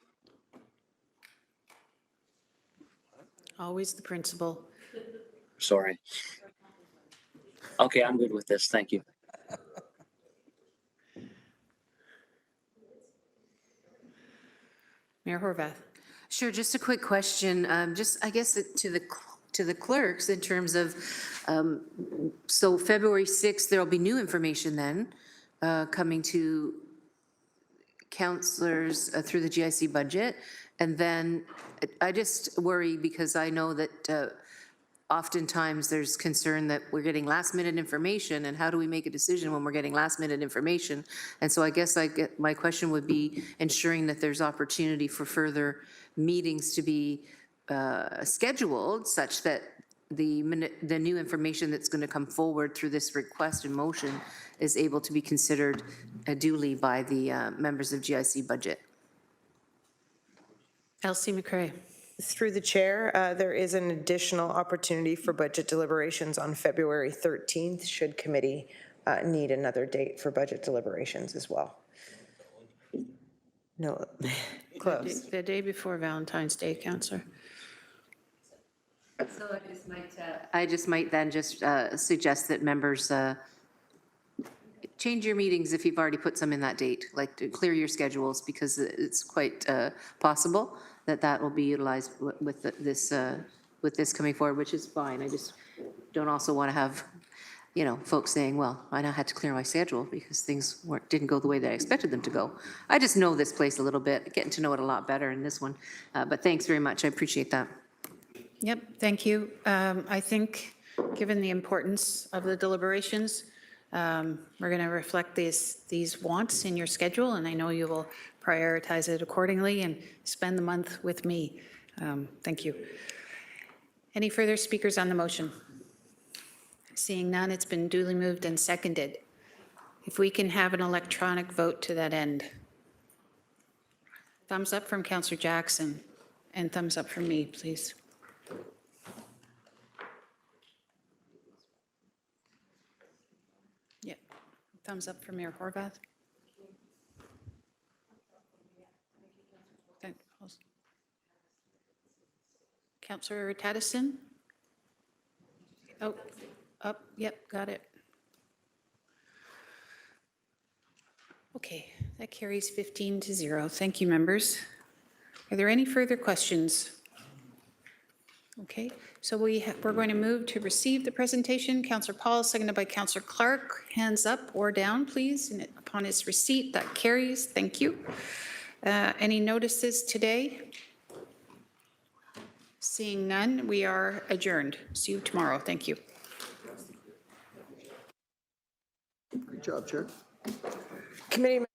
Always the principal. Sorry. Okay, I'm good with this. Thank you. Mayor Horvath. Sure, just a quick question, just I guess to the clerks in terms of, so February 6th, there'll be new information then coming to councillors through the GIC budget. And then I just worry because I know that oftentimes there's concern that we're getting last minute information, and how do we make a decision when we're getting last minute information? And so I guess my question would be ensuring that there's opportunity for further meetings to be scheduled such that the new information that's going to come forward through this request and motion is able to be considered duly by the members of GIC budget. Elsie McCray. Through the chair, there is an additional opportunity for budget deliberations on February 13th, should committee need another date for budget deliberations as well. No, close. The day before Valentine's Day, Counselor. So I just might then just suggest that members change your meetings if you've already put some in that date, like to clear your schedules, because it's quite possible that that will be utilized with this coming forward, which is fine. I just don't also want to have, you know, folks saying, well, I now had to clear my schedule because things didn't go the way that I expected them to go. I just know this place a little bit, getting to know it a lot better in this one. But thanks very much. I appreciate that. Yep, thank you. I think, given the importance of the deliberations, we're going to reflect these wants in your schedule, and I know you will prioritize it accordingly and spend the month with me. Thank you. Any further speakers on the motion? Seeing none, it's been duly moved and seconded. If we can have an electronic vote to that end. Thumbs up from Councillor Jackson, and thumbs up from me, please. Yep. Thumbs up from Mayor Horvath. Councillor Tattison? Oh, up, yep, got it. Okay, that carries 15-0. Thank you, members. Are there any further questions? Okay, so we're going to move to receive the presentation. Councillor Paul, seconded by Councillor Clark. Hands up or down, please. And upon its receipt, that carries. Thank you. Any notices today? Seeing none, we are adjourned. See you tomorrow. Thank you. Great job, Chair. Committee